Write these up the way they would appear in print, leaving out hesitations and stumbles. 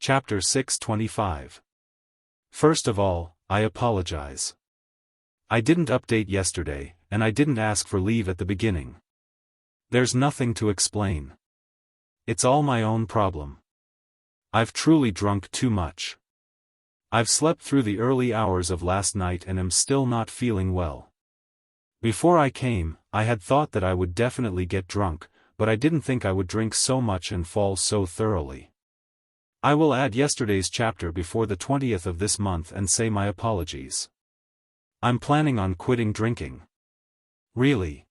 Chapter 625. First of all, I apologize. I didn't update yesterday, and I didn't ask for leave at the beginning. There's nothing to explain. It's all my own problem. I've truly drunk too much. I've slept through the early hours of last night and am still not feeling well. Before I came, I had thought that I would definitely get drunk, but I didn't think I would drink so much and fall so thoroughly. I will add yesterday's chapter before the 20th of this month and say my apologies. I'm planning on quitting drinking. Really.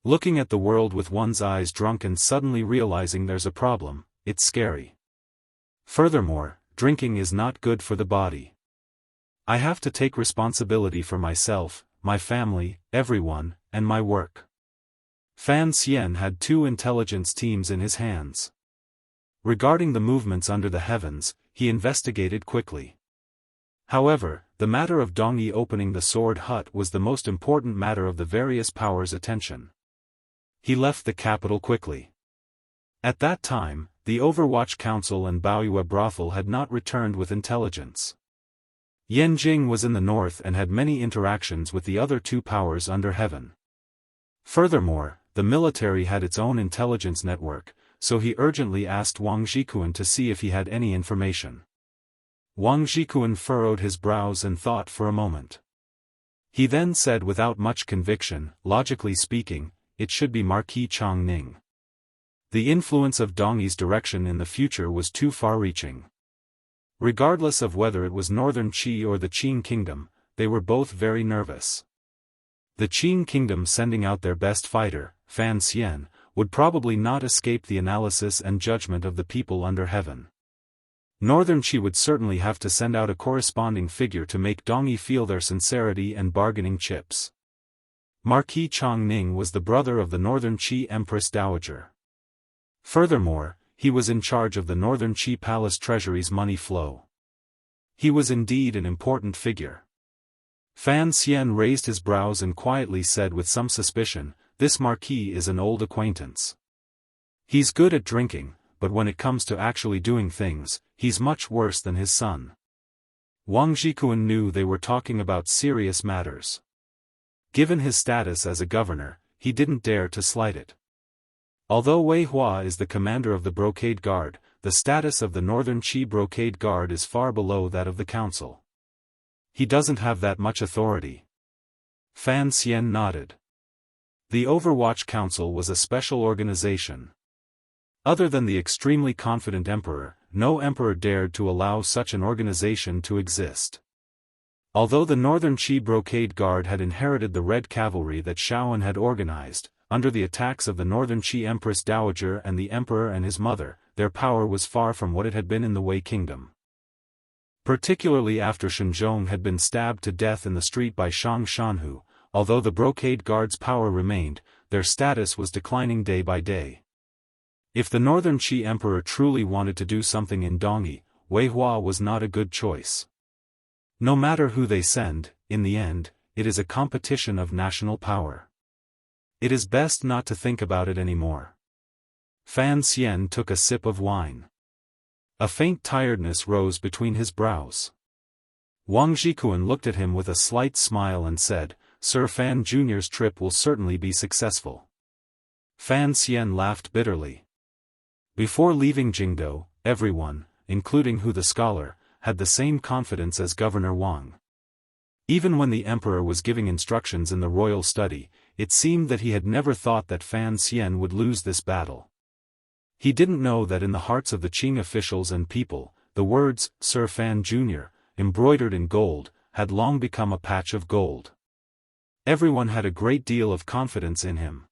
Looking at the world with one's eyes drunk and suddenly realizing there's a problem, it's scary. Furthermore, drinking is not good for the body. I have to take responsibility for myself, my family, everyone, and my work. Fan Xian had 2 intelligence teams in his hands. Regarding the movements under the heavens, he investigated quickly. However, the matter of Dongyi opening the sword hut was the most important matter of the various powers' attention. He left the capital quickly. At that time, the Overwatch Council and Baoyue brothel had not returned with intelligence. Yanjing was in the north and had many interactions with the other 2 powers under heaven. Furthermore, the military had its own intelligence network, so he urgently asked Wang Zhikuan to see if he had any information. Wang Zhikuan furrowed his brows and thought for a moment. He then said without much conviction, logically speaking, it should be Marquis Chongning. The influence of Dongyi's direction in the future was too far-reaching. Regardless of whether it was Northern Qi or the Qing Kingdom, they were both very nervous. The Qing Kingdom sending out their best fighter, Fan Xian, would probably not escape the analysis and judgment of the people under heaven. Northern Qi would certainly have to send out a corresponding figure to make Dongyi feel their sincerity and bargaining chips. Marquis Chongning was the brother of the Northern Qi Empress Dowager. Furthermore, he was in charge of the Northern Qi Palace treasury's money flow. He was indeed an important figure. Fan Xian raised his brows and quietly said with some suspicion, "This marquis is an old acquaintance. He's good at drinking, but when it comes to actually doing things, he's much worse than his son." Wang Zhikuan knew they were talking about serious matters. Given his status as a governor, he didn't dare to slight it. Although Wei Hua is the commander of the Brocade Guard, the status of the Northern Qi Brocade Guard is far below that of the council. He doesn't have that much authority. Fan Xian nodded. The Overwatch Council was a special organization. Other than the extremely confident emperor, no emperor dared to allow such an organization to exist. Although the Northern Qi Brocade Guard had inherited the Red Cavalry that Xiaofan had organized, under the attacks of the Northern Qi Empress Dowager and the emperor and his mother, their power was far from what it had been in the Wei Kingdom. Particularly after Shenzhong had been stabbed to death in the street by Shang Shanhu, although the Brocade Guard's power remained, their status was declining day by day. If the Northern Qi Emperor truly wanted to do something in Dongyi, Wei Hua was not a good choice. No matter who they send, in the end, it is a competition of national power. It is best not to think about it anymore. Fan Xian took a sip of wine. A faint tiredness rose between his brows. Wang Zhikuan looked at him with a slight smile and said, "Sir Fan Jr.'s trip will certainly be successful." Fan Xian laughed bitterly. Before leaving Jingdo, everyone, including Hu the scholar, had the same confidence as Governor Wang. Even when the emperor was giving instructions in the royal study, it seemed that he had never thought that Fan Xian would lose this battle. He didn't know that in the hearts of the Qing officials and people, the words, Sir Fan Jr., embroidered in gold, had long become a patch of gold. Everyone had a great deal of confidence in him.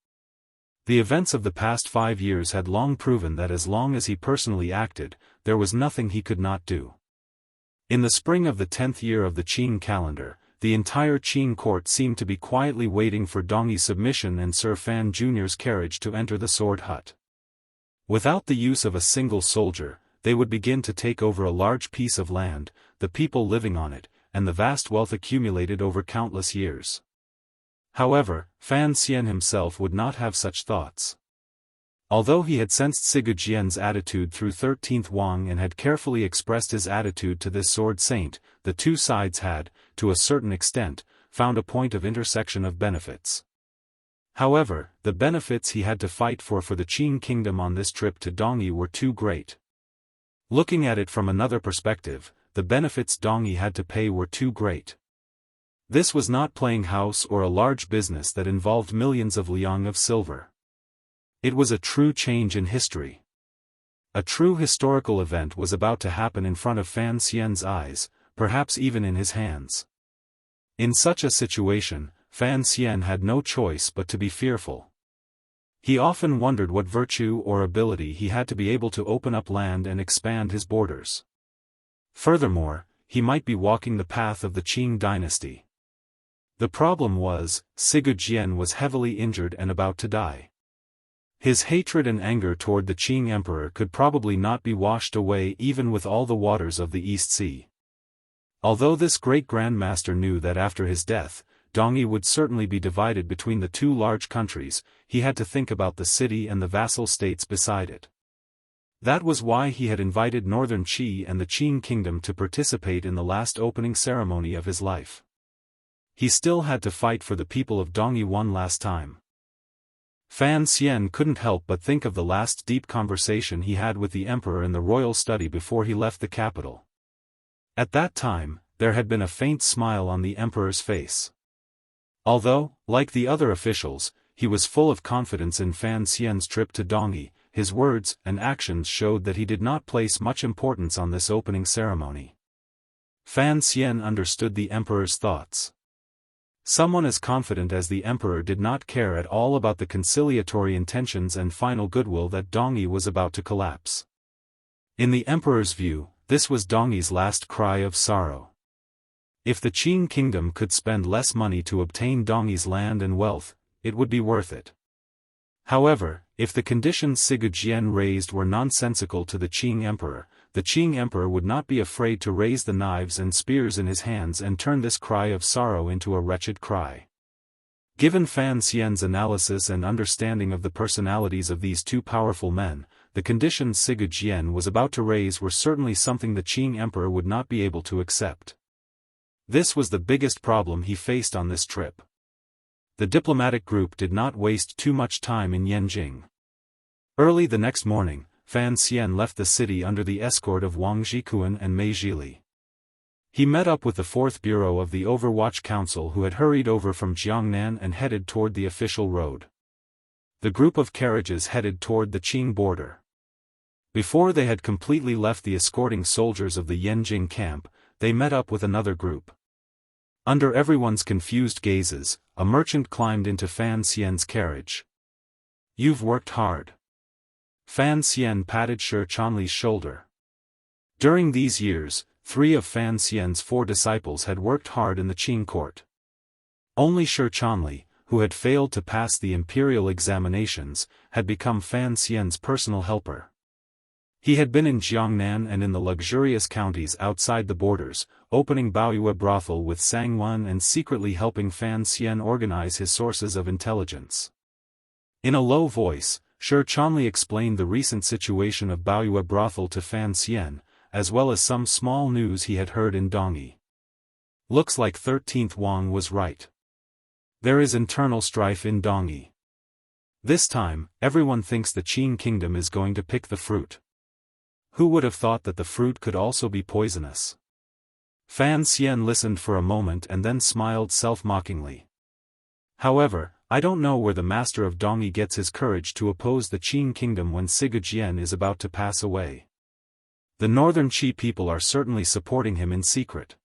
The events of the past 5 years had long proven that as long as he personally acted, there was nothing he could not do. In the spring of the 10th year of the Qing calendar, the entire Qing court seemed to be quietly waiting for Dongyi's submission and Sir Fan Jr.'s carriage to enter the sword hut. Without the use of a single soldier, they would begin to take over a large piece of land, the people living on it, and the vast wealth accumulated over countless years. However, Fan Xian himself would not have such thoughts. Although he had sensed Sigujian's attitude through 13th Wang and had carefully expressed his attitude to this sword saint, the two sides had, to a certain extent, found a point of intersection of benefits. However, the benefits he had to fight for the Qing kingdom on this trip to Dongyi were too great. Looking at it from another perspective, the benefits Dongyi had to pay were too great. This was not playing house or a large business that involved millions of liang of silver. It was a true change in history. A true historical event was about to happen in front of Fan Xian's eyes, perhaps even in his hands. In such a situation, Fan Xian had no choice but to be fearful. He often wondered what virtue or ability he had to be able to open up land and expand his borders. Furthermore, he might be walking the path of the Qing dynasty. The problem was, Sigujian was heavily injured and about to die. His hatred and anger toward the Qing emperor could probably not be washed away even with all the waters of the East Sea. Although this great grandmaster knew that after his death, Dongyi would certainly be divided between the two large countries, he had to think about the city and the vassal states beside it. That was why he had invited Northern Qi and the Qing kingdom to participate in the last opening ceremony of his life. He still had to fight for the people of Dongyi one last time. Fan Xian couldn't help but think of the last deep conversation he had with the emperor in the royal study before he left the capital. At that time, there had been a faint smile on the emperor's face. Although, like the other officials, he was full of confidence in Fan Xian's trip to Dongyi, his words and actions showed that he did not place much importance on this opening ceremony. Fan Xian understood the emperor's thoughts. Someone as confident as the emperor did not care at all about the conciliatory intentions and final goodwill that Dongyi was about to collapse. In the emperor's view, this was Dongyi's last cry of sorrow. If the Qing kingdom could spend less money to obtain Dongyi's land and wealth, it would be worth it. However, if the conditions Sigujian raised were nonsensical to the Qing emperor would not be afraid to raise the knives and spears in his hands and turn this cry of sorrow into a wretched cry. Given Fan Xian's analysis and understanding of the personalities of these two powerful men, the conditions Sigujian was about to raise were certainly something the Qing emperor would not be able to accept. This was the biggest problem he faced on this trip. The diplomatic group did not waste too much time in Yanjing. Early the next morning, Fan Xian left the city under the escort of Wang Zhikuan and Mei Zhili. He met up with the 4th Bureau of the Overwatch Council who had hurried over from Jiangnan and headed toward the official road. The group of carriages headed toward the Qing border. Before they had completely left the escorting soldiers of the Yanjing camp, they met up with another group. Under everyone's confused gazes, a merchant climbed into Fan Xian's carriage. "You've worked hard." Fan Xian patted Shi Chanli's shoulder. During these years, 3 of Fan Xian's 4 disciples had worked hard in the Qing court. Only Shi Chanli, who had failed to pass the imperial examinations, had become Fan Xian's personal helper. He had been in Jiangnan and in the luxurious counties outside the borders, opening Baoyue brothel with Sangwan and secretly helping Fan Xian organize his sources of intelligence. In a low voice, Shi Chanli explained the recent situation of Baoyue brothel to Fan Xian, as well as some small news he had heard in Dongyi. Looks like 13th Wang was right. There is internal strife in Dongyi. This time, everyone thinks the Qing kingdom is going to pick the fruit. Who would have thought that the fruit could also be poisonous? Fan Xian listened for a moment and then smiled self-mockingly. However, I don't know where the master of Dongyi gets his courage to oppose the Qing kingdom when Sigujian is about to pass away. The northern Qi people are certainly supporting him in secret.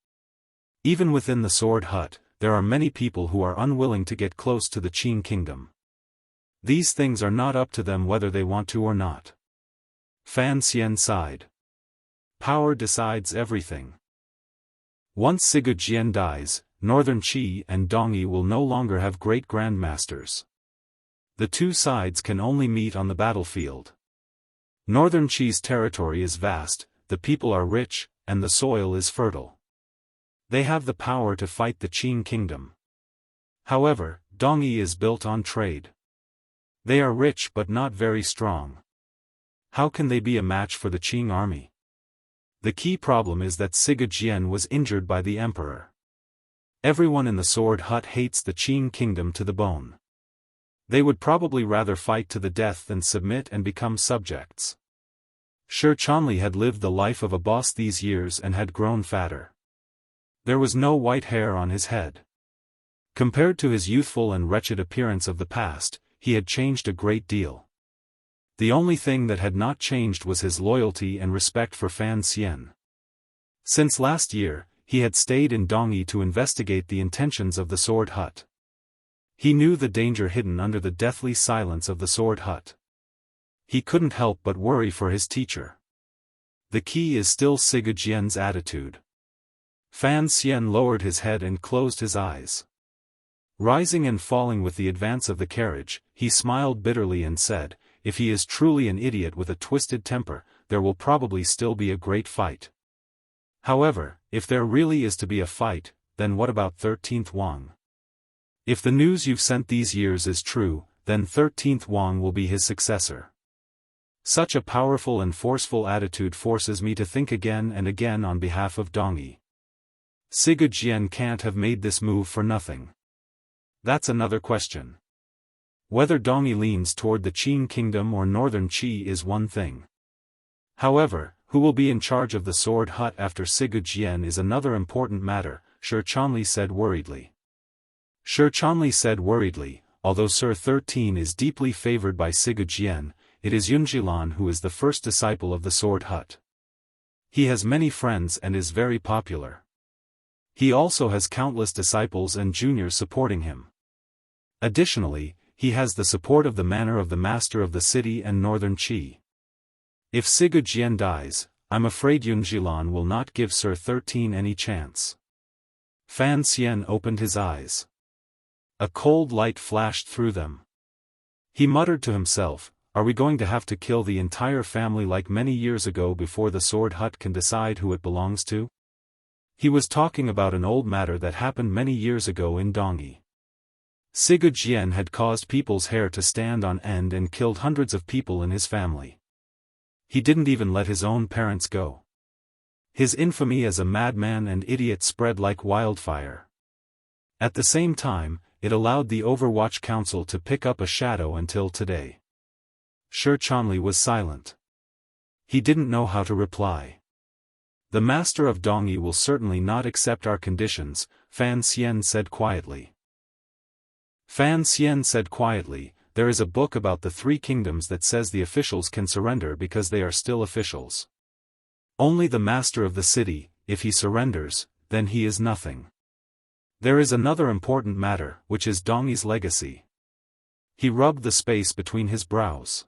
Even within the sword hut, there are many people who are unwilling to get close to the Qing kingdom. These things are not up to them whether they want to or not. Fan Xian sighed. Power decides everything. Once Sigujian dies, Northern Qi and Dongyi will no longer have great grandmasters. The two sides can only meet on the battlefield. Northern Qi's territory is vast, the people are rich, and the soil is fertile. They have the power to fight the Qing kingdom. However, Dongyi is built on trade. They are rich but not very strong. How can they be a match for the Qing army? The key problem is that Sigurd was injured by the emperor. Everyone in the sword hut hates the Qing kingdom to the bone. They would probably rather fight to the death than submit and become subjects. Shi Chanli had lived the life of a boss these years and had grown fatter. There was no white hair on his head. Compared to his youthful and wretched appearance of the past, he had changed a great deal. The only thing that had not changed was his loyalty and respect for Fan Xian. Since last year, he had stayed in Dongyi to investigate the intentions of the sword hut. He knew the danger hidden under the deathly silence of the sword hut. He couldn't help but worry for his teacher. The key is still Sigurd attitude. Fan Xian lowered his head and closed his eyes. Rising and falling with the advance of the carriage, he smiled bitterly and said, "If he is truly an idiot with a twisted temper, there will probably still be a great fight. However, if there really is to be a fight, then what about 13th Wang? If the news you've sent these years is true, then 13th Wang will be his successor." Such a powerful and forceful attitude forces me to think again and again on behalf of Dongyi. Sigurd can't have made this move for nothing. That's another question. Whether Dongyi leans toward the Qing kingdom or northern Qi is one thing. However, who will be in charge of the sword hut after Sigurd is another important matter, Shi Chanli said worriedly. Shi Chanli said worriedly, although Sir 13 is deeply favored by Sigurd it is Yunjilan who is the first disciple of the sword hut. He has many friends and is very popular. He also has countless disciples and juniors supporting him. Additionally, he has the support of the manor of the master of the city and northern Qi. If Sigurd dies, I'm afraid Yunjilan will not give Sir 13 any chance. Fan Xian opened his eyes. A cold light flashed through them. He muttered to himself, "Are we going to have to kill the entire family like many years ago before the sword hut can decide who it belongs to?" He was talking about an old matter that happened many years ago in Dongyi. Sigurd had caused people's hair to stand on end and killed hundreds of people in his family. He didn't even let his own parents go. His infamy as a madman and idiot spread like wildfire. At the same time, it allowed the Overwatch Council to pick up a shadow until today. Shi Chanli was silent. He didn't know how to reply. "The master of Dongyi will certainly not accept our conditions," Fan Xian said quietly. Fan Xian said quietly, "There is a book about the three kingdoms that says the officials can surrender because they are still officials. Only the master of the city, if he surrenders, then he is nothing. There is another important matter, which is Dongyi's legacy." He rubbed the space between his brows.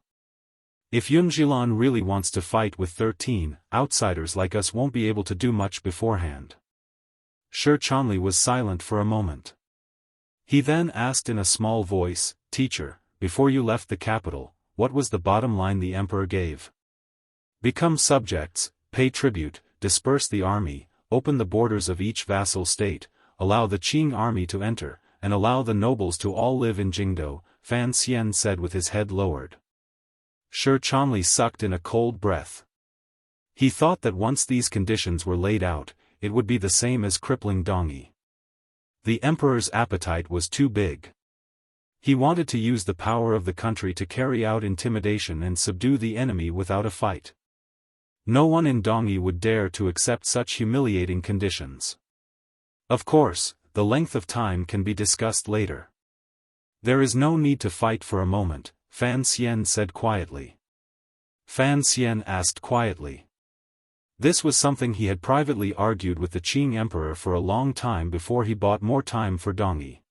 "If Yunjilan really wants to fight with 13, outsiders like us won't be able to do much beforehand." Shi Chanli was silent for a moment. He then asked in a small voice, "Teacher, before you left the capital, what was the bottom line the emperor gave? Become subjects, pay tribute, disperse the army, open the borders of each vassal state, allow the Qing army to enter, and allow the nobles to all live in Jingdo," Fan Xian said with his head lowered. Shi Chanli sucked in a cold breath. He thought that once these conditions were laid out, it would be the same as crippling Dongyi. The emperor's appetite was too big. He wanted to use the power of the country to carry out intimidation and subdue the enemy without a fight. No one in Dongyi would dare to accept such humiliating conditions. Of course, the length of time can be discussed later. "There is no need to fight for a moment," Fan Xian said quietly. Fan Xian asked quietly. This was something he had privately argued with the Qing emperor for a long time before he bought more time for Dongyi.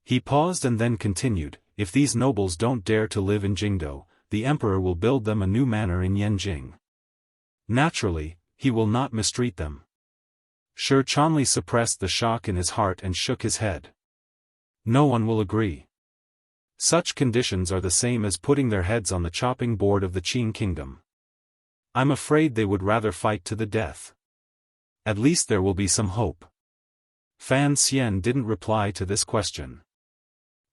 He paused and then continued, "If these nobles don't dare to live in Jingdo, the emperor will build them a new manor in Yanjing. Naturally, he will not mistreat them." Shi Chanli suppressed the shock in his heart and shook his head. "No one will agree. Such conditions are the same as putting their heads on the chopping board of the Qing kingdom. I'm afraid they would rather fight to the death. At least there will be some hope." Fan Xian didn't reply to this question.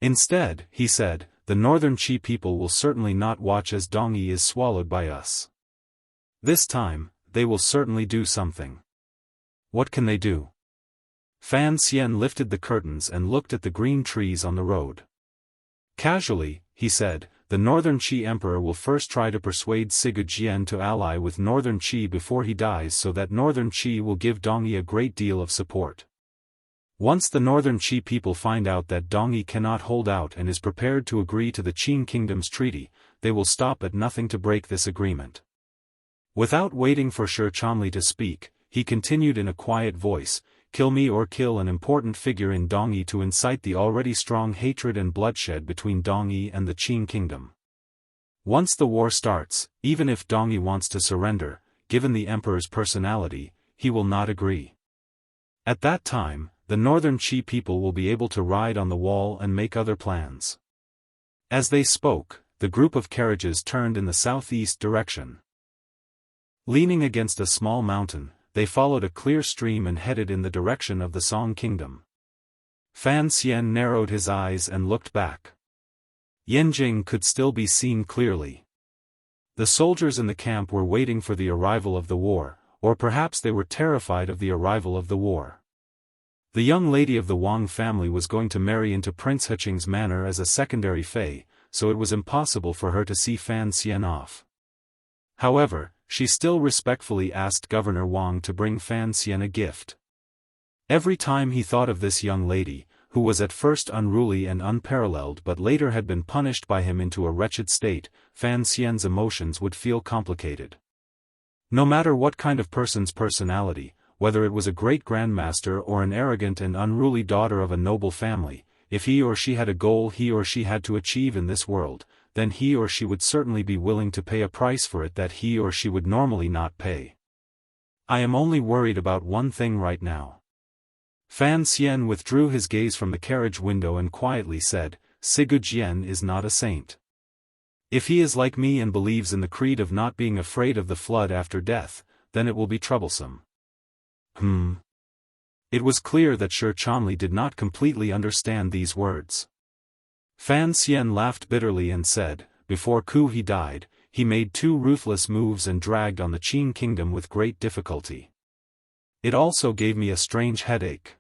Instead, he said, the northern Qi people will certainly not watch as Dongyi is swallowed by us. This time, they will certainly do something. What can they do? Fan Xian lifted the curtains and looked at the green trees on the road. Casually, he said, the Northern Qi Emperor will first try to persuade Sigurd Jian to ally with Northern Qi before he dies so that Northern Qi will give Dongyi a great deal of support. Once the Northern Qi people find out that Dongyi cannot hold out and is prepared to agree to the Qing Kingdom's treaty, they will stop at nothing to break this agreement. Without waiting for Shi Chanli to speak, he continued in a quiet voice, kill me or kill an important figure in Dongyi to incite the already strong hatred and bloodshed between Dongyi and the Qing Kingdom. Once the war starts, even if Dongyi wants to surrender, given the emperor's personality, he will not agree. At that time, the Northern Qi people will be able to ride on the wall and make other plans. As they spoke, the group of carriages turned in the southeast direction. Leaning against a small mountain, they followed a clear stream and headed in the direction of the Song Kingdom. Fan Xian narrowed his eyes and looked back. Yanjing could still be seen clearly. The soldiers in the camp were waiting for the arrival of the war, or perhaps they were terrified of the arrival of the war. The young lady of the Wang family was going to marry into Prince Heching's manor as a secondary fei, so it was impossible for her to see Fan Xian off. However, she still respectfully asked Governor Wang to bring Fan Xian a gift. Every time he thought of this young lady, who was at first unruly and unparalleled but later had been punished by him into a wretched state, Fan Xian's emotions would feel complicated. No matter what kind of person's personality, whether it was a great grandmaster or an arrogant and unruly daughter of a noble family, if he or she had a goal he or she had to achieve in this world, then he or she would certainly be willing to pay a price for it that he or she would normally not pay. I am only worried about one thing right now. Fan Xian withdrew his gaze from the carriage window and quietly said, Sigurd Jian is not a saint. If he is like me and believes in the creed of not being afraid of the flood after death, then it will be troublesome. It was clear that Shi Chanli did not completely understand these words. Fan Xian laughed bitterly and said, before Ku he died, he made 2 ruthless moves and dragged on the Qing Kingdom with great difficulty. It also gave me a strange headache.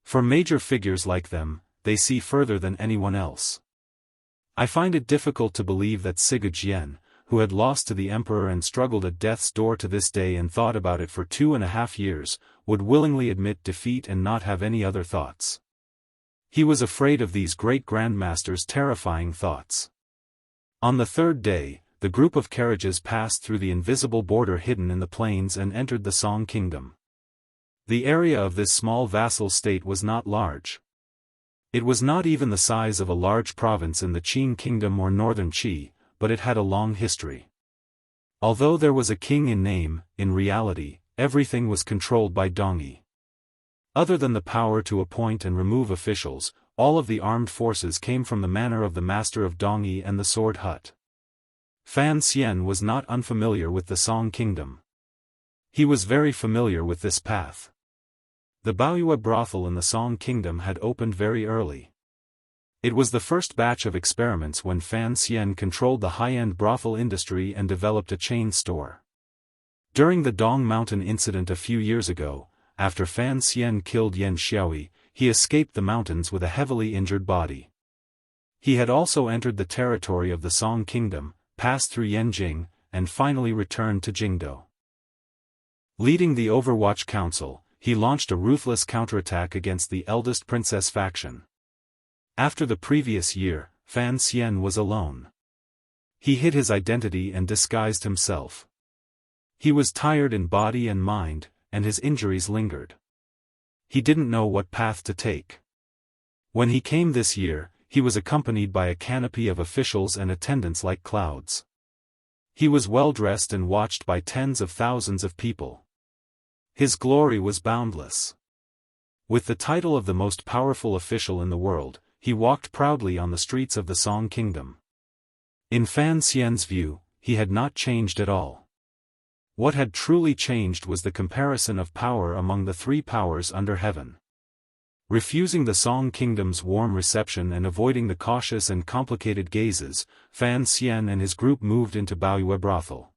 For major figures like them, they see further than anyone else. I find it difficult to believe that Sigurd Jian, who had lost to the emperor and struggled at death's door to this day and thought about it for 2.5 years, would willingly admit defeat and not have any other thoughts. He was afraid of these great grandmasters' terrifying thoughts. On the 3rd day, the group of carriages passed through the invisible border hidden in the plains and entered the Song Kingdom. The area of this small vassal state was not large. It was not even the size of a large province in the Qing Kingdom or Northern Qi, but it had a long history. Although there was a king in name, in reality, everything was controlled by Dongyi. Other than the power to appoint and remove officials, all of the armed forces came from the manor of the master of Dongyi and the sword hut. Fan Xian was not unfamiliar with the Song Kingdom. He was very familiar with this path. The Baoyue brothel in the Song Kingdom had opened very early. It was the first batch of experiments when Fan Xian controlled the high-end brothel industry and developed a chain store. During the Dong Mountain incident a few years ago, after Fan Xian killed Yan Xiaoyi, he escaped the mountains with a heavily injured body. He had also entered the territory of the Song Kingdom, passed through Yanjing, and finally returned to Jingdou. Leading the Overwatch Council, he launched a ruthless counterattack against the eldest princess faction. After the previous year, Fan Xian was alone. He hid his identity and disguised himself. He was tired in body and mind, and his injuries lingered. He didn't know what path to take. When he came this year, he was accompanied by a canopy of officials and attendants like clouds. He was well dressed and watched by tens of thousands of people. His glory was boundless. With the title of the most powerful official in the world, he walked proudly on the streets of the Song Kingdom. In Fan Xian's view, he had not changed at all. What had truly changed was the comparison of power among the 3 powers under heaven. Refusing the Song Kingdom's warm reception and avoiding the cautious and complicated gazes, Fan Xian and his group moved into Baoyue brothel.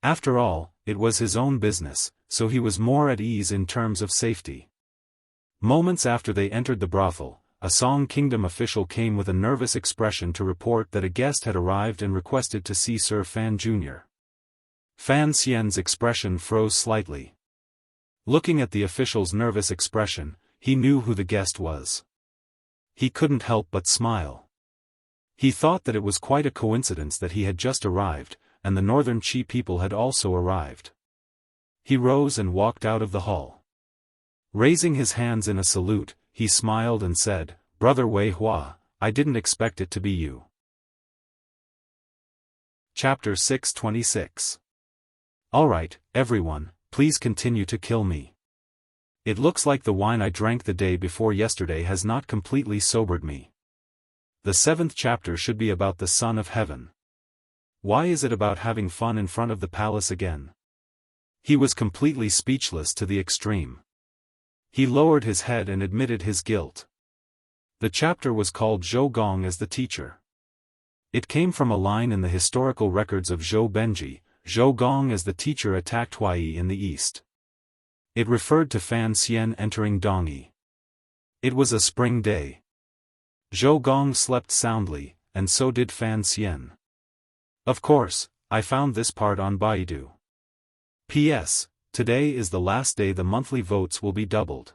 After all, it was his own business, so he was more at ease in terms of safety. Moments after they entered the brothel, a Song Kingdom official came with a nervous expression to report that a guest had arrived and requested to see Sir Fan Jr. Fan Xian's expression froze slightly. Looking at the official's nervous expression, he knew who the guest was. He couldn't help but smile. He thought that it was quite a coincidence that he had just arrived, and the Northern Qi people had also arrived. He rose and walked out of the hall. Raising his hands in a salute, he smiled and said, "Brother Wei Hua, I didn't expect it to be you." Chapter 626. Alright, everyone, please continue to kill me. It looks like the wine I drank the day before yesterday has not completely sobered me. The 7th chapter should be about the Son of Heaven. Why is it about having fun in front of the palace again? He was completely speechless to the extreme. He lowered his head and admitted his guilt. The chapter was called Zhou Gong as the teacher. It came from a line in the historical records of Zhou Benji, Zhou Gong as the teacher attacked Huai in the east. It referred to Fan Xian entering Dongyi. It was a spring day. Zhou Gong slept soundly, and so did Fan Xian. Of course, I found this part on Baidu. P.S. Today is the last day the monthly votes will be doubled.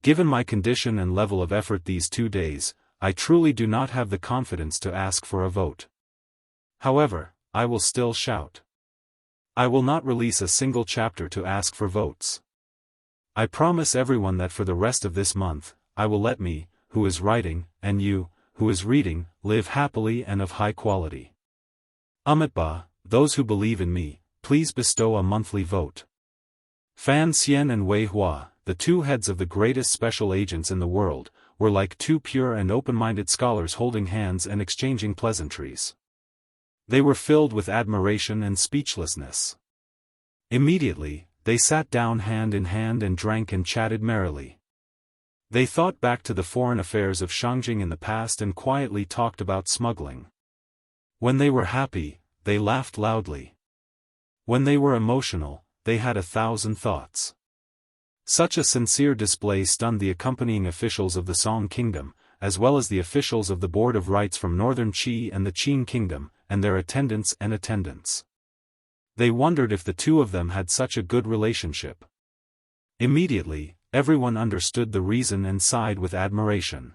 Given my condition and level of effort these 2 days, I truly do not have the confidence to ask for a vote. However, I will still shout. I will not release a single chapter to ask for votes. I promise everyone that for the rest of this month, I will let me, who is writing, and you, who is reading, live happily and of high quality. Amitba, those who believe in me, please bestow a monthly vote. Fan Xian and Wei Hua, the 2 heads of the greatest special agents in the world, were like 2 pure and open-minded scholars holding hands and exchanging pleasantries. They were filled with admiration and speechlessness. Immediately, they sat down hand in hand and drank and chatted merrily. They thought back to the foreign affairs of Shangjing in the past and quietly talked about smuggling. When they were happy, they laughed loudly. When they were emotional, they had 1,000 thoughts. Such a sincere display stunned the accompanying officials of the Song Kingdom, as well as the officials of the Board of Rites from Northern Qi and the Qing Kingdom, and their attendants. They wondered if the 2 of them had such a good relationship. Immediately, everyone understood the reason and sighed with admiration.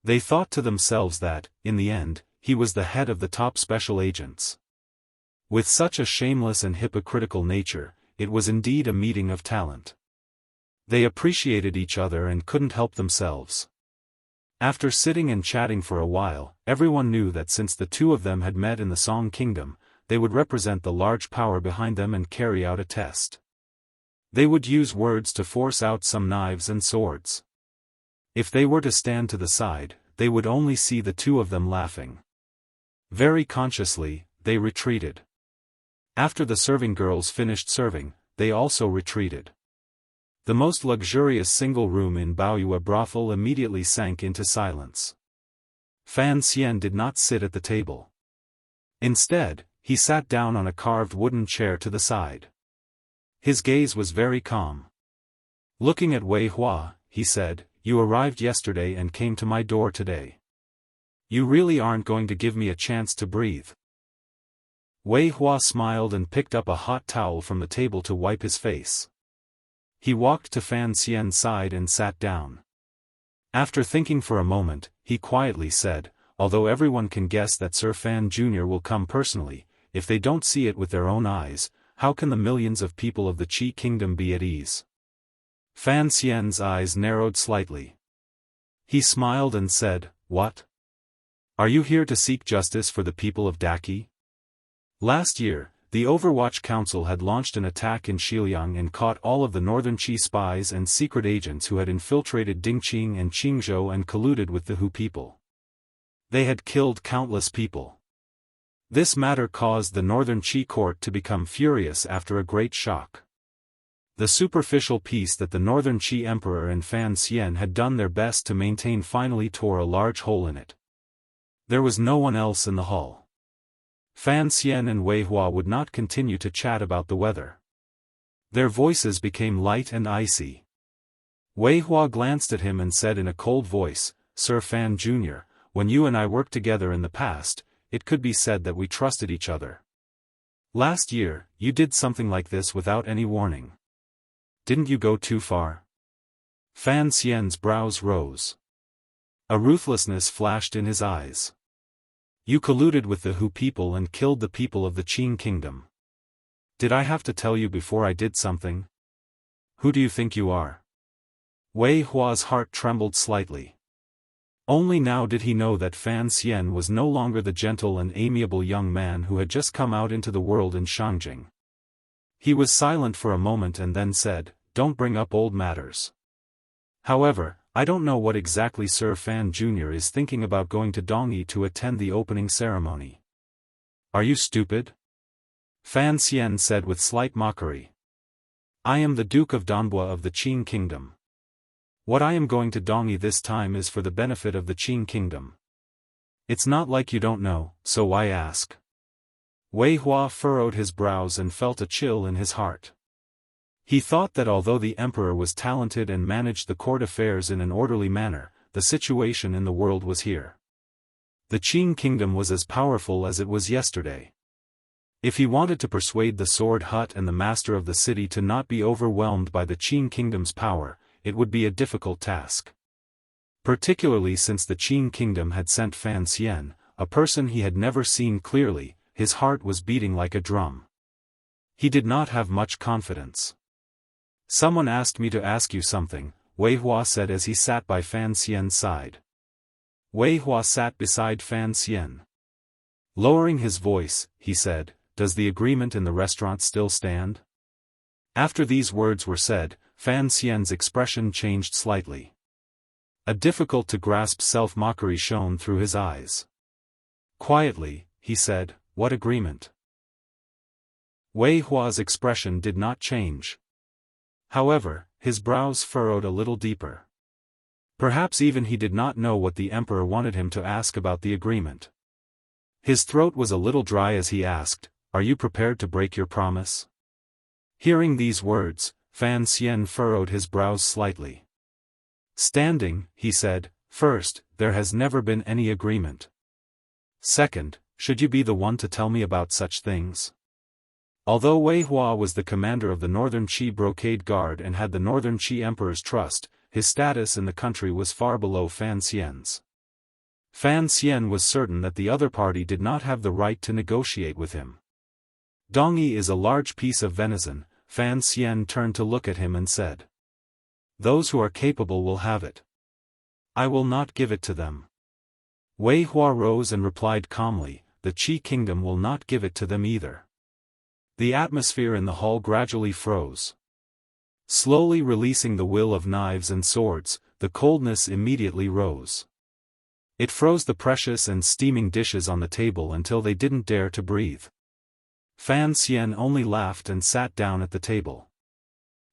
They thought to themselves that, in the end, he was the head of the top special agents. With such a shameless and hypocritical nature, it was indeed a meeting of talent. They appreciated each other and couldn't help themselves. After sitting and chatting for a while, everyone knew that since the 2 of them had met in the Song Kingdom, they would represent the large power behind them and carry out a test. They would use words to force out some knives and swords. If they were to stand to the side, they would only see the 2 of them laughing. Very consciously, they retreated. After the serving girls finished serving, they also retreated. The most luxurious single room in Baoyue brothel immediately sank into silence. Fan Xian did not sit at the table. Instead, he sat down on a carved wooden chair to the side. His gaze was very calm. Looking at Wei Hua, he said, "You arrived yesterday and came to my door today. You really aren't going to give me a chance to breathe." Wei Hua smiled and picked up a hot towel from the table to wipe his face. He walked to Fan Xian's side and sat down. After thinking for a moment, he quietly said, "Although everyone can guess that Sir Fan Jr. will come personally, if they don't see it with their own eyes, how can the millions of people of the Qi Kingdom be at ease?" Fan Xian's eyes narrowed slightly. He smiled and said, "What? Are you here to seek justice for the people of Daqi?" Last year, the Overwatch Council had launched an attack in Xiliang and caught all of the Northern Qi spies and secret agents who had infiltrated Dingqing and Qingzhou and colluded with the Hu people. They had killed countless people. This matter caused the Northern Qi court to become furious after a great shock. The superficial peace that the Northern Qi Emperor and Fan Xian had done their best to maintain finally tore a large hole in it. There was no one else in the hall. Fan Xian and Wei Hua would not continue to chat about the weather. Their voices became light and icy. Wei Hua glanced at him and said in a cold voice, "Sir Fan Jr., when you and I worked together in the past, it could be said that we trusted each other. Last year, you did something like this without any warning. Didn't you go too far?" Fan Xian's brows rose. A ruthlessness flashed in his eyes. "You colluded with the Hu people and killed the people of the Qing kingdom. Did I have to tell you before I did something? Who do you think you are?" Wei Hua's heart trembled slightly. Only now did he know that Fan Xian was no longer the gentle and amiable young man who had just come out into the world in Shangjing. He was silent for a moment and then said, "Don't bring up old matters. However, I don't know what exactly Sir Fan Jr. is thinking about going to Dongyi to attend the opening ceremony. Are you stupid?" Fan Xian said with slight mockery. "I am the Duke of Danbua of the Qing Kingdom. What I am going to Dongyi this time is for the benefit of the Qing Kingdom. It's not like you don't know, so why ask?" Wei Hua furrowed his brows and felt a chill in his heart. He thought that although the emperor was talented and managed the court affairs in an orderly manner, the situation in the world was here. The Qing Kingdom was as powerful as it was yesterday. If he wanted to persuade the Sword Hut and the master of the city to not be overwhelmed by the Qing Kingdom's power, it would be a difficult task. Particularly since the Qing Kingdom had sent Fan Xian, a person he had never seen clearly, his heart was beating like a drum. He did not have much confidence. "Someone asked me to ask you something," Wei Hua said as he sat by Fan Xian's side. Wei Hua sat beside Fan Xian. Lowering his voice, he said, "Does the agreement in the restaurant still stand?" After these words were said, Fan Xian's expression changed slightly. A difficult-to-grasp self-mockery shone through his eyes. Quietly, he said, "What agreement?" Wei Hua's expression did not change. However, his brows furrowed a little deeper. Perhaps even he did not know what the emperor wanted him to ask about the agreement. His throat was a little dry as he asked, "Are you prepared to break your promise?" Hearing these words, Fan Xian furrowed his brows slightly. Standing, he said, "First, there has never been any agreement. Second, should you be the one to tell me about such things?" Although Wei Hua was the commander of the Northern Qi Brocade Guard and had the Northern Qi Emperor's trust, his status in the country was far below Fan Xian's. Fan Xian was certain that the other party did not have the right to negotiate with him. "Dongyi is a large piece of venison," Fan Xian turned to look at him and said. "Those who are capable will have it. I will not give it to them." Wei Hua rose and replied calmly, "The Qi Kingdom will not give it to them either." The atmosphere in the hall gradually froze. Slowly releasing the will of knives and swords, the coldness immediately rose. It froze the precious and steaming dishes on the table until they didn't dare to breathe. Fan Xian only laughed and sat down at the table.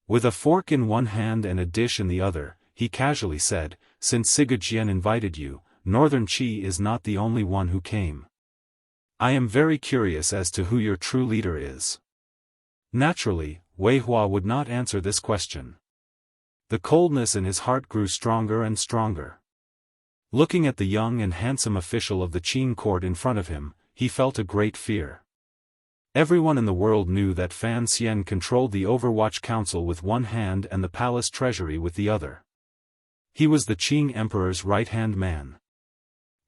With a fork in one hand and a dish in the other, he casually said, "Since Sigurd invited you, Northern Qi is not the only one who came. I am very curious as to who your true leader is." Naturally, Wei Hua would not answer this question. The coldness in his heart grew stronger and stronger. Looking at the young and handsome official of the Qing court in front of him, he felt a great fear. Everyone in the world knew that Fan Xian controlled the Overwatch Council with one hand and the palace treasury with the other. He was the Qing Emperor's right-hand man.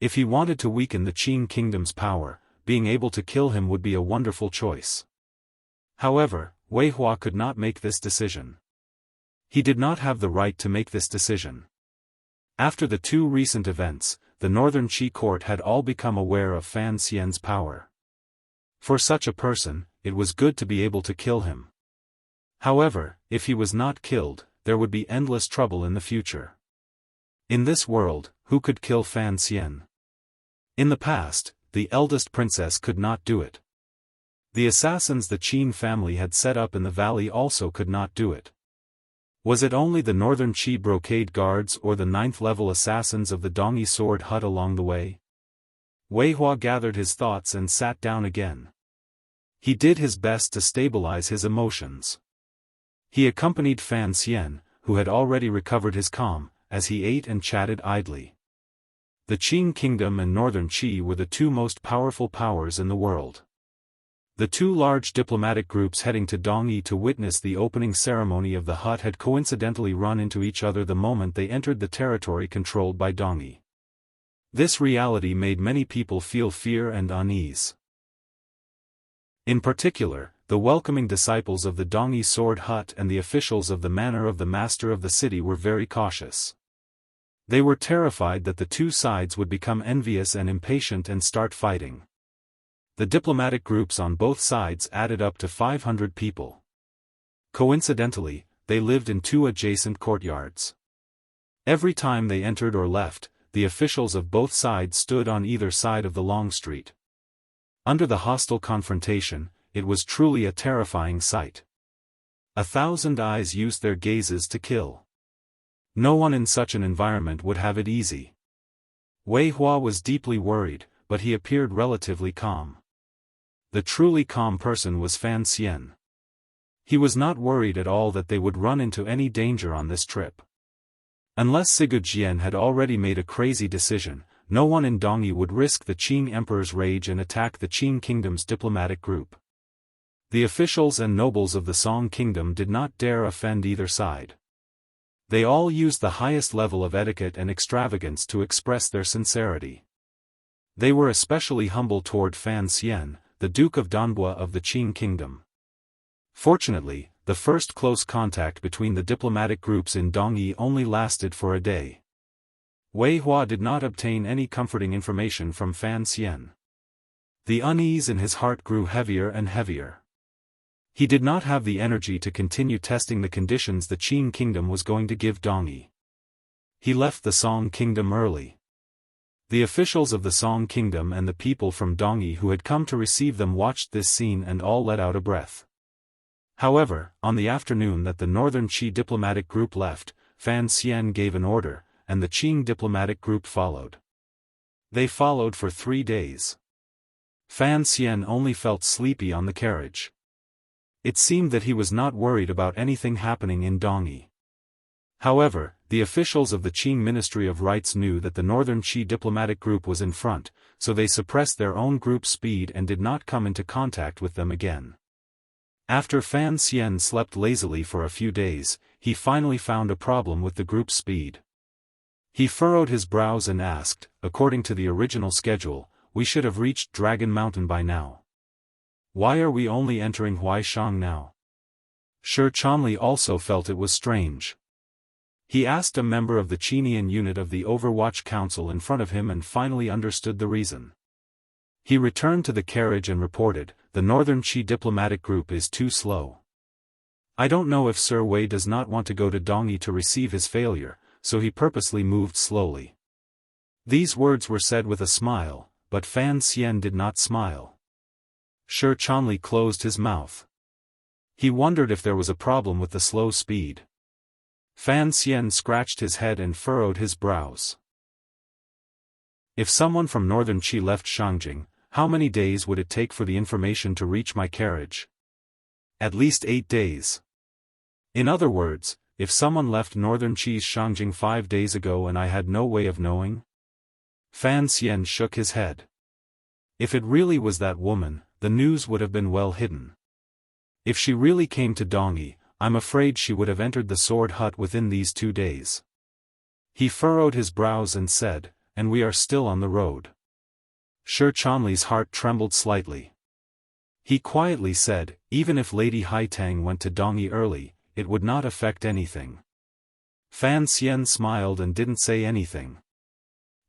If he wanted to weaken the Qing kingdom's power, being able to kill him would be a wonderful choice. However, Wei Hua could not make this decision. He did not have the right to make this decision. After the two recent events, the Northern Qi court had all become aware of Fan Xian's power. For such a person, it was good to be able to kill him. However, if he was not killed, there would be endless trouble in the future. In this world, who could kill Fan Xian? In the past, the eldest princess could not do it. The assassins the Qin family had set up in the valley also could not do it. Was it only the northern Qi brocade guards or the 9th-level assassins of the Dongyi sword hut along the way? Wei Hua gathered his thoughts and sat down again. He did his best to stabilize his emotions. He accompanied Fan Xian, who had already recovered his calm, as he ate and chatted idly. The Qing kingdom and northern Qi were the two most powerful powers in the world. The two large diplomatic groups heading to Dongyi to witness the opening ceremony of the hut had coincidentally run into each other the moment they entered the territory controlled by Dongyi. This reality made many people feel fear and unease. In particular, the welcoming disciples of the Dongyi sword hut and the officials of the manor of the master of the city were very cautious. They were terrified that the two sides would become envious and impatient and start fighting. The diplomatic groups on both sides added up to 500 people. Coincidentally, they lived in two adjacent courtyards. Every time they entered or left, the officials of both sides stood on either side of the long street. Under the hostile confrontation, it was truly a terrifying sight. 1,000 eyes used their gazes to kill. No one in such an environment would have it easy. Wei Hua was deeply worried, but he appeared relatively calm. The truly calm person was Fan Xian. He was not worried at all that they would run into any danger on this trip. Unless Sigurd had already made a crazy decision, no one in Dongyi would risk the Qing emperor's rage and attack the Qing kingdom's diplomatic group. The officials and nobles of the Song kingdom did not dare offend either side. They all used the highest level of etiquette and extravagance to express their sincerity. They were especially humble toward Fan Xian, the Duke of Danbua of the Qing kingdom. Fortunately, the first close contact between the diplomatic groups in Dongyi only lasted for a day. Wei Hua did not obtain any comforting information from Fan Xian. The unease in his heart grew heavier and heavier. He did not have the energy to continue testing the conditions the Qing kingdom was going to give Dongyi. He left the Song kingdom early. The officials of the Song kingdom and the people from Dongyi who had come to receive them watched this scene and all let out a breath. However, on the afternoon that the northern Qi diplomatic group left, Fan Xian gave an order, and the Qing diplomatic group followed. They followed for 3 days. Fan Xian only felt sleepy on the carriage. It seemed that he was not worried about anything happening in Dongyi. However, the officials of the Qing Ministry of Rites knew that the northern Qi diplomatic group was in front, so they suppressed their own group speed and did not come into contact with them again. After Fan Xian slept lazily for a few days, he finally found a problem with the group's speed. He furrowed his brows and asked, according to the original schedule, we should have reached Dragon Mountain by now. Why are we only entering Huaishang now? Shi Chanli also felt it was strange. He asked a member of the Qinian unit of the Overwatch Council in front of him and finally understood the reason. He returned to the carriage and reported, the northern Qi diplomatic group is too slow. I don't know if Sir Wei does not want to go to Dongyi to receive his failure, so he purposely moved slowly. These words were said with a smile, but Fan Xian did not smile. Shi Chanli closed his mouth. He wondered if there was a problem with the slow speed. Fan Xian scratched his head and furrowed his brows. If someone from northern Qi left Shangjing, how many days would it take for the information to reach my carriage? At least 8 days. In other words, if someone left northern Qi's Shangjing 5 days ago and I had no way of knowing? Fan Xian shook his head. If it really was that woman, the news would have been well hidden. If she really came to Dongyi, I'm afraid she would have entered the sword hut within these 2 days. He furrowed his brows and said, and we are still on the road. Shi Chanli's heart trembled slightly. He quietly said, even if Lady Haitang went to Dongyi early, it would not affect anything. Fan Xian smiled and didn't say anything.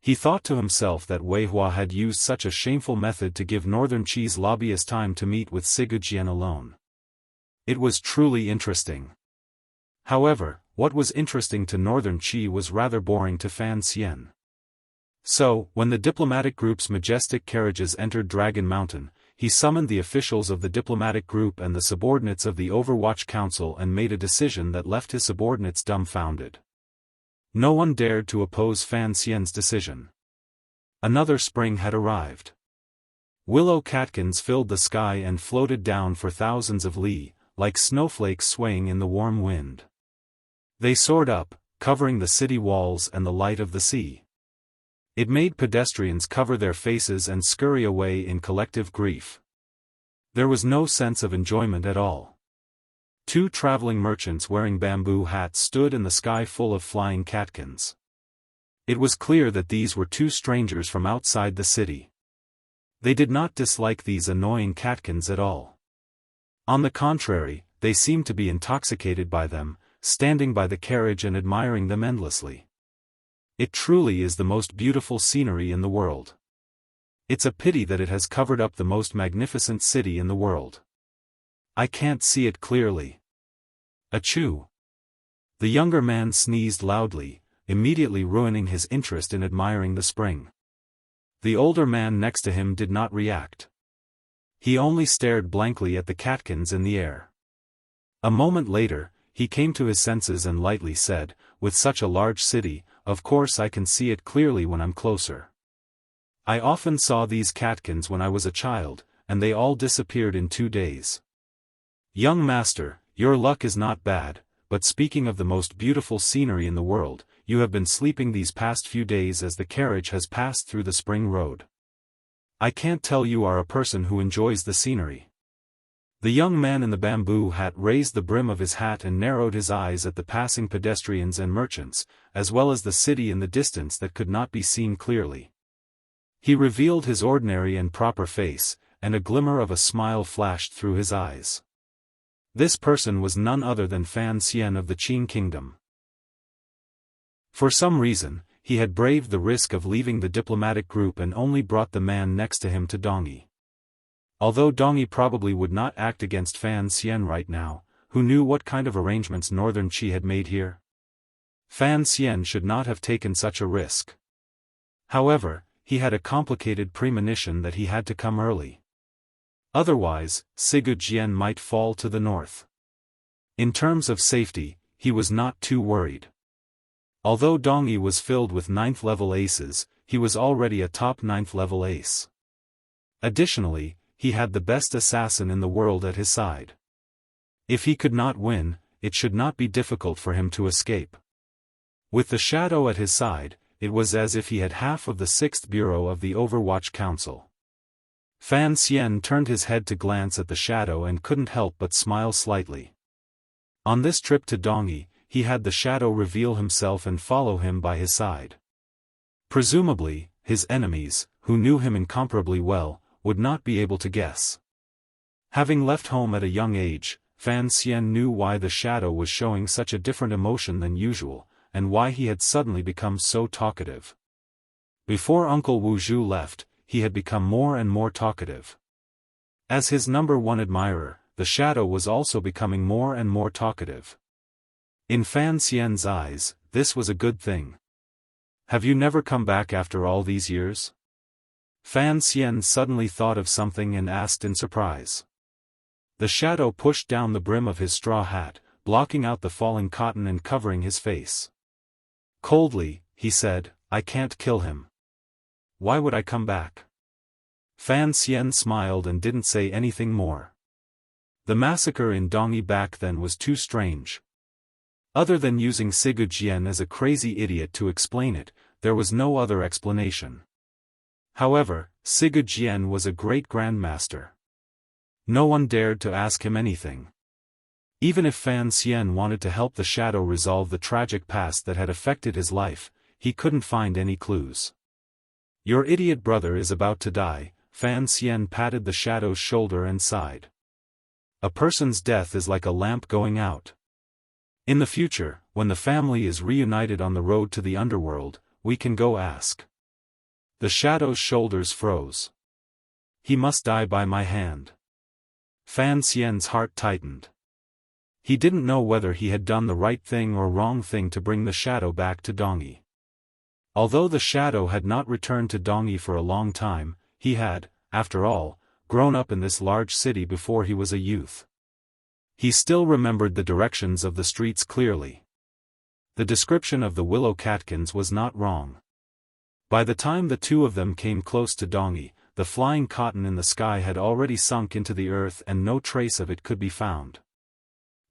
He thought to himself that Wei Hua had used such a shameful method to give northern Qi's lobbyist time to meet with Sigurd alone. It was truly interesting. However, what was interesting to northern Qi was rather boring to Fan Xian. So, when the diplomatic group's majestic carriages entered Dragon Mountain, he summoned the officials of the diplomatic group and the subordinates of the Overwatch Council and made a decision that left his subordinates dumbfounded. No one dared to oppose Fan Xian's decision. Another spring had arrived. Willow catkins filled the sky and floated down for thousands of li, like snowflakes swaying in the warm wind. They soared up, covering the city walls and the light of the sea. It made pedestrians cover their faces and scurry away in collective grief. There was no sense of enjoyment at all. Two traveling merchants wearing bamboo hats stood in the sky full of flying catkins. It was clear that these were two strangers from outside the city. They did not dislike these annoying catkins at all. On the contrary, they seemed to be intoxicated by them, standing by the carriage and admiring them endlessly. It truly is the most beautiful scenery in the world. It's a pity that it has covered up the most magnificent city in the world. I can't see it clearly. Achoo! The younger man sneezed loudly, immediately ruining his interest in admiring the spring. The older man next to him did not react. He only stared blankly at the catkins in the air. A moment later, he came to his senses and lightly said, "With such a large city, of course I can see it clearly when I'm closer. I often saw these catkins when I was a child, and they all disappeared in 2 days. Young master, your luck is not bad, but speaking of the most beautiful scenery in the world, you have been sleeping these past few days as the carriage has passed through the spring road. I can't tell you are a person who enjoys the scenery." The young man in the bamboo hat raised the brim of his hat and narrowed his eyes at the passing pedestrians and merchants, as well as the city in the distance that could not be seen clearly. He revealed his ordinary and proper face, and a glimmer of a smile flashed through his eyes. This person was none other than Fan Xian of the Qin Kingdom. For some reason, he had braved the risk of leaving the diplomatic group and only brought the man next to him to Dongyi. Although Dongyi probably would not act against Fan Xian right now, who knew what kind of arrangements Northern Qi had made here? Fan Xian should not have taken such a risk. However, he had a complicated premonition that he had to come early. Otherwise, Sigurd might fall to the north. In terms of safety, he was not too worried. Although Dongyi was filled with 9th-level aces, he was already a top 9th-level ace. Additionally, he had the best assassin in the world at his side. If he could not win, it should not be difficult for him to escape. With the shadow at his side, it was as if he had half of the 6th Bureau of the Overwatch Council. Fan Xian turned his head to glance at the shadow and couldn't help but smile slightly. On this trip to Dongyi, he had the shadow reveal himself and follow him by his side. Presumably, his enemies, who knew him incomparably well, would not be able to guess. Having left home at a young age, Fan Xian knew why the shadow was showing such a different emotion than usual, and why he had suddenly become so talkative. Before Uncle Wu Zhu left, he had become more and more talkative. As his number one admirer, the shadow was also becoming more and more talkative. In Fan Xian's eyes, this was a good thing. "Have you never come back after all these years?" Fan Xian suddenly thought of something and asked in surprise. The shadow pushed down the brim of his straw hat, blocking out the falling cotton and covering his face. Coldly, he said, "I can't kill him. Why would I come back?" Fan Xian smiled and didn't say anything more. The massacre in Dongyi back then was too strange. Other than using Sigurd as a crazy idiot to explain it, there was no other explanation. However, Sigurd was a great grandmaster. No one dared to ask him anything. Even if Fan Xian wanted to help the shadow resolve the tragic past that had affected his life, he couldn't find any clues. "Your idiot brother is about to die," Fan Xian patted the shadow's shoulder and sighed. "A person's death is like a lamp going out. In the future, when the family is reunited on the road to the underworld, we can go ask." The shadow's shoulders froze. "He must die by my hand." Fan Xian's heart tightened. He didn't know whether he had done the right thing or wrong thing to bring the shadow back to Dongyi. Although the shadow had not returned to Dongyi for a long time, he had, after all, grown up in this large city before he was a youth. He still remembered the directions of the streets clearly. The description of the willow catkins was not wrong. By the time the two of them came close to Dongi, the flying cotton in the sky had already sunk into the earth and no trace of it could be found.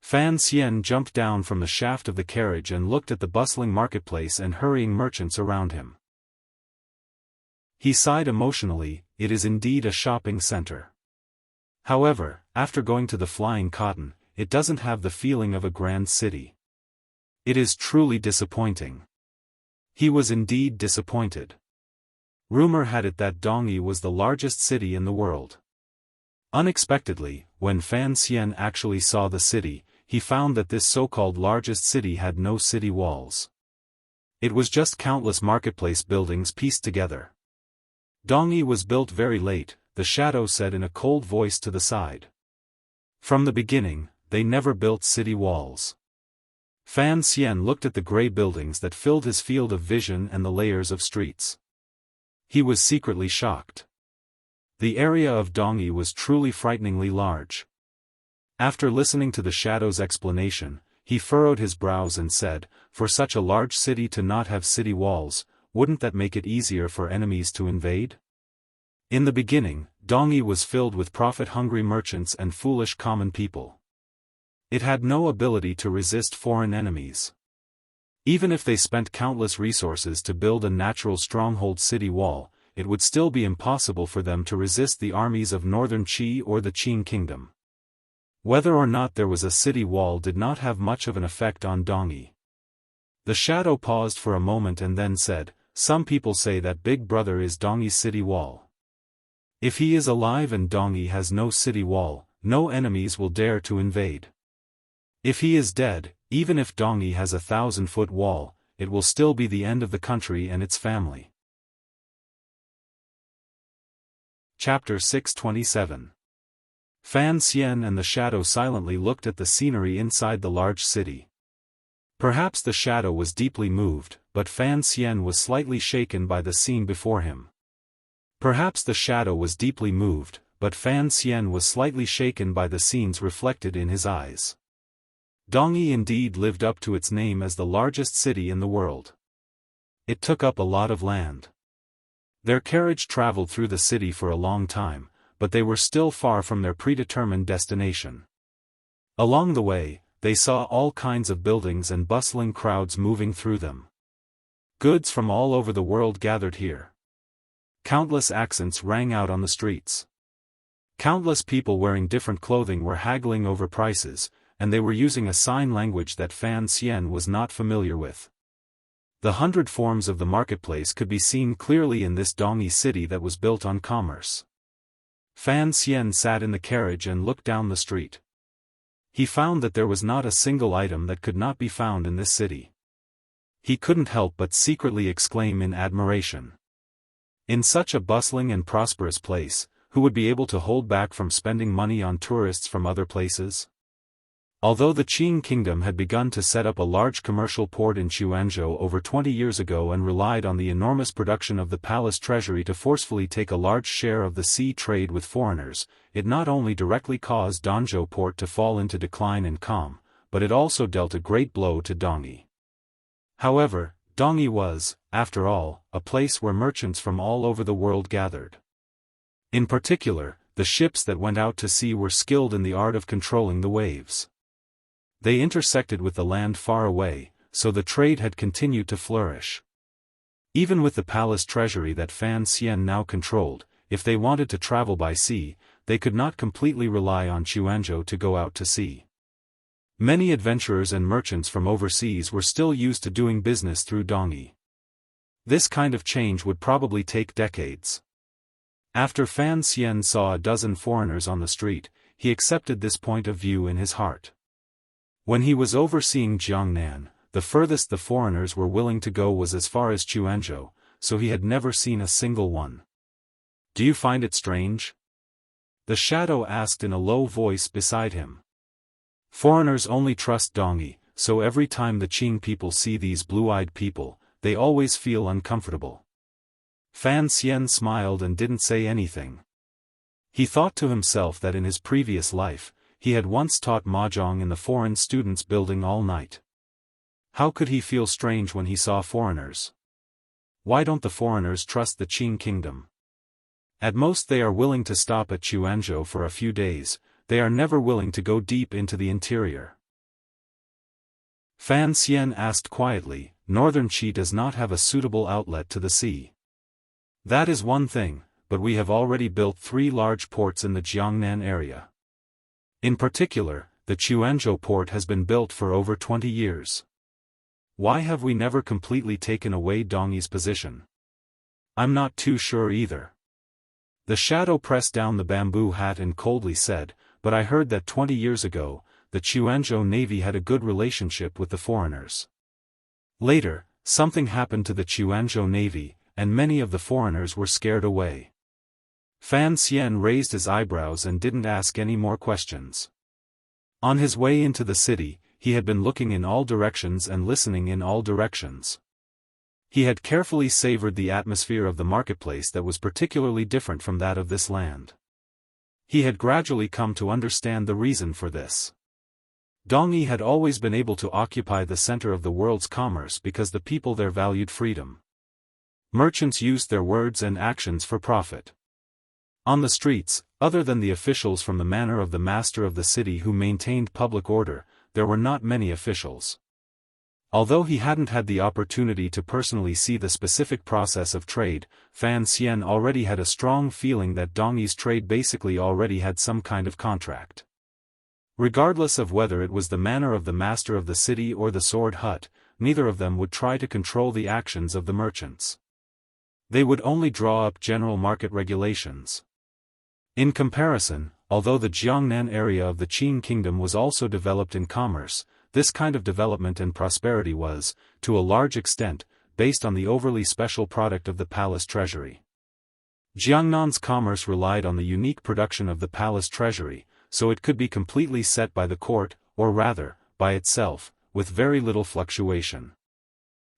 Fan Xian jumped down from the shaft of the carriage and looked at the bustling marketplace and hurrying merchants around him. He sighed emotionally. It is indeed a shopping center. However, after going to the flying cotton, it doesn't have the feeling of a grand city. It is truly disappointing. He was indeed disappointed. Rumor had it that Dongi was the largest city in the world. Unexpectedly, when Fan Xian actually saw the city, he found that this so-called largest city had no city walls. It was just countless marketplace buildings pieced together. Dongi was built very late, the shadow said in a cold voice to the side. From the beginning, they never built city walls. Fan Xian looked at the gray buildings that filled his field of vision and the layers of streets. He was secretly shocked. The area of Dongi was truly frighteningly large. After listening to the shadow's explanation, he furrowed his brows and said, "For such a large city to not have city walls, wouldn't that make it easier for enemies to invade?" In the beginning, Dongi was filled with profit-hungry merchants and foolish common people. It had no ability to resist foreign enemies. Even if they spent countless resources to build a natural stronghold city wall, it would still be impossible for them to resist the armies of northern Qi or the Qing kingdom. Whether or not there was a city wall did not have much of an effect on Dongi. The shadow paused for a moment and then said, "Some people say that Big Brother is Dongi's city wall. If he is alive and Dongi has no city wall, no enemies will dare to invade. If he is dead, even if Dongi has a 1,000-foot wall, it will still be the end of the country and its family." Chapter 627. Fan Xian and the shadow silently looked at the scenery inside the large city. Perhaps the shadow was deeply moved, but Fan Xian was slightly shaken by the scene before him. Perhaps the shadow was deeply moved, but Fan Xian was slightly shaken by the scenes reflected in his eyes. Dongi indeed lived up to its name as the largest city in the world. It took up a lot of land. Their carriage traveled through the city for a long time, but they were still far from their predetermined destination. Along the way, they saw all kinds of buildings and bustling crowds moving through them. Goods from all over the world gathered here. Countless accents rang out on the streets. Countless people wearing different clothing were haggling over prices, and they were using a sign language that Fan Xian was not familiar with. The 100 forms of the marketplace could be seen clearly in this Dongi city that was built on commerce. Fan Xian sat in the carriage and looked down the street. He found that there was not a single item that could not be found in this city. He couldn't help but secretly exclaim in admiration. In such a bustling and prosperous place, who would be able to hold back from spending money on tourists from other places? Although the Qing kingdom had begun to set up a large commercial port in Quanzhou over 20 years ago and relied on the enormous production of the palace treasury to forcefully take a large share of the sea trade with foreigners, it not only directly caused Danzhou port to fall into decline and calm, but it also dealt a great blow to Dongi. However, Dongi was, after all, a place where merchants from all over the world gathered. In particular, the ships that went out to sea were skilled in the art of controlling the waves. They intersected with the land far away, so the trade had continued to flourish. Even with the palace treasury that Fan Xian now controlled, if they wanted to travel by sea, they could not completely rely on Quanzhou to go out to sea. Many adventurers and merchants from overseas were still used to doing business through Dongi. This kind of change would probably take decades. After Fan Xian saw a dozen foreigners on the street, he accepted this point of view in his heart. When he was overseeing Jiangnan, the furthest the foreigners were willing to go was as far as Quanzhou, so he had never seen a single one. "Do you find it strange?" the shadow asked in a low voice beside him. Foreigners only trust Dongi, so every time the Qing people see these blue-eyed people, they always feel uncomfortable. Fan Xian smiled and didn't say anything. He thought to himself that in his previous life, he had once taught mahjong in the foreign students' building all night. How could he feel strange when he saw foreigners? Why don't the foreigners trust the Qing kingdom? At most they are willing to stop at Quanzhou for a few days, they are never willing to go deep into the interior. Fan Xian asked quietly, Northern Qi does not have a suitable outlet to the sea. That is one thing, but we have already built 3 large ports in the Jiangnan area. In particular, the Quanzhou port has been built for over 20 years. Why have we never completely taken away Dongyi's position? I'm not too sure either. The shadow pressed down the bamboo hat and coldly said, but I heard that 20 years ago, the Quanzhou Navy had a good relationship with the foreigners. Later, something happened to the Quanzhou Navy, and many of the foreigners were scared away. Fan Xian raised his eyebrows and didn't ask any more questions. On his way into the city, he had been looking in all directions and listening in all directions. He had carefully savored the atmosphere of the marketplace that was particularly different from that of this land. He had gradually come to understand the reason for this. Dongyi had always been able to occupy the center of the world's commerce because the people there valued freedom. Merchants used their words and actions for profit. On the streets, other than the officials from the manor of the master of the city who maintained public order, there were not many officials. Although he hadn't had the opportunity to personally see the specific process of trade, Fan Xian already had a strong feeling that Dongyi's trade basically already had some kind of contract. Regardless of whether it was the manor of the master of the city or the sword hut, neither of them would try to control the actions of the merchants. They would only draw up general market regulations. In comparison, although the Jiangnan area of the Qing kingdom was also developed in commerce, this kind of development and prosperity was, to a large extent, based on the overly special product of the palace treasury. Jiangnan's commerce relied on the unique production of the palace treasury, so it could be completely set by the court, or rather, by itself, with very little fluctuation.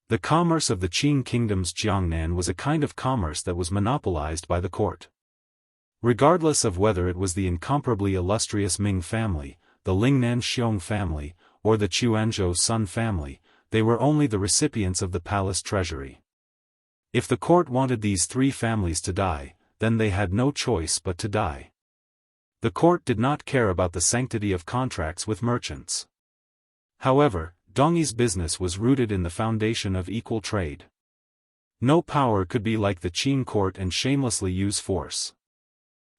The commerce of the Qing kingdom's Jiangnan was a kind of commerce that was monopolized by the court. Regardless of whether it was the incomparably illustrious Ming family, the Lingnan Xiong family, or the Quanzhou Sun family, they were only the recipients of the palace treasury. If the court wanted these 3 families to die, then they had no choice but to die. The court did not care about the sanctity of contracts with merchants. However, Dongyi's business was rooted in the foundation of equal trade. No power could be like the Qing court and shamelessly use force.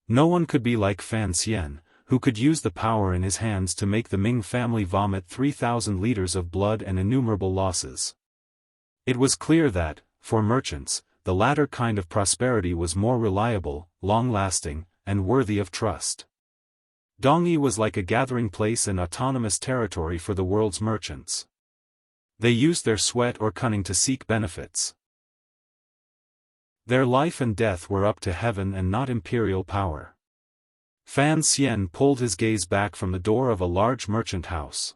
No one could be like Fan Xian, who could use the power in his hands to make the Ming family vomit 3,000 liters of blood and innumerable losses. It was clear that, for merchants, the latter kind of prosperity was more reliable, long-lasting, and worthy of trust. Dongyi was like a gathering place and autonomous territory for the world's merchants. They used their sweat or cunning to seek benefits. Their life and death were up to heaven and not imperial power. Fan Xian pulled his gaze back from the door of a large merchant house.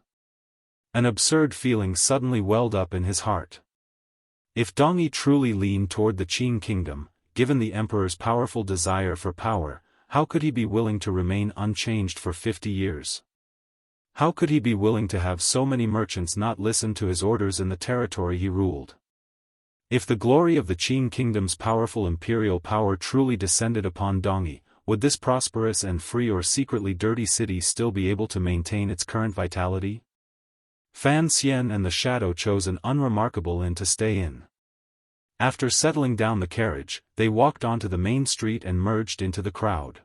An absurd feeling suddenly welled up in his heart. If Dongyi truly leaned toward the Qing kingdom, given the emperor's powerful desire for power, how could he be willing to remain unchanged for 50 years? How could he be willing to have so many merchants not listen to his orders in the territory he ruled? If the glory of the Qing kingdom's powerful imperial power truly descended upon Dongyi, would this prosperous and free or secretly dirty city still be able to maintain its current vitality? Fan Xian and the shadow chose an unremarkable inn to stay in. After settling down the carriage, they walked onto the main street and merged into the crowd.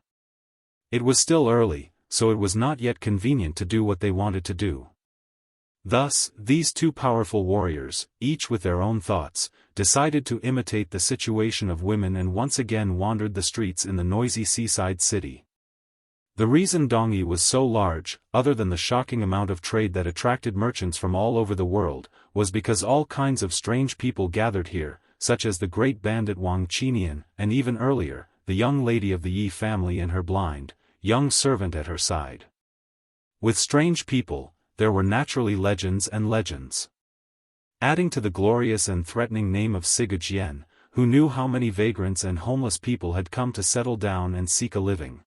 It was still early, so it was not yet convenient to do what they wanted to do. Thus, these 2 powerful warriors, each with their own thoughts, decided to imitate the situation of women and once again wandered the streets in the noisy seaside city. The reason Dongyi was so large, other than the shocking amount of trade that attracted merchants from all over the world, was because all kinds of strange people gathered here, such as the great bandit Wang Qinian, and even earlier, the young lady of the Yi family and her blind, young servant at her side. With strange people, there were naturally legends and legends. Adding to the glorious and threatening name of Sigurd, who knew how many vagrants and homeless people had come to settle down and seek a living.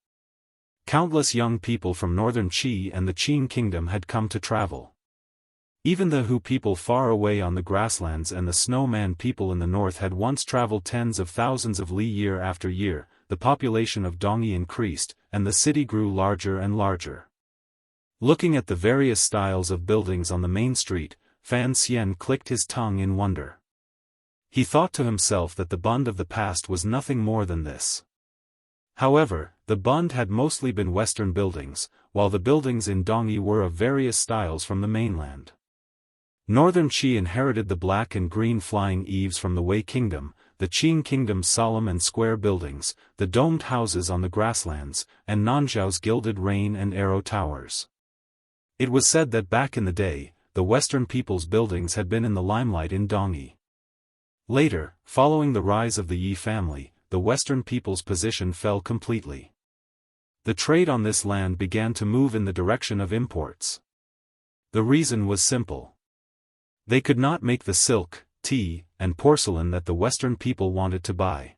Countless young people from northern Qi and the Qing kingdom had come to travel. Even the Hu people far away on the grasslands and the snowman people in the north had once traveled tens of thousands of li year after year. The population of Dongyi increased, and the city grew larger and larger. Looking at the various styles of buildings on the main street, Fan Xian clicked his tongue in wonder. He thought to himself that the Bund of the past was nothing more than this. However, the Bund had mostly been Western buildings, while the buildings in Dongyi were of various styles from the mainland. Northern Qi inherited the black and green flying eaves from the Wei kingdom, the Qing kingdom's solemn and square buildings, the domed houses on the grasslands, and Nanzhao's gilded rain and arrow towers. It was said that back in the day, the Western people's buildings had been in the limelight in Dongyi. Later, following the rise of the Yi family, the Western people's position fell completely. The trade on this land began to move in the direction of imports. The reason was simple. They could not make the silk, tea, and porcelain that the Western people wanted to buy.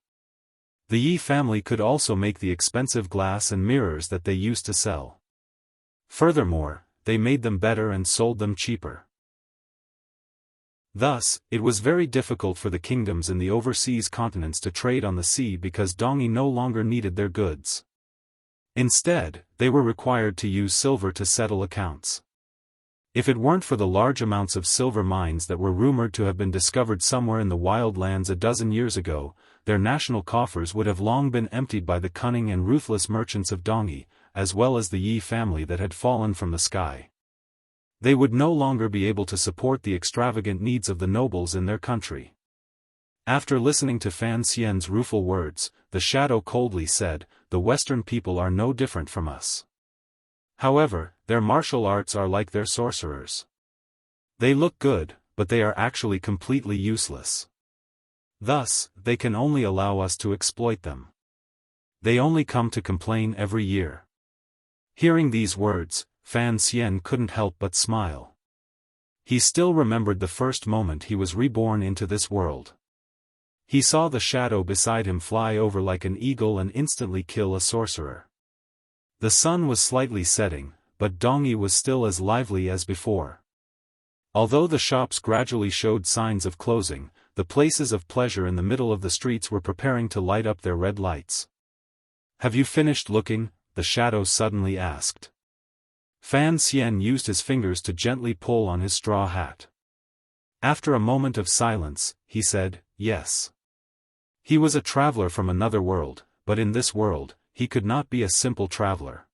The Yi family could also make the expensive glass and mirrors that they used to sell. Furthermore, they made them better and sold them cheaper. Thus, it was very difficult for the kingdoms in the overseas continents to trade on the sea because Dongyi no longer needed their goods. Instead, they were required to use silver to settle accounts. If it weren't for the large amounts of silver mines that were rumored to have been discovered somewhere in the wild lands a dozen years ago, their national coffers would have long been emptied by the cunning and ruthless merchants of Dongyi, as well as the Yi family that had fallen from the sky. They would no longer be able to support the extravagant needs of the nobles in their country. After listening to Fan Xian's rueful words, the shadow coldly said, "The Western people are no different from us. However, their martial arts are like their sorcerers. They look good, but they are actually completely useless. Thus, they can only allow us to exploit them. They only come to complain every year." Hearing these words, Fan Xian couldn't help but smile. He still remembered the first moment he was reborn into this world. He saw the shadow beside him fly over like an eagle and instantly kill a sorcerer. The sun was slightly setting, but Dongyi was still as lively as before. Although the shops gradually showed signs of closing, the places of pleasure in the middle of the streets were preparing to light up their red lights. "Have you finished looking?" the shadow suddenly asked. Fan Xian used his fingers to gently pull on his straw hat. After a moment of silence, he said, "Yes." He was a traveler from another world, but in this world, he could not be a simple traveler.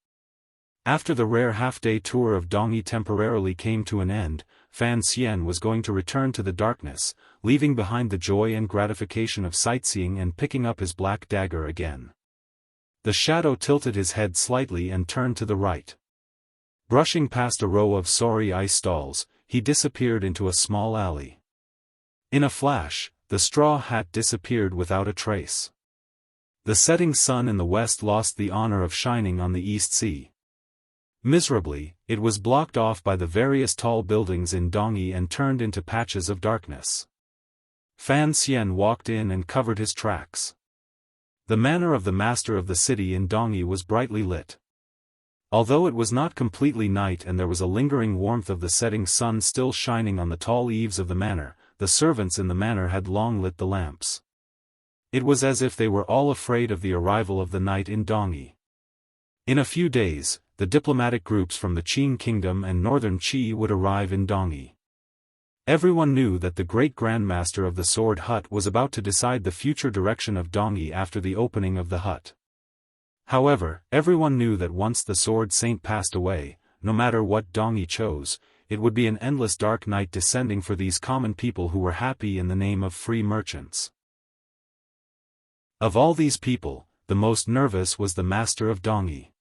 After the rare half-day tour of Dongyi temporarily came to an end, Fan Xian was going to return to the darkness, leaving behind the joy and gratification of sightseeing and picking up his black dagger again. The shadow tilted his head slightly and turned to the right. Brushing past a row of sorry ice stalls, he disappeared into a small alley. In a flash, the straw hat disappeared without a trace. The setting sun in the west lost the honor of shining on the East Sea. Miserably, it was blocked off by the various tall buildings in Dongyi and turned into patches of darkness. Fan Xian walked in and covered his tracks. The manor of the master of the city in Dongyi was brightly lit. Although it was not completely night and there was a lingering warmth of the setting sun still shining on the tall eaves of the manor, the servants in the manor had long lit the lamps. It was as if they were all afraid of the arrival of the night in Dongyi. In a few days, the diplomatic groups from the Qing kingdom and northern Qi would arrive in Dongyi. Everyone knew that the great grandmaster of the sword hut was about to decide the future direction of Dongyi after the opening of the hut. However, everyone knew that once the sword saint passed away, no matter what Dongyi chose, it would be an endless dark night descending for these common people who were happy in the name of free merchants. Of all these people, the most nervous was the master of Dongyi.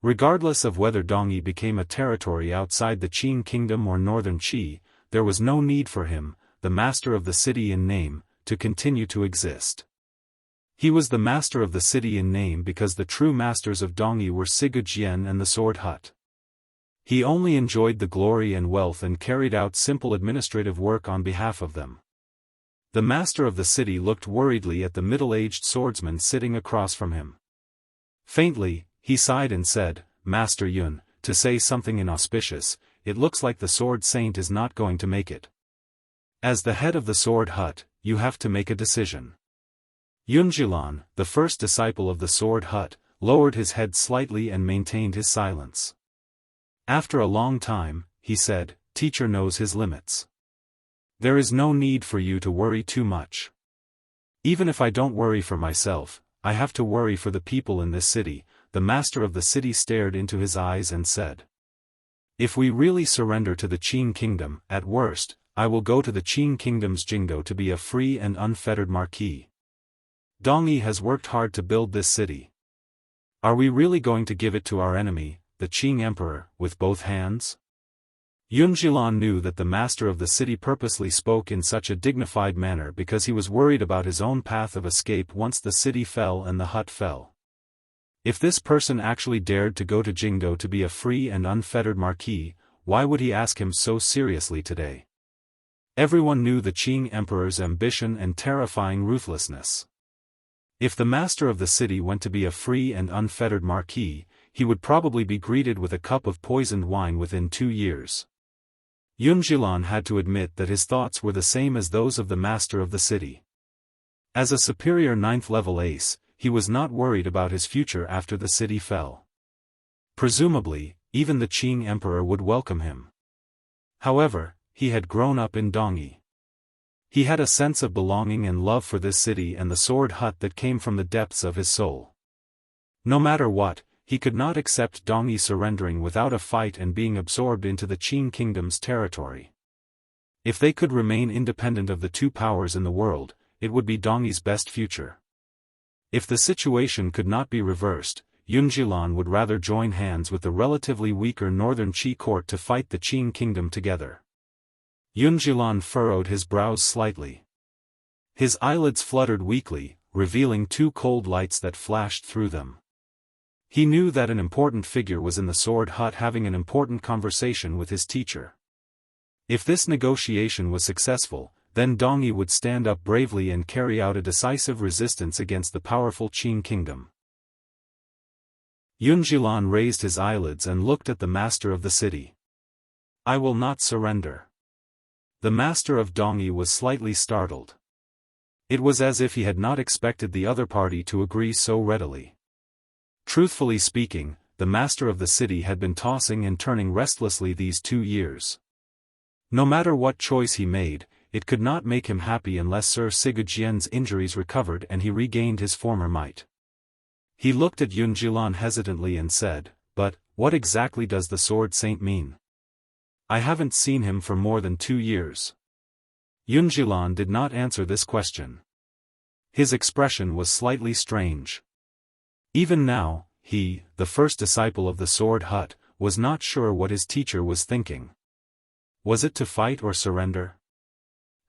Regardless of whether Dongyi became a territory outside the Qing kingdom or northern Qi, there was no need for him, the master of the city in name, to continue to exist. He was the master of the city in name because the true masters of Dongyi were Sigujien and the sword hut. He only enjoyed the glory and wealth and carried out simple administrative work on behalf of them. The master of the city looked worriedly at the middle-aged swordsman sitting across from him. Faintly, He sighed and said, Master Yun, to say something inauspicious, it looks like the Sword Saint is not going to make it. As the head of the Sword Hut, you have to make a decision. Yun Jilan, the first disciple of the Sword Hut, lowered his head slightly and maintained his silence. After a long time, he said, Teacher knows his limits. There is no need for you to worry too much. Even if I don't worry for myself, I have to worry for the people in this city. The master of the city stared into his eyes and said, If we really surrender to the Qing kingdom, at worst, I will go to the Qing kingdom's Jingdo to be a free and unfettered marquis. Dongyi has worked hard to build this city. Are we really going to give it to our enemy, the Qing emperor, with both hands? Yun Jilan knew that the master of the city purposely spoke in such a dignified manner because he was worried about his own path of escape once the city fell and the hut fell. If this person actually dared to go to Jingdo to be a free and unfettered marquis, why would he ask him so seriously today? Everyone knew the Qing emperor's ambition and terrifying ruthlessness. If the master of the city went to be a free and unfettered marquis, he would probably be greeted with a cup of poisoned wine within 2 years. Yun Jilan had to admit that his thoughts were the same as those of the master of the city. As a superior 9th-level ace, he was not worried about his future after the city fell. Presumably, even the Qing emperor would welcome him. However, he had grown up in Dongyi. He had a sense of belonging and love for this city and the Sword Hut that came from the depths of his soul. No matter what, he could not accept Dongyi surrendering without a fight and being absorbed into the Qing kingdom's territory. If they could remain independent of the two powers in the world, it would be Dongyi's best future. If the situation could not be reversed, Yun Jilan would rather join hands with the relatively weaker northern Qi court to fight the Qing kingdom together. Yun Jilan furrowed his brows slightly. His eyelids fluttered weakly, revealing 2 cold lights that flashed through them. He knew that an important figure was in the Sword Hut having an important conversation with his teacher. If this negotiation was successful, then Dongyi would stand up bravely and carry out a decisive resistance against the powerful Qing kingdom. Yun Jilan raised his eyelids and looked at the master of the city. I will not surrender. The master of Dongyi was slightly startled. It was as if he had not expected the other party to agree so readily. Truthfully speaking, the master of the city had been tossing and turning restlessly these 2 years. No matter what choice he made, it could not make him happy unless Sir Sigujian's injuries recovered and he regained his former might. He looked at Yun Jilan hesitantly and said, But, what exactly does the Sword Saint mean? I haven't seen him for more than 2 years. Yun Jilan did not answer this question. His expression was slightly strange. Even now, he, the first disciple of the Sword Hut, was not sure what his teacher was thinking. Was it to fight or surrender?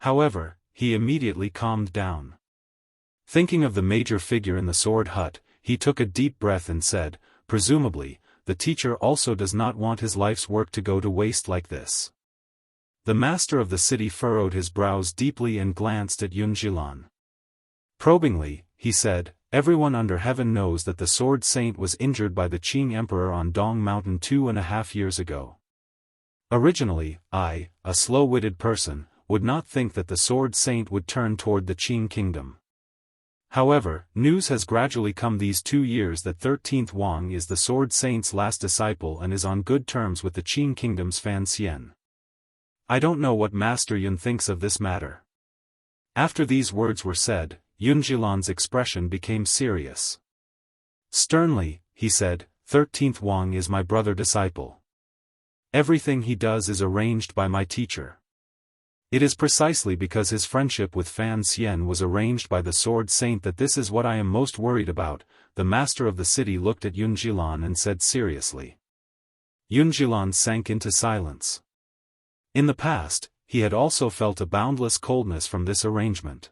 However, he immediately calmed down. Thinking of the major figure in the Sword Hut, he took a deep breath and said, Presumably, the teacher also does not want his life's work to go to waste like this. The master of the city furrowed his brows deeply and glanced at Yun Jilan. Probingly, he said, Everyone under heaven knows that the Sword Saint was injured by the Qing Emperor on Dong Mountain 2.5 years ago. Originally, I, a slow-witted person, would not think that the Sword Saint would turn toward the Qing kingdom. However, news has gradually come these 2 years that 13th Wang is the Sword Saint's last disciple and is on good terms with the Qing kingdom's Fan Xian. I don't know what Master Yun thinks of this matter. After these words were said, Yun Jilan's expression became serious. Sternly, he said, 13th Wang is my brother disciple. Everything he does is arranged by my teacher. It is precisely because his friendship with Fan Xian was arranged by the Sword Saint that this is what I am most worried about. The master of the city looked at Yun Jilan and said seriously. Yun Jilan sank into silence. In the past, he had also felt a boundless coldness from this arrangement.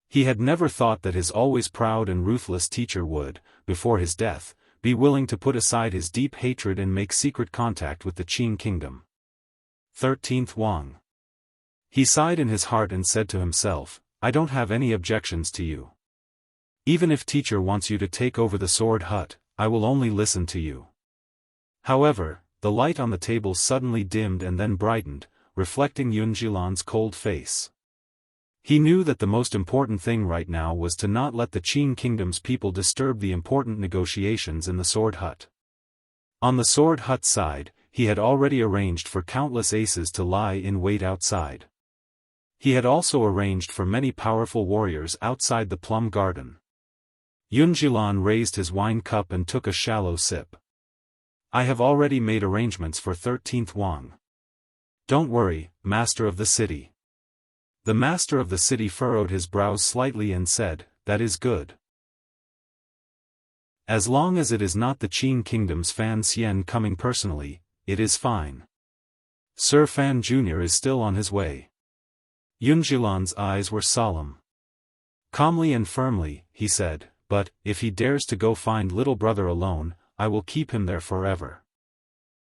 He had never thought that his always proud and ruthless teacher would, before his death, be willing to put aside his deep hatred and make secret contact with the Qing kingdom. 13th Wang. He sighed in his heart and said to himself, I don't have any objections to you. Even if teacher wants you to take over the Sword Hut, I will only listen to you. However, the light on the table suddenly dimmed and then brightened, reflecting Yunjilan's cold face. He knew that the most important thing right now was to not let the Qin Kingdom's people disturb the important negotiations in the Sword Hut. On the Sword Hut side, he had already arranged for countless aces to lie in wait outside. He had also arranged for many powerful warriors outside the plum garden. Yunjilan raised his wine cup and took a shallow sip. I have already made arrangements for 13th Wang. Don't worry, master of the city. The master of the city furrowed his brows slightly and said, that is good. As long as it is not the Qin Kingdom's Fan Xian coming personally, it is fine. Sir Fan Jr. is still on his way. Yunjilan's eyes were solemn. Calmly and firmly, he said, but, if he dares to go find little brother alone, I will keep him there forever.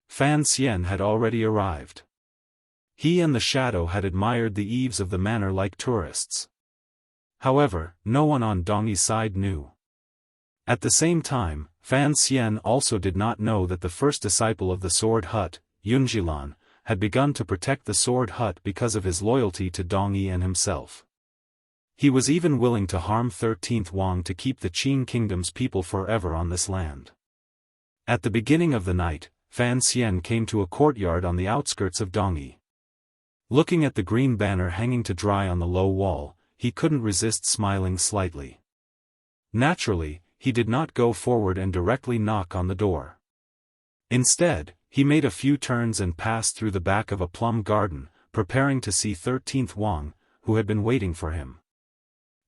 Fan Xian had already arrived. He and the shadow had admired the eaves of the manor like tourists. However, no one on Dongyi's side knew. At the same time, Fan Xian also did not know that the first disciple of the Sword Hut, Yunjilan, had begun to protect the Sword Hut because of his loyalty to Dongyi and himself. He was even willing to harm 13th Wang to keep the Qin Kingdom's people forever on this land. At the beginning of the night, Fan Xian came to a courtyard on the outskirts of Dongyi. Looking at the green banner hanging to dry on the low wall, he couldn't resist smiling slightly. Naturally, he did not go forward and directly knock on the door. Instead, he made a few turns and passed through the back of a plum garden, preparing to see 13th Wang, who had been waiting for him.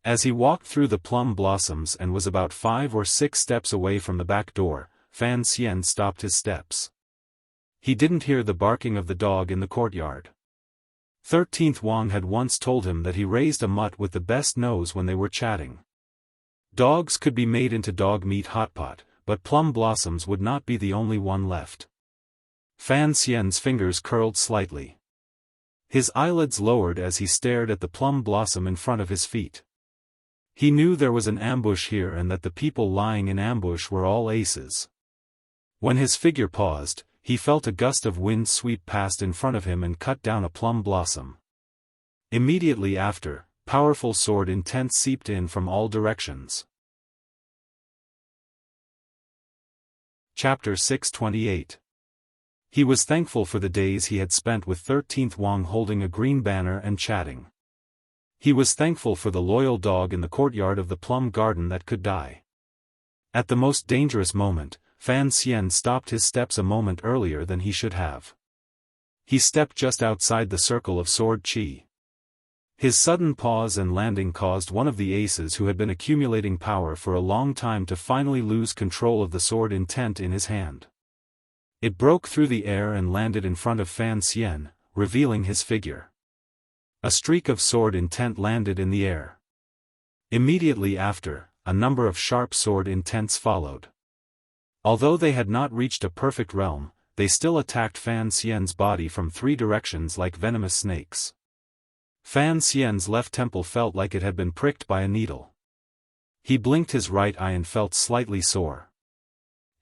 As he walked through the plum blossoms and was about 5 or 6 steps away from the back door, Fan Xian stopped his steps. He didn't hear the barking of the dog in the courtyard. 13th Wang had once told him that he raised a mutt with the best nose when they were chatting. Dogs could be made into dog meat hotpot, but plum blossoms would not be the only one left. Fan Xian's fingers curled slightly. His eyelids lowered as he stared at the plum blossom in front of his feet. He knew there was an ambush here and that the people lying in ambush were all aces. When his figure paused, he felt a gust of wind sweep past in front of him and cut down a plum blossom. Immediately after, powerful sword intent seeped in from all directions. Chapter 628. He was thankful for the days he had spent with 13th Wang holding a green banner and chatting. He was thankful for the loyal dog in the courtyard of the plum garden that could die. At the most dangerous moment, Fan Xian stopped his steps a moment earlier than he should have. He stepped just outside the circle of sword chi. His sudden pause and landing caused one of the aces who had been accumulating power for a long time to finally lose control of the sword intent in his hand. It broke through the air and landed in front of Fan Xian, revealing his figure. A streak of sword intent landed in the air. Immediately after, a number of sharp sword intents followed. Although they had not reached a perfect realm, they still attacked Fan Xian's body from 3 directions like venomous snakes. Fan Xian's left temple felt like it had been pricked by a needle. He blinked his right eye and felt slightly sore.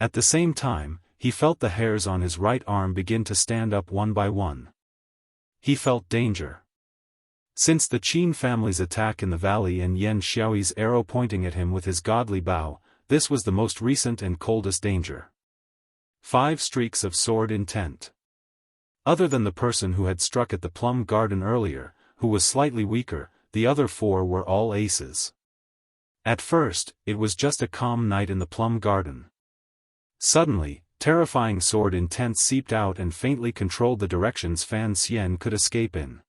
At the same time, he felt the hairs on his right arm begin to stand up one by one. He felt danger. Since the Qin family's attack in the valley and Yan Xiaoyi's arrow pointing at him with his godly bow, this was the most recent and coldest danger. 5 streaks of sword intent. Other than the person who had struck at the plum garden earlier, who was slightly weaker, the other 4 were all aces. At first, it was just a calm night in the plum garden. Suddenly, terrifying sword intent seeped out and faintly controlled the directions Fan Xian could escape in.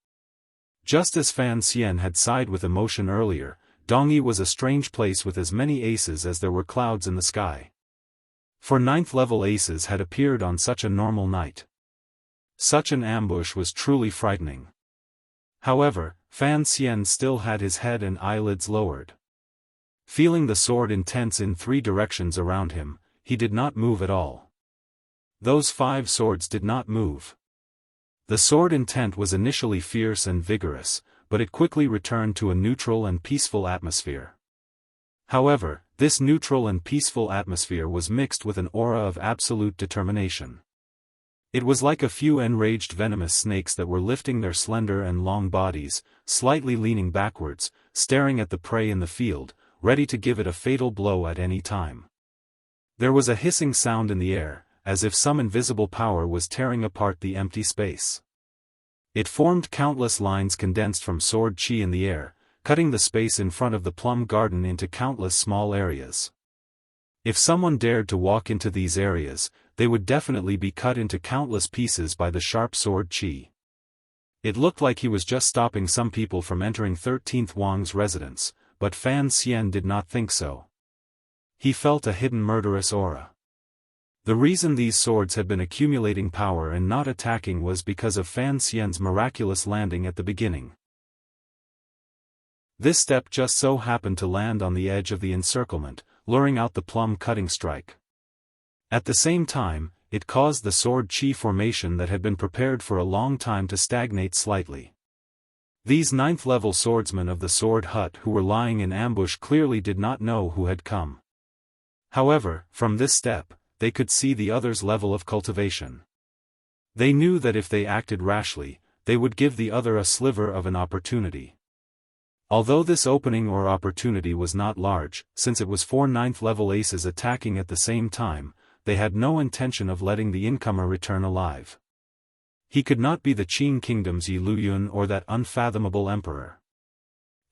Just as Fan Xian had sighed with emotion earlier, Dongyi was a strange place with as many aces as there were clouds in the sky. For 9th level aces had appeared on such a normal night. Such an ambush was truly frightening. However, Fan Xian still had his head and eyelids lowered. Feeling the sword intense in 3 directions around him, he did not move at all. Those 5 swords did not move. The sword intent was initially fierce and vigorous, but it quickly returned to a neutral and peaceful atmosphere. However, This neutral and peaceful atmosphere was mixed with an aura of absolute determination. It was like a few enraged venomous snakes that were lifting their slender and long bodies, slightly leaning backwards, staring at the prey in the field, ready to give it a fatal blow at any time. There was a hissing sound in the air, as if some invisible power was tearing apart the empty space. It formed countless lines condensed from sword chi in the air, cutting the space in front of the plum garden into countless small areas. If someone dared to walk into these areas, they would definitely be cut into countless pieces by the sharp sword chi. It looked like he was just stopping some people from entering 13th Wang's residence, but Fan Xian did not think so. He felt a hidden murderous aura. The reason these swords had been accumulating power and not attacking was because of Fan Xian's miraculous landing at the beginning. This step just so happened to land on the edge of the encirclement, luring out the plum-cutting strike. At the same time, it caused the sword chi formation that had been prepared for a long time to stagnate slightly. These 9th-level swordsmen of the sword hut who were lying in ambush clearly did not know who had come. However, from this step, they could see the other's level of cultivation. They knew that if they acted rashly, they would give the other a sliver of an opportunity. Although this opening or opportunity was not large, since it was 4 9th-level aces attacking at the same time, they had no intention of letting the incomer return alive. He could not be the Qing Kingdom's Yi Luyun or that unfathomable emperor.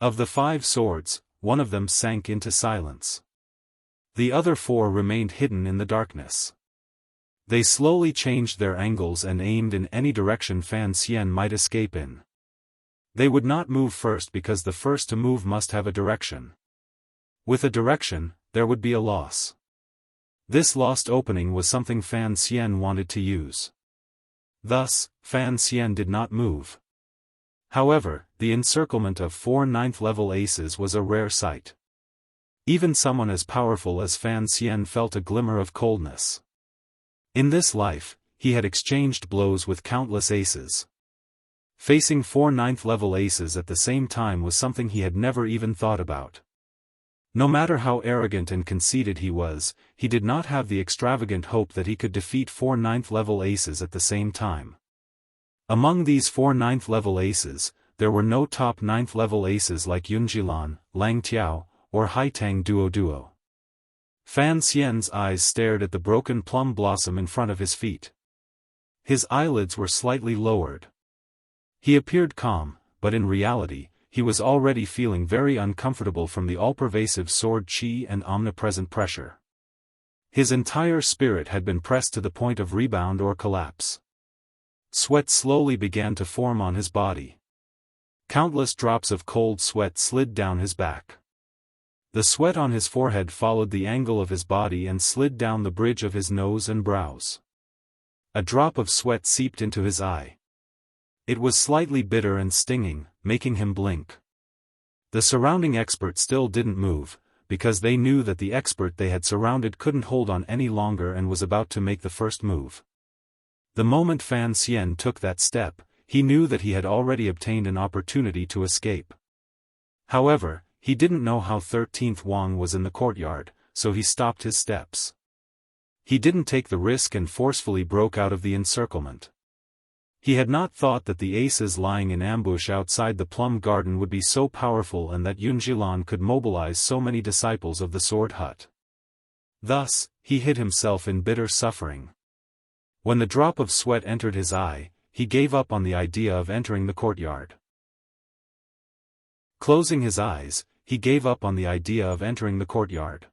Of the 5 swords, one of them sank into silence. The other 4 remained hidden in the darkness. They slowly changed their angles and aimed in any direction Fan Xian might escape in. They would not move first because the first to move must have a direction. With a direction, there would be a loss. This lost opening was something Fan Xian wanted to use. Thus, Fan Xian did not move. However, the encirclement of 4 9th-level aces was a rare sight. Even someone as powerful as Fan Xian felt a glimmer of coldness. In this life, he had exchanged blows with countless aces. Facing 4 9th-level aces at the same time was something he had never even thought about. No matter how arrogant and conceited he was, he did not have the extravagant hope that he could defeat 4 9th-level aces at the same time. Among these 4 9th-level aces, there were no top 9th-level aces like Yunjilan, Lang Tiao, or Haitang Duo. Fan Xian's eyes stared at the broken plum blossom in front of his feet. His eyelids were slightly lowered. He appeared calm, but in reality, he was already feeling very uncomfortable from the all-pervasive sword chi and omnipresent pressure. His entire spirit had been pressed to the point of rebound or collapse. Sweat slowly began to form on his body. Countless drops of cold sweat slid down his back. The sweat on his forehead followed the angle of his body and slid down the bridge of his nose and brows. A drop of sweat seeped into his eye. It was slightly bitter and stinging, making him blink. The surrounding expert still didn't move, because they knew that the expert they had surrounded couldn't hold on any longer and was about to make the first move. The moment Fan Xian took that step, he knew that he had already obtained an opportunity to escape. However, he didn't know how 13th Wang was in the courtyard, so he stopped his steps. He didn't take the risk and forcefully broke out of the encirclement. He had not thought that the aces lying in ambush outside the plum garden would be so powerful and that Yunjilan could mobilize so many disciples of the sword hut. Thus, he hid himself in bitter suffering. When the drop of sweat entered his eye, he gave up on the idea of entering the courtyard. Closing his eyes, he gave up on the idea of entering the courtyard.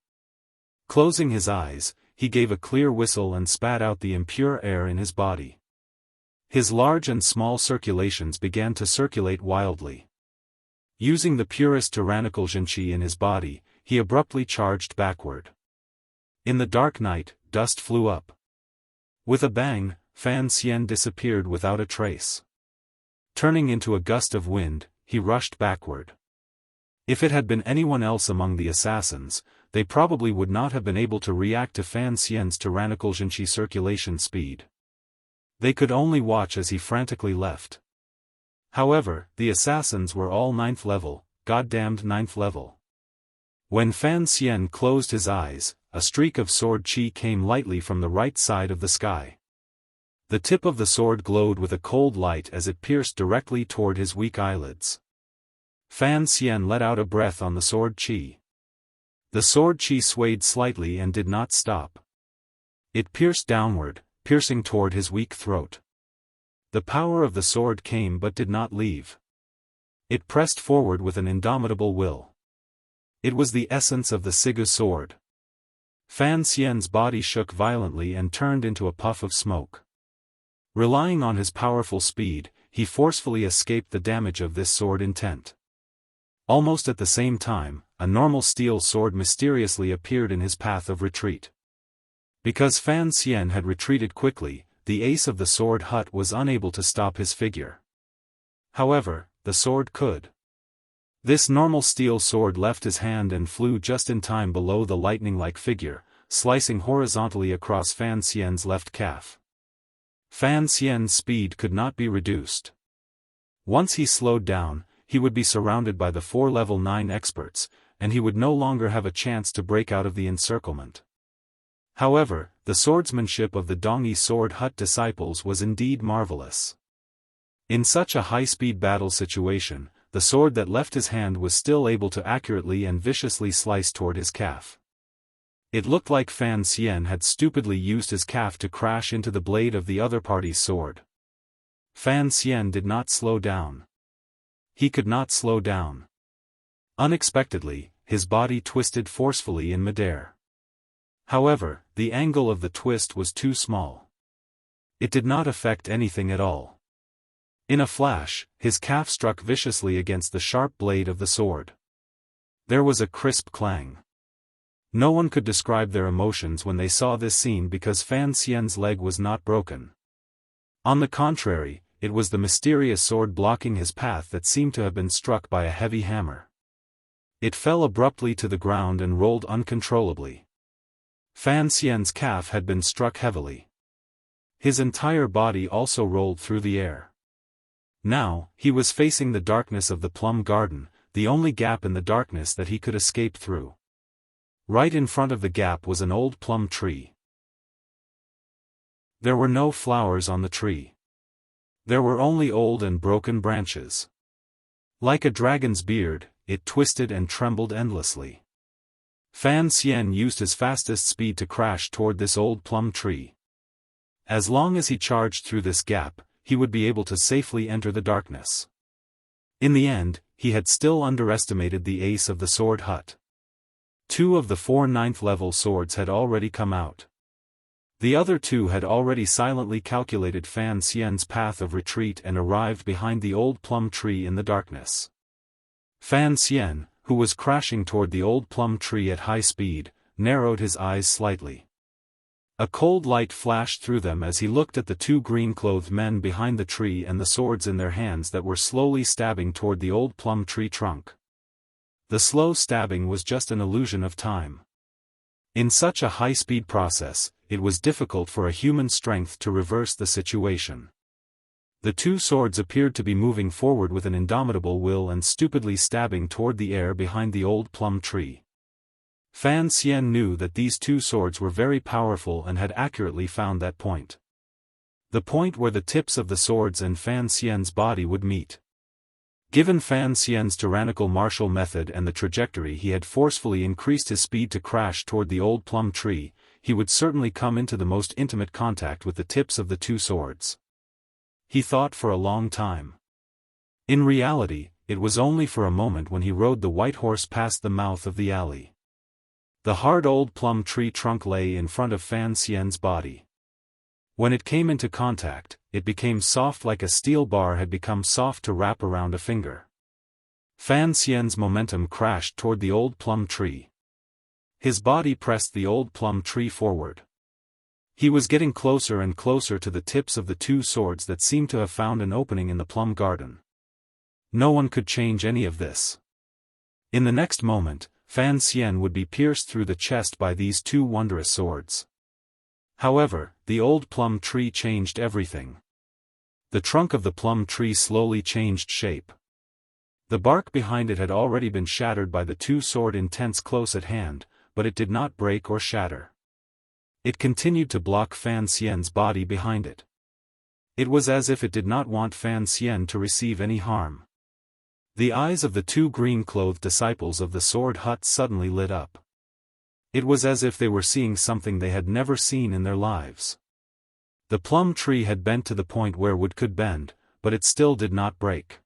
Closing his eyes, he gave a clear whistle and spat out the impure air in his body. His large and small circulations began to circulate wildly. Using the purest tyrannical zhenqi in his body, he abruptly charged backward. In the dark night, dust flew up. With a bang, Fan Xian disappeared without a trace. Turning into a gust of wind, he rushed backward. If it had been anyone else among the assassins, they probably would not have been able to react to Fan Xian's tyrannical zhenqi circulation speed. They could only watch as he frantically left. However, the assassins were all 9th level, goddamned 9th level. When Fan Xian closed his eyes, a streak of sword chi came lightly from the right side of the sky. The tip of the sword glowed with a cold light as it pierced directly toward his weak eyelids. Fan Xian let out a breath on the sword chi. The sword chi swayed slightly and did not stop. It pierced downward, piercing toward his weak throat. The power of the sword came but did not leave. It pressed forward with an indomitable will. It was the essence of the Sigu sword. Fan Xian's body shook violently and turned into a puff of smoke. Relying on his powerful speed, he forcefully escaped the damage of this sword intent. Almost at the same time, a normal steel sword mysteriously appeared in his path of retreat. Because Fan Xian had retreated quickly, the ace of the sword hut was unable to stop his figure. However, the sword could. This normal steel sword left his hand and flew just in time below the lightning-like figure, slicing horizontally across Fan Xian's left calf. Fan Xian's speed could not be reduced. Once he slowed down, he would be surrounded by the 4 level 9 experts, and he would no longer have a chance to break out of the encirclement. However, the swordsmanship of the Dongyi Sword Hut disciples was indeed marvelous. In such a high-speed battle situation, the sword that left his hand was still able to accurately and viciously slice toward his calf. It looked like Fan Xian had stupidly used his calf to crash into the blade of the other party's sword. Fan Xian did not slow down. He could not slow down. Unexpectedly, his body twisted forcefully in midair. However, the angle of the twist was too small. It did not affect anything at all. In a flash, his calf struck viciously against the sharp blade of the sword. There was a crisp clang. No one could describe their emotions when they saw this scene because Fan Xian's leg was not broken. On the contrary, it was the mysterious sword blocking his path that seemed to have been struck by a heavy hammer. It fell abruptly to the ground and rolled uncontrollably. Fan Xian's calf had been struck heavily. His entire body also rolled through the air. Now, he was facing the darkness of the plum garden, the only gap in the darkness that he could escape through. Right in front of the gap was an old plum tree. There were no flowers on the tree. There were only old and broken branches. Like a dragon's beard, it twisted and trembled endlessly. Fan Xian used his fastest speed to crash toward this old plum tree. As long as he charged through this gap, he would be able to safely enter the darkness. In the end, he had still underestimated the ace of the sword hut. 2 of the 4 9th-level swords had already come out. The other 2 had already silently calculated Fan Xian's path of retreat and arrived behind the old plum tree in the darkness. Fan Xian, who was crashing toward the old plum tree at high speed, narrowed his eyes slightly. A cold light flashed through them as he looked at the 2 green-clothed men behind the tree and the swords in their hands that were slowly stabbing toward the old plum tree trunk. The slow stabbing was just an illusion of time. In such a high-speed process, it was difficult for a human strength to reverse the situation. The 2 swords appeared to be moving forward with an indomitable will and stupidly stabbing toward the air behind the old plum tree. Fan Xian knew that these 2 swords were very powerful and had accurately found that point. The point where the tips of the swords and Fan Xian's body would meet. Given Fan Xian's tyrannical martial method and the trajectory he had forcefully increased his speed to crash toward the old plum tree, he would certainly come into the most intimate contact with the tips of the 2 swords. He thought for a long time. In reality, it was only for a moment when he rode the white horse past the mouth of the alley. The hard old plum tree trunk lay in front of Fan Xian's body. When it came into contact, it became soft like a steel bar had become soft to wrap around a finger. Fan Xian's momentum crashed toward the old plum tree. His body pressed the old plum tree forward. He was getting closer and closer to the tips of the 2 swords that seemed to have found an opening in the plum garden. No one could change any of this. In the next moment, Fan Xian would be pierced through the chest by these 2 wondrous swords. However, the old plum tree changed everything. The trunk of the plum tree slowly changed shape. The bark behind it had already been shattered by the two-sword intense close at hand, but it did not break or shatter. It continued to block Fan Xian's body behind it. It was as if it did not want Fan Xian to receive any harm. The eyes of the two green-clothed disciples of the sword hut suddenly lit up. It was as if they were seeing something they had never seen in their lives. The plum tree had bent to the point where wood could bend, but it still did not break.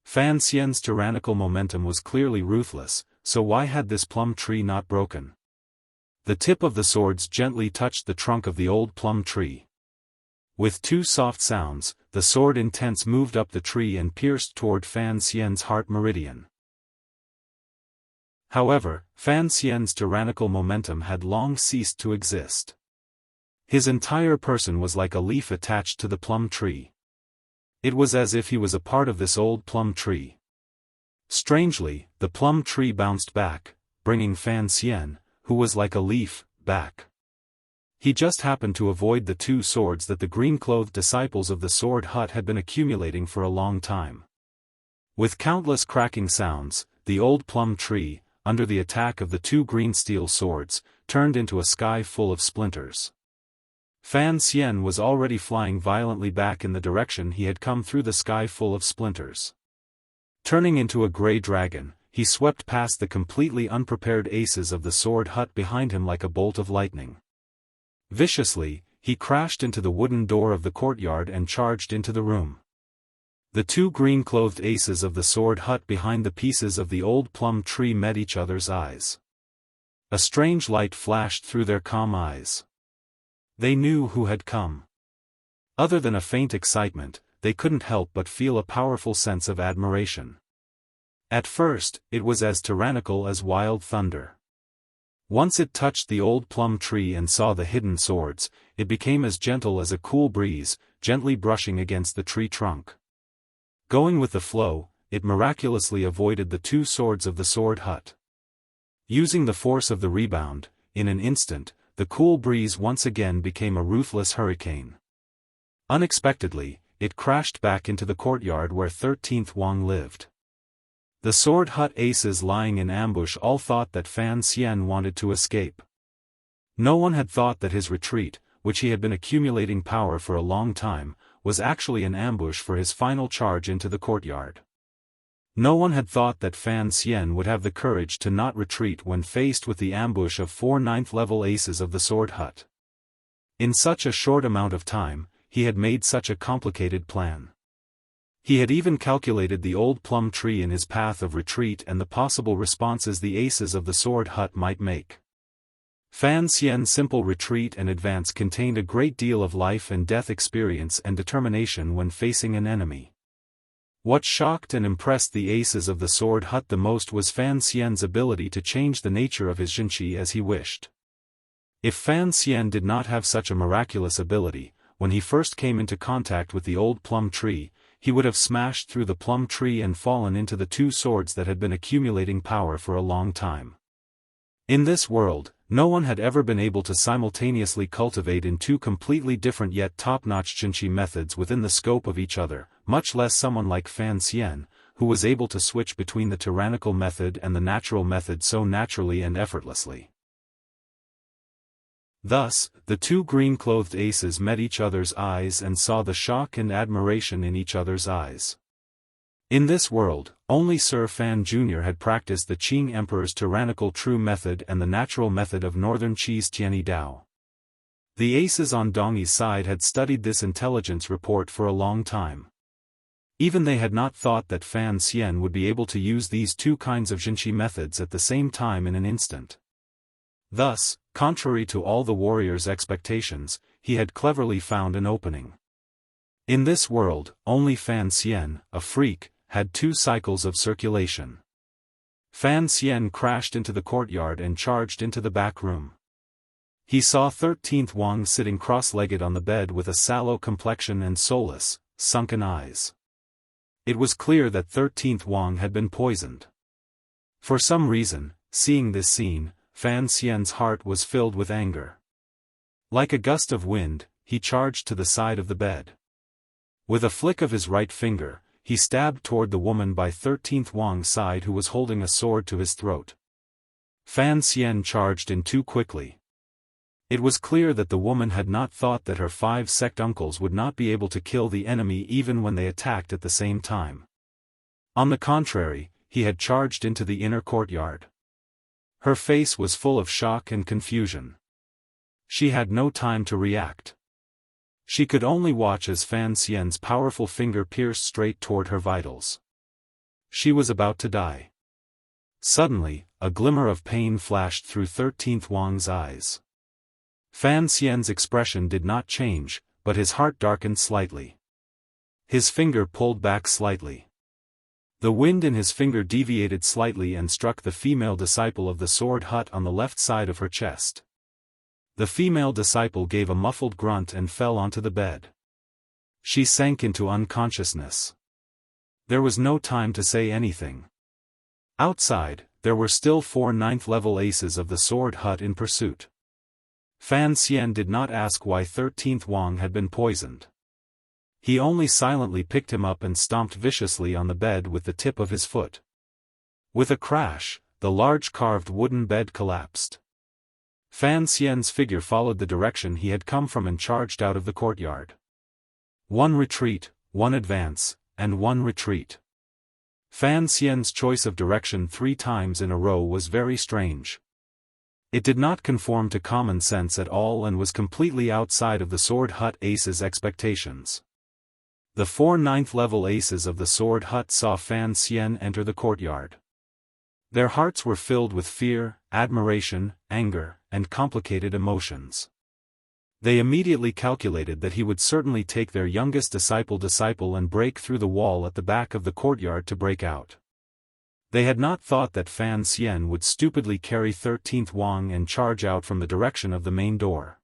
Fan Xian's tyrannical momentum was clearly ruthless, so why had this plum tree not broken? The tip of the swords gently touched the trunk of the old plum tree. With two soft sounds, the sword intense moved up the tree and pierced toward Fan Xian's heart meridian. However, Fan Xian's tyrannical momentum had long ceased to exist. His entire person was like a leaf attached to the plum tree. It was as if he was a part of this old plum tree. Strangely, the plum tree bounced back, bringing Fan Xian, who was like a leaf, back. He just happened to avoid the two swords that the green-clothed disciples of the sword hut had been accumulating for a long time. With countless cracking sounds, the old plum tree, under the attack of the two green steel swords, turned into a sky full of splinters. Fan Xian was already flying violently back in the direction he had come through the sky full of splinters. Turning into a grey dragon, he swept past the completely unprepared aces of the sword hut behind him like a bolt of lightning. Viciously, he crashed into the wooden door of the courtyard and charged into the room. The two green-clothed aces of the sword hut behind the pieces of the old plum tree met each other's eyes. A strange light flashed through their calm eyes. They knew who had come. Other than a faint excitement, they couldn't help but feel a powerful sense of admiration. At first, it was as tyrannical as wild thunder. Once it touched the old plum tree and saw the hidden swords, it became as gentle as a cool breeze, gently brushing against the tree trunk. Going with the flow, it miraculously avoided the two swords of the sword hut. Using the force of the rebound, in an instant, the cool breeze once again became a ruthless hurricane. Unexpectedly, it crashed back into the courtyard where 13th Wang lived. The sword hut aces lying in ambush all thought that Fan Xian wanted to escape. No one had thought that his retreat, which he had been accumulating power for a long time, was actually an ambush for his final charge into the courtyard. No one had thought that Fan Xian would have the courage to not retreat when faced with the ambush of 4 ninth-level aces of the sword hut. In such a short amount of time, he had made such a complicated plan. He had even calculated the old plum tree in his path of retreat and the possible responses the aces of the sword hut might make. Fan Xian's simple retreat and advance contained a great deal of life and death experience and determination when facing an enemy. What shocked and impressed the aces of the sword hut the most was Fan Xian's ability to change the nature of his Jinqi as he wished. If Fan Xian did not have such a miraculous ability, when he first came into contact with the old plum tree, he would have smashed through the plum tree and fallen into the two swords that had been accumulating power for a long time. In this world, no one had ever been able to simultaneously cultivate in two completely different yet top-notch Jinqi methods within the scope of each other, much less someone like Fan Xian, who was able to switch between the tyrannical method and the natural method so naturally and effortlessly. Thus, the two green-clothed aces met each other's eyes and saw the shock and admiration in each other's eyes. In this world, only Sir Fan Jr. had practiced the Qing Emperor's tyrannical true method and the natural method of Northern Qi's Tianyi Dao. The aces on Dongyi's side had studied this intelligence report for a long time. Even they had not thought that Fan Xian would be able to use these two kinds of Jinqi methods at the same time in an instant. Thus, contrary to all the warrior's expectations, he had cleverly found an opening. In this world, only Fan Xian, a freak, had 2 cycles of circulation. Fan Xian crashed into the courtyard and charged into the back room. He saw 13th Wang sitting cross-legged on the bed with a sallow complexion and soulless, sunken eyes. It was clear that 13th Wang had been poisoned. For some reason, seeing this scene, Fan Xian's heart was filled with anger. Like a gust of wind, he charged to the side of the bed. With a flick of his right finger, he stabbed toward the woman by 13th Wang's side who was holding a sword to his throat. Fan Xian charged in too quickly. It was clear that the woman had not thought that her 5 sect uncles would not be able to kill the enemy even when they attacked at the same time. On the contrary, he had charged into the inner courtyard. Her face was full of shock and confusion. She had no time to react. She could only watch as Fan Xian's powerful finger pierced straight toward her vitals. She was about to die. Suddenly, a glimmer of pain flashed through 13th Wang's eyes. Fan Xian's expression did not change, but his heart darkened slightly. His finger pulled back slightly. The wind in his finger deviated slightly and struck the female disciple of the sword hut on the left side of her chest. The female disciple gave a muffled grunt and fell onto the bed. She sank into unconsciousness. There was no time to say anything. Outside, there were still 4 9th-level aces of the sword hut in pursuit. Fan Xian did not ask why 13th Wang had been poisoned. He only silently picked him up and stomped viciously on the bed with the tip of his foot. With a crash, the large carved wooden bed collapsed. Fan Xian's figure followed the direction he had come from and charged out of the courtyard. 1 retreat, 1 advance, and 1 retreat. Fan Xian's choice of direction 3 times in a row was very strange. It did not conform to common sense at all and was completely outside of the sword hut aces' expectations. The 4 9th-level aces of the sword hut saw Fan Xian enter the courtyard. Their hearts were filled with fear, admiration, anger, and complicated emotions. They immediately calculated that he would certainly take their youngest disciple and break through the wall at the back of the courtyard to break out. They had not thought that Fan Xian would stupidly carry 13th Wang and charge out from the direction of the main door.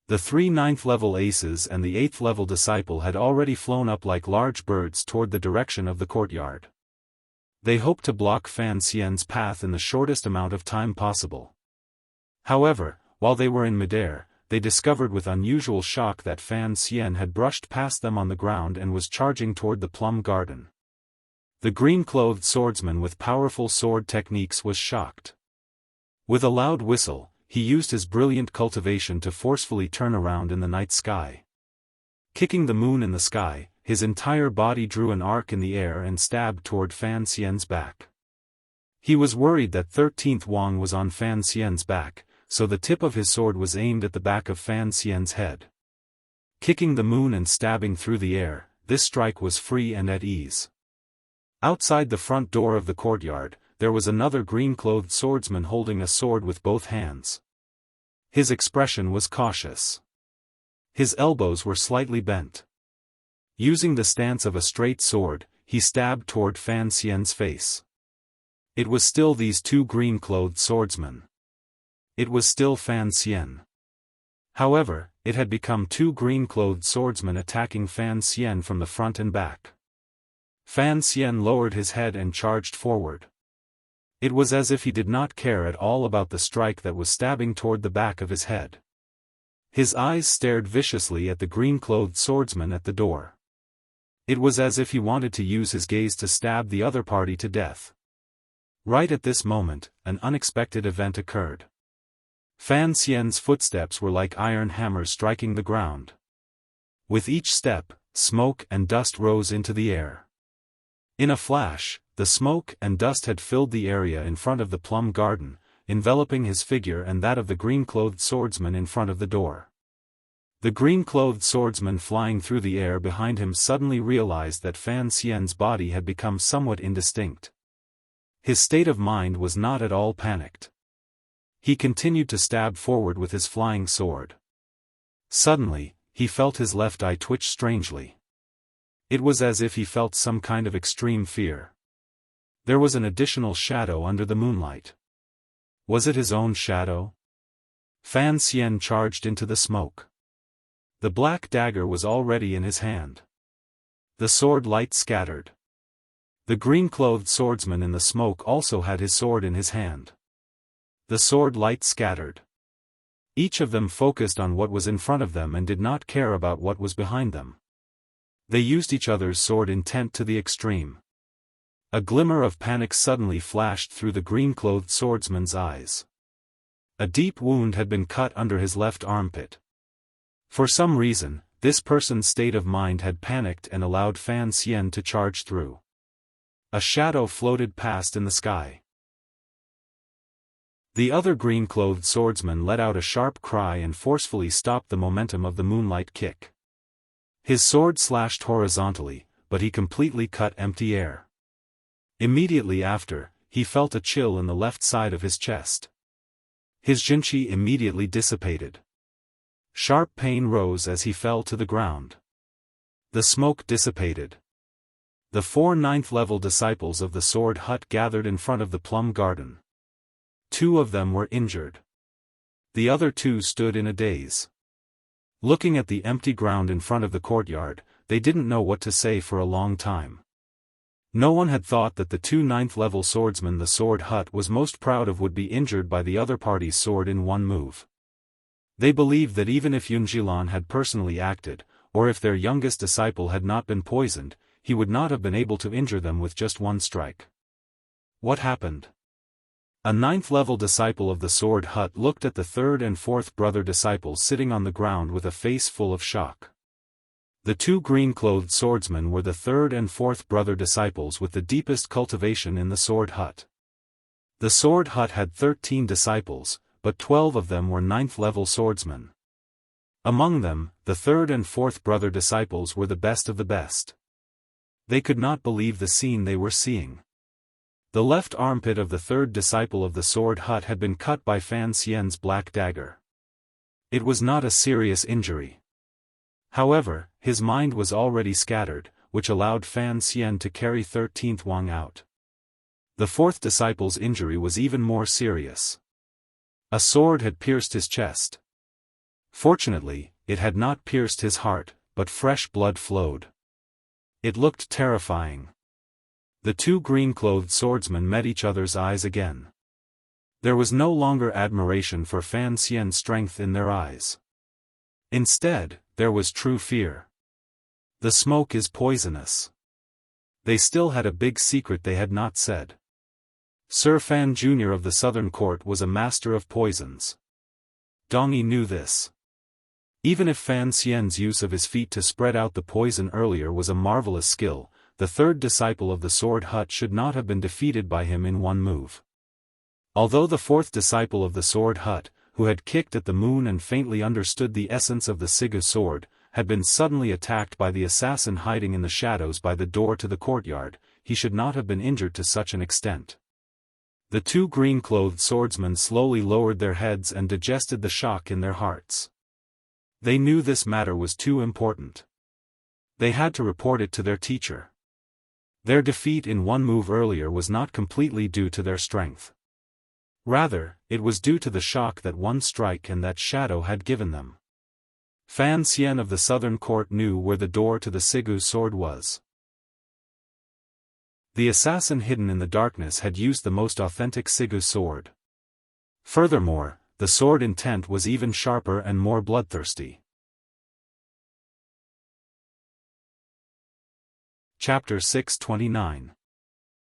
The 3 9th-level aces and the 8th-level disciple had already flown up like large birds toward the direction of the courtyard. They hoped to block Fan Xian's path in the shortest amount of time possible. However, while they were in midair, they discovered with unusual shock that Fan Xian had brushed past them on the ground and was charging toward the plum garden. The green-clothed swordsman with powerful sword techniques was shocked. With a loud whistle, he used his brilliant cultivation to forcefully turn around in the night sky. Kicking the moon in the sky, his entire body drew an arc in the air and stabbed toward Fan Xian's back. He was worried that 13th Wang was on Fan Xian's back, so the tip of his sword was aimed at the back of Fan Xian's head. Kicking the moon and stabbing through the air, this strike was free and at ease. Outside the front door of the courtyard, there was another green-clothed swordsman holding a sword with both hands. His expression was cautious. His elbows were slightly bent. Using the stance of a straight sword, he stabbed toward Fan Xian's face. It was still these 2 green-clothed swordsmen. It was still Fan Xian. However, it had become 2 green-clothed swordsmen attacking Fan Xian from the front and back. Fan Xian lowered his head and charged forward. It was as if he did not care at all about the strike that was stabbing toward the back of his head. His eyes stared viciously at the green-clothed swordsman at the door. It was as if he wanted to use his gaze to stab the other party to death. Right at this moment, an unexpected event occurred. Fan Xian's footsteps were like iron hammers striking the ground. With each step, smoke and dust rose into the air. In a flash, the smoke and dust had filled the area in front of the plum garden, enveloping his figure and that of the green-clothed swordsman in front of the door. The green-clothed swordsman flying through the air behind him suddenly realized that Fan Xian's body had become somewhat indistinct. His state of mind was not at all panicked. He continued to stab forward with his flying sword. Suddenly, he felt his left eye twitch strangely. It was as if he felt some kind of extreme fear. There was an additional shadow under the moonlight. Was it his own shadow? Fan Xian charged into the smoke. The black dagger was already in his hand. The sword light scattered. The green-clothed swordsman in the smoke also had his sword in his hand. The sword light scattered. Each of them focused on what was in front of them and did not care about what was behind them. They used each other's sword intent to the extreme. A glimmer of panic suddenly flashed through the green-clothed swordsman's eyes. A deep wound had been cut under his left armpit. For some reason, this person's state of mind had panicked and allowed Fan Xian to charge through. A shadow floated past in the sky. The other green-clothed swordsman let out a sharp cry and forcefully stopped the momentum of the moonlight kick. His sword slashed horizontally, but he completely cut empty air. Immediately after, he felt a chill in the left side of his chest. His jinqi immediately dissipated. Sharp pain rose as he fell to the ground. The smoke dissipated. The 4 ninth-level disciples of the Sword Hut gathered in front of the plum garden. 2 of them were injured. The other 2 stood in a daze. Looking at the empty ground in front of the courtyard, they didn't know what to say for a long time. No one had thought that the 2 ninth-level swordsmen the Sword Hut was most proud of would be injured by the other party's sword in one move. They believed that even if Yunjilan had personally acted, or if their youngest disciple had not been poisoned, he would not have been able to injure them with just one strike. What happened? A 9th-level disciple of the Sword Hut looked at the 3rd and 4th brother disciples sitting on the ground with a face full of shock. The 2 green-clothed swordsmen were the 3rd and 4th brother disciples with the deepest cultivation in the Sword Hut. The Sword Hut had 13 disciples, but 12 of them were 9th-level swordsmen. Among them, the 3rd and 4th brother disciples were the best of the best. They could not believe the scene they were seeing. The left armpit of the 3rd disciple of the Sword Hut had been cut by Fan Xian's black dagger. It was not a serious injury. However, his mind was already scattered, which allowed Fan Xian to carry 13th Wang out. The 4th disciple's injury was even more serious. A sword had pierced his chest. Fortunately, it had not pierced his heart, but fresh blood flowed. It looked terrifying. The 2 green-clothed swordsmen met each other's eyes again. There was no longer admiration for Fan Xian's strength in their eyes. Instead, there was true fear. The smoke is poisonous. They still had a big secret they had not said. Sir Fan Jr. of the Southern Court was a master of poisons. Dongyi knew this. Even if Fan Xian's use of his feet to spread out the poison earlier was a marvelous skill, the 3rd disciple of the Sword Hut should not have been defeated by him in one move. Although the 4th disciple of the Sword Hut, who had kicked at the moon and faintly understood the essence of the Sigu sword, had been suddenly attacked by the assassin hiding in the shadows by the door to the courtyard, he should not have been injured to such an extent. The 2 green-clothed swordsmen slowly lowered their heads and digested the shock in their hearts. They knew this matter was too important. They had to report it to their teacher. Their defeat in one move earlier was not completely due to their strength. Rather, it was due to the shock that one strike and that shadow had given them. Fan Xian of the Southern Court knew where the door to the Sigu sword was. The assassin hidden in the darkness had used the most authentic Sigu sword. Furthermore, the sword intent was even sharper and more bloodthirsty. Chapter 629.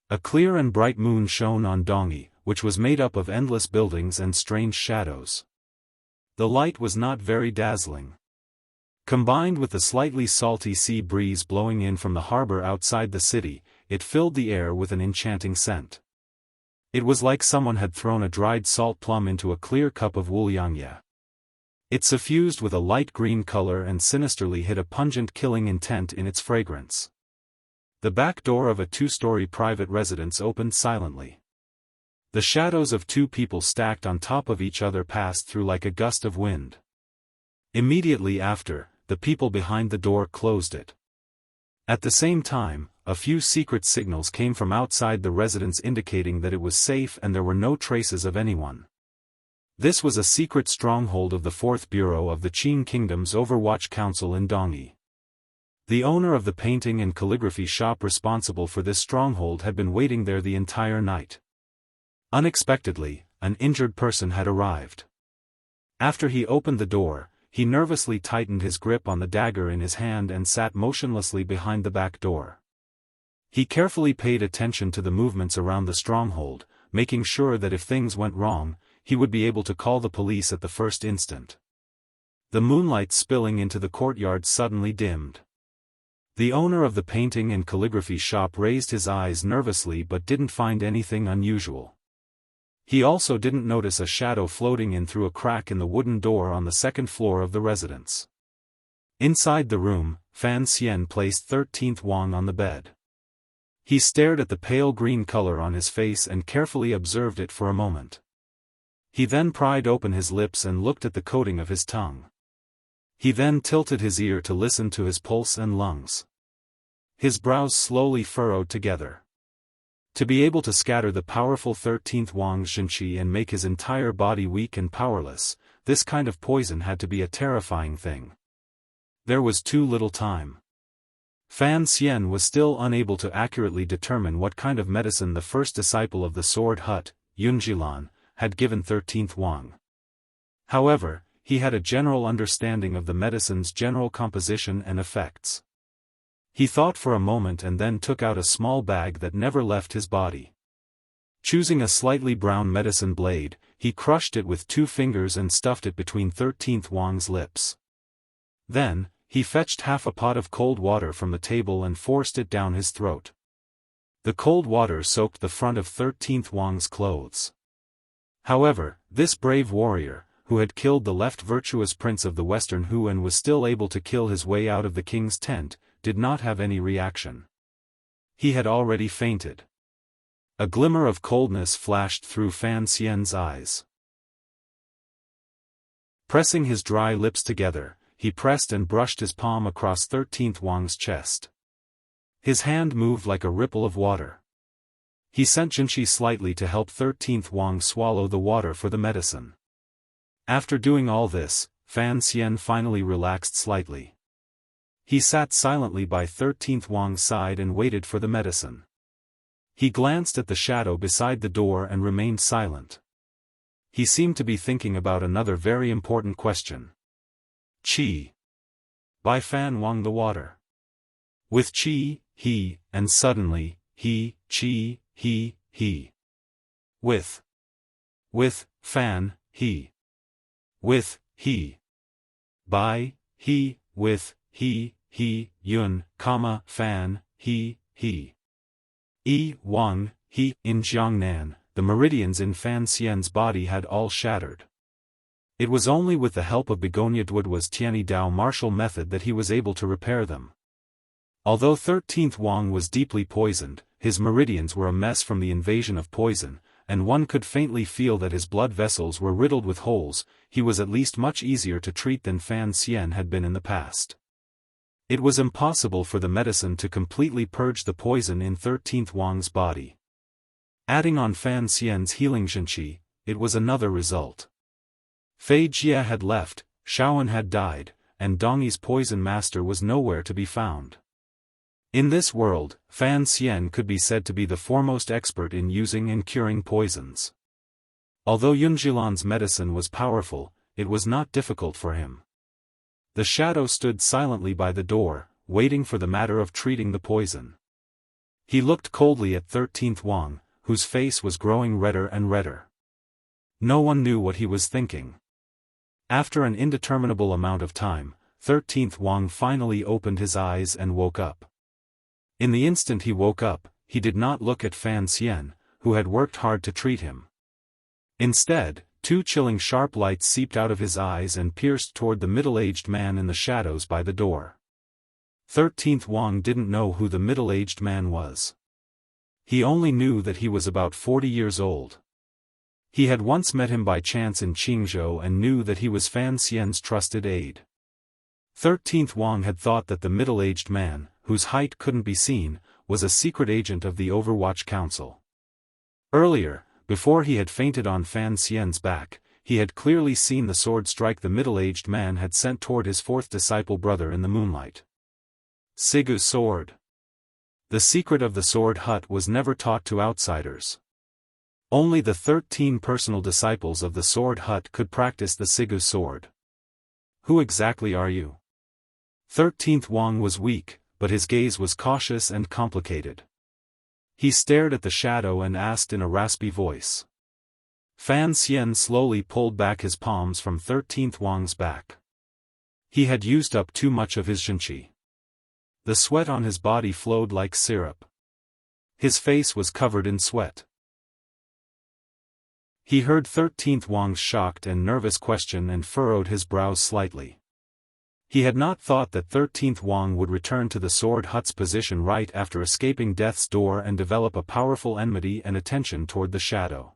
A clear and bright moon shone on Dongyi, which was made up of endless buildings and strange shadows. The light was not very dazzling. Combined with the slightly salty sea breeze blowing in from the harbor outside the city, it filled the air with an enchanting scent. It was like someone had thrown a dried salt plum into a clear cup of wuliangye. It suffused with a light green color and sinisterly hid a pungent killing intent in its fragrance. The back door of a 2-story private residence opened silently. The shadows of 2 people stacked on top of each other passed through like a gust of wind. Immediately after, the people behind the door closed it. At the same time, a few secret signals came from outside the residence indicating that it was safe and there were no traces of anyone. This was a secret stronghold of the 4th Bureau of the Qing Kingdom's Overwatch Council in Dongyi. The owner of the painting and calligraphy shop responsible for this stronghold had been waiting there the entire night. Unexpectedly, an injured person had arrived. After he opened the door, he nervously tightened his grip on the dagger in his hand and sat motionlessly behind the back door. He carefully paid attention to the movements around the stronghold, making sure that if things went wrong, he would be able to call the police at the first instant. The moonlight spilling into the courtyard suddenly dimmed. The owner of the painting and calligraphy shop raised his eyes nervously but didn't find anything unusual. He also didn't notice a shadow floating in through a crack in the wooden door on the second floor of the residence. Inside the room, Fan Xian placed 13th Wang on the bed. He stared at the pale green color on his face and carefully observed it for a moment. He then pried open his lips and looked at the coating of his tongue. He then tilted his ear to listen to his pulse and lungs. His brows slowly furrowed together. To be able to scatter the powerful 13th Wang Xinqi and make his entire body weak and powerless, this kind of poison had to be a terrifying thing. There was too little time. Fan Xian was still unable to accurately determine what kind of medicine the first disciple of the Sword Hut, Yunjilan, had given 13th Wang. However, he had a general understanding of the medicine's general composition and effects. He thought for a moment and then took out a small bag that never left his body. Choosing a slightly brown medicine blade, he crushed it with 2 fingers and stuffed it between 13th Wang's lips. Then, he fetched half a pot of cold water from the table and forced it down his throat. The cold water soaked the front of 13th Wang's clothes. However, this brave warrior, who had killed the left virtuous prince of the Western Hu and was still able to kill his way out of the king's tent, did not have any reaction. He had already fainted. A glimmer of coldness flashed through Fan Xian's eyes. Pressing his dry lips together, he pressed and brushed his palm across 13th Wang's chest. His hand moved like a ripple of water. He sent Jinshi slightly to help 13th Wang swallow the water for the medicine. After doing all this, Fan Xian finally relaxed slightly. He sat silently by 13th Wang's side and waited for the medicine. He glanced at the shadow beside the door and remained silent. He seemed to be thinking about another very important question. Qi. By Fan Wang the water. With qi, he, and suddenly, he, qi, he. With Fan, he. With, he. By, he, with, he, yun, Fan, he. Wang, he. In Jiangnan, the meridians in Fan Xian's body had all shattered. It was only with the help of Begonia Duodwa's Tianyi Dao martial method that he was able to repair them. Although 13th Wang was deeply poisoned, his meridians were a mess from the invasion of poison, and one could faintly feel that his blood vessels were riddled with holes. He was at least much easier to treat than Fan Xian had been in the past. It was impossible for the medicine to completely purge the poison in 13th Wang's body. Adding on Fan Xian's healing Xinqi, it was another result. Fei Jia had left, Xiaofan had died, and Dongyi's poison master was nowhere to be found. In this world, Fan Xian could be said to be the foremost expert in using and curing poisons. Although Yunjilan's medicine was powerful, it was not difficult for him. The shadow stood silently by the door, waiting for the matter of treating the poison. He looked coldly at 13th Wang, whose face was growing redder and redder. No one knew what he was thinking. After an indeterminable amount of time, 13th Wang finally opened his eyes and woke up. In the instant he woke up, he did not look at Fan Xian, who had worked hard to treat him. Instead, 2 chilling sharp lights seeped out of his eyes and pierced toward the middle-aged man in the shadows by the door. 13th Wang didn't know who the middle-aged man was. He only knew that he was about 40 years old. He had once met him by chance in Qingzhou and knew that he was Fan Xian's trusted aide. 13th Wang had thought that the middle-aged man, whose height couldn't be seen, was a secret agent of the Overwatch Council. Earlier, before he had fainted on Fan Xian's back, he had clearly seen the sword strike the middle-aged man had sent toward his 4th disciple brother in the moonlight. Sigu sword. The secret of the Sword Hut was never taught to outsiders. Only the 13 personal disciples of the Sword Hut could practice the Sigu sword. Who exactly are you? 13th Wang was weak, but his gaze was cautious and complicated. He stared at the shadow and asked in a raspy voice. Fan Xian slowly pulled back his palms from 13th Wang's back. He had used up too much of his zhenqi. The sweat on his body flowed like syrup. His face was covered in sweat. He heard 13th Wang's shocked and nervous question and furrowed his brows slightly. He had not thought that 13th Wang would return to the sword hut's position right after escaping death's door and develop a powerful enmity and attention toward the shadow.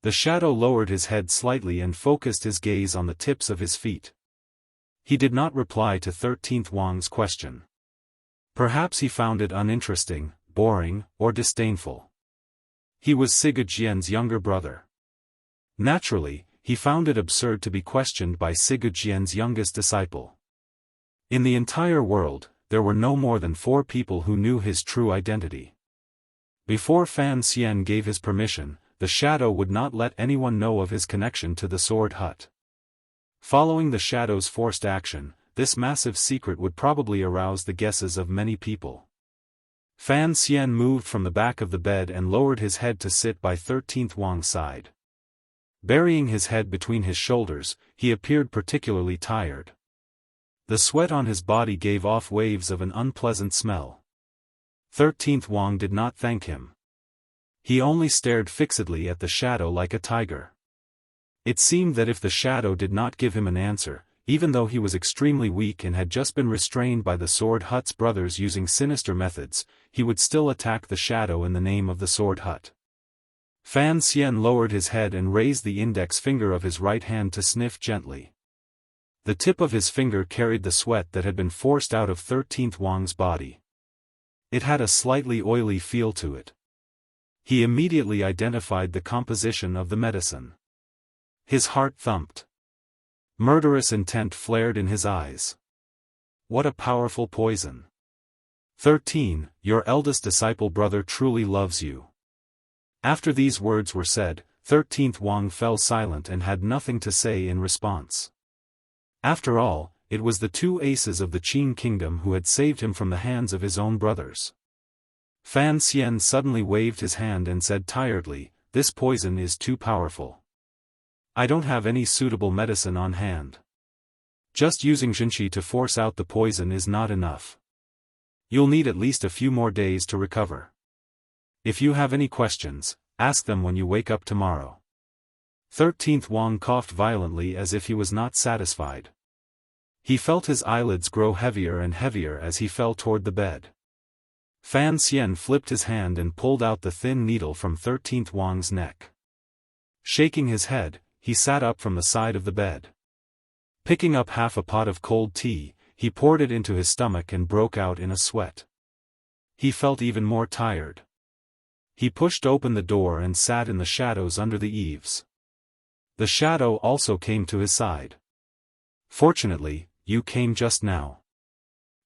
The shadow lowered his head slightly and focused his gaze on the tips of his feet. He did not reply to 13th Wang's question. Perhaps he found it uninteresting, boring, or disdainful. He was Sigurd younger brother. Naturally, he found it absurd to be questioned by Sigurd youngest disciple. In the entire world, there were no more than 4 people who knew his true identity. Before Fan Xian gave his permission, the shadow would not let anyone know of his connection to the sword hut. Following the shadow's forced action, this massive secret would probably arouse the guesses of many people. Fan Xian moved from the back of the bed and lowered his head to sit by 13th Wang's side. Burying his head between his shoulders, he appeared particularly tired. The sweat on his body gave off waves of an unpleasant smell. 13th Wang did not thank him. He only stared fixedly at the shadow like a tiger. It seemed that if the shadow did not give him an answer, even though he was extremely weak and had just been restrained by the sword hut's brothers using sinister methods, he would still attack the shadow in the name of the sword hut. Fan Xian lowered his head and raised the index finger of his right hand to sniff gently. The tip of his finger carried the sweat that had been forced out of 13th Wang's body. It had a slightly oily feel to it. He immediately identified the composition of the medicine. His heart thumped. Murderous intent flared in his eyes. What a powerful poison. 13, your eldest disciple brother truly loves you. After these words were said, 13th Wang fell silent and had nothing to say in response. After all, it was the 2 aces of the Qin kingdom who had saved him from the hands of his own brothers. Fan Xian suddenly waved his hand and said tiredly, "This poison is too powerful. I don't have any suitable medicine on hand. Just using zhenqi to force out the poison is not enough. You'll need at least a few more days to recover. If you have any questions, ask them when you wake up tomorrow." 13th Wang coughed violently as if he was not satisfied. He felt his eyelids grow heavier and heavier as he fell toward the bed. Fan Xian flipped his hand and pulled out the thin needle from 13th Wang's neck. Shaking his head, he sat up from the side of the bed. Picking up half a pot of cold tea, he poured it into his stomach and broke out in a sweat. He felt even more tired. He pushed open the door and sat in the shadows under the eaves. The shadow also came to his side. "Fortunately, you came just now."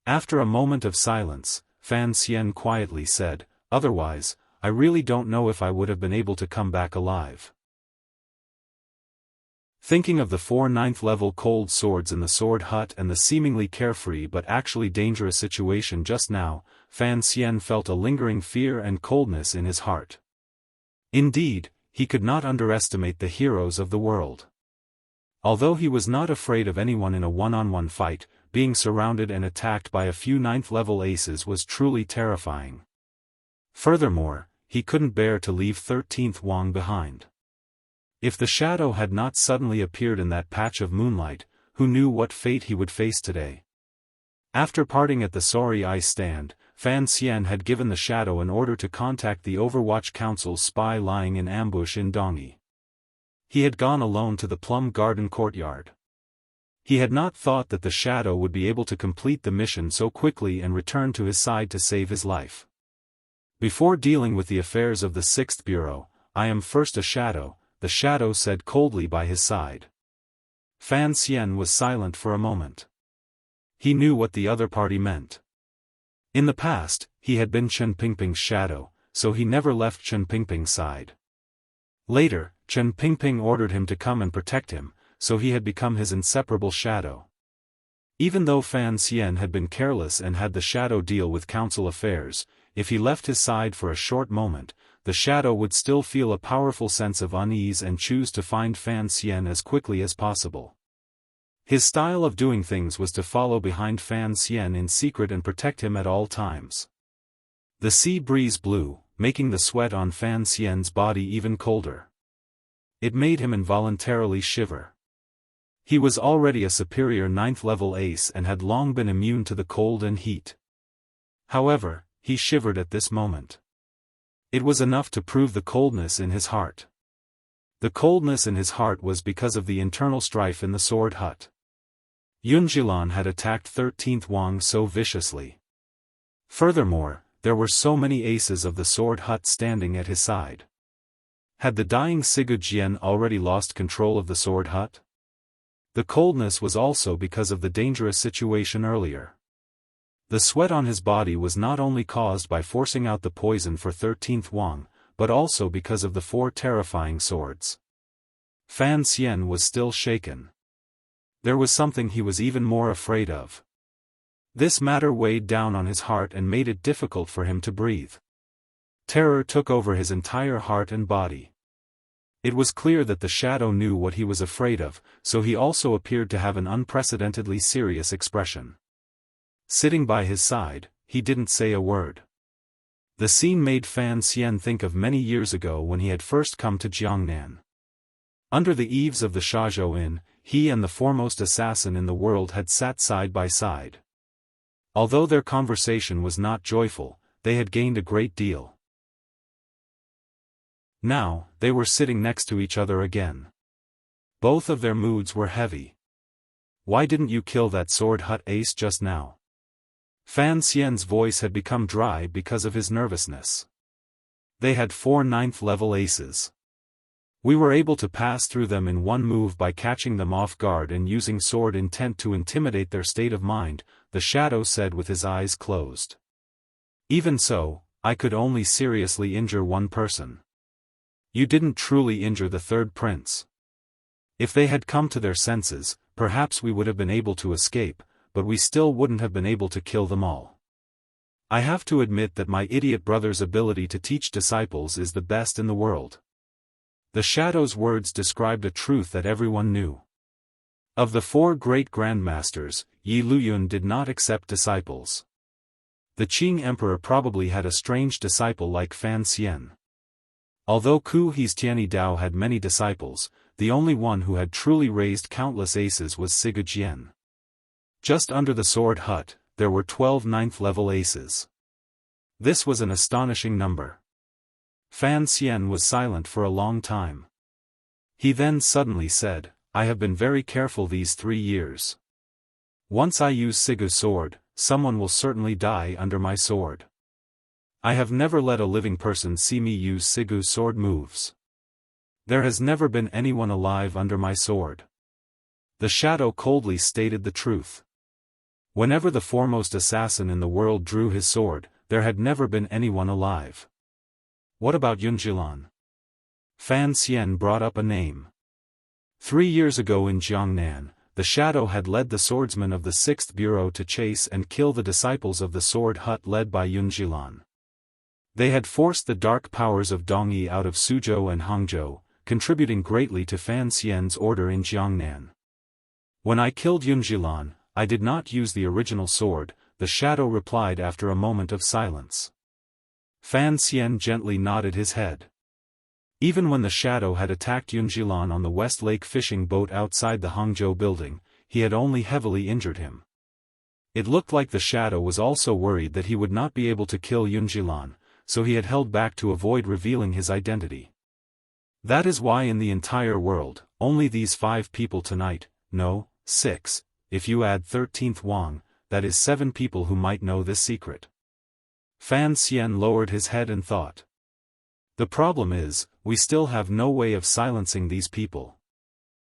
After a moment of silence, Fan Xian quietly said, "Otherwise, I really don't know if I would have been able to come back alive." Thinking of the 4 9th-level cold swords in the sword hut and the seemingly carefree but actually dangerous situation just now, Fan Xian felt a lingering fear and coldness in his heart. Indeed, he could not underestimate the heroes of the world. Although he was not afraid of anyone in a one-on-one fight, being surrounded and attacked by a few 9th-level aces was truly terrifying. Furthermore, he couldn't bear to leave 13th Wang behind. If the shadow had not suddenly appeared in that patch of moonlight, who knew what fate he would face today? After parting at the sorry ice stand, Fan Xian had given the shadow an order to contact the Overwatch Council's spy lying in ambush in Dongyi. He had gone alone to the Plum Garden courtyard. He had not thought that the shadow would be able to complete the mission so quickly and return to his side to save his life. Before dealing with the affairs of the 6th Bureau, I am first a shadow, the shadow said coldly by his side. Fan Xian was silent for a moment. He knew what the other party meant. In the past, he had been Chen Pingping's shadow, so he never left Chen Pingping's side. Later, Chen Pingping ordered him to come and protect him, so he had become his inseparable shadow. Even though Fan Xian had been careless and had the shadow deal with council affairs, if he left his side for a short moment, the shadow would still feel a powerful sense of unease and choose to find Fan Xian as quickly as possible. His style of doing things was to follow behind Fan Xian in secret and protect him at all times. The sea breeze blew, making the sweat on Fan Xian's body even colder. It made him involuntarily shiver. He was already a superior 9th-level ace and had long been immune to the cold and heat. However, he shivered at this moment. It was enough to prove the coldness in his heart. The coldness in his heart was because of the internal strife in the sword hut. Yunjilan had attacked 13th Wang so viciously. Furthermore, there were so many aces of the sword hut standing at his side. Had the dying Sigurd already lost control of the sword hut? The coldness was also because of the dangerous situation earlier. The sweat on his body was not only caused by forcing out the poison for 13th Wang, but also because of the 4 terrifying swords. Fan Xian was still shaken. There was something he was even more afraid of. This matter weighed down on his heart and made it difficult for him to breathe. Terror took over his entire heart and body. It was clear that the shadow knew what he was afraid of, so he also appeared to have an unprecedentedly serious expression. Sitting by his side, he didn't say a word. The scene made Fan Xian think of many years ago when he had first come to Jiangnan. Under the eaves of the Shazhou Inn, he and the foremost assassin in the world had sat side by side. Although their conversation was not joyful, they had gained a great deal. Now, they were sitting next to each other again. Both of their moods were heavy. Why didn't you kill that sword hut ace just now? Fan Xian's voice had become dry because of his nervousness. They had 4 9th-level aces. We were able to pass through them in one move by catching them off guard and using sword intent to intimidate their state of mind, the shadow said with his eyes closed. Even so, I could only seriously injure one person. You didn't truly injure the 3rd prince. If they had come to their senses, perhaps we would have been able to escape, but we still wouldn't have been able to kill them all. I have to admit that my idiot brother's ability to teach disciples is the best in the world. The shadow's words described a truth that everyone knew. Of the 4 great grandmasters, Yi Luyun did not accept disciples. The Qing emperor probably had a strange disciple like Fan Xian. Although Ku He's Tianyi Dao had many disciples, the only one who had truly raised countless aces was Sigurd. Just under the sword hut, there were 12 9th-level aces. This was an astonishing number. Fan Xian was silent for a long time. He then suddenly said, I have been very careful these 3 years. Once I use Sigurd's sword, someone will certainly die under my sword. I have never let a living person see me use Sigurd's sword moves. There has never been anyone alive under my sword. The shadow coldly stated the truth. Whenever the foremost assassin in the world drew his sword, there had never been anyone alive. What about Yunjilan? Fan Xian brought up a name. 3 years ago in Jiangnan, the shadow had led the swordsmen of the 6th Bureau to chase and kill the disciples of the sword hut led by Yunjilan. They had forced the dark powers of Dongyi out of Suzhou and Hangzhou, contributing greatly to Fan Xian's order in Jiangnan. When I killed Yunjilan, I did not use the original sword, the shadow replied after a moment of silence. Fan Xian gently nodded his head. Even when the shadow had attacked Yunjilan on the West Lake fishing boat outside the Hangzhou building, he had only heavily injured him. It looked like the shadow was also worried that he would not be able to kill Yunjilan, so he had held back to avoid revealing his identity. That is why in the entire world, only these 5 people tonight, no, 6, if you add 13th Wang, that is 7 people who might know this secret. Fan Xian lowered his head and thought. The problem is, we still have no way of silencing these people.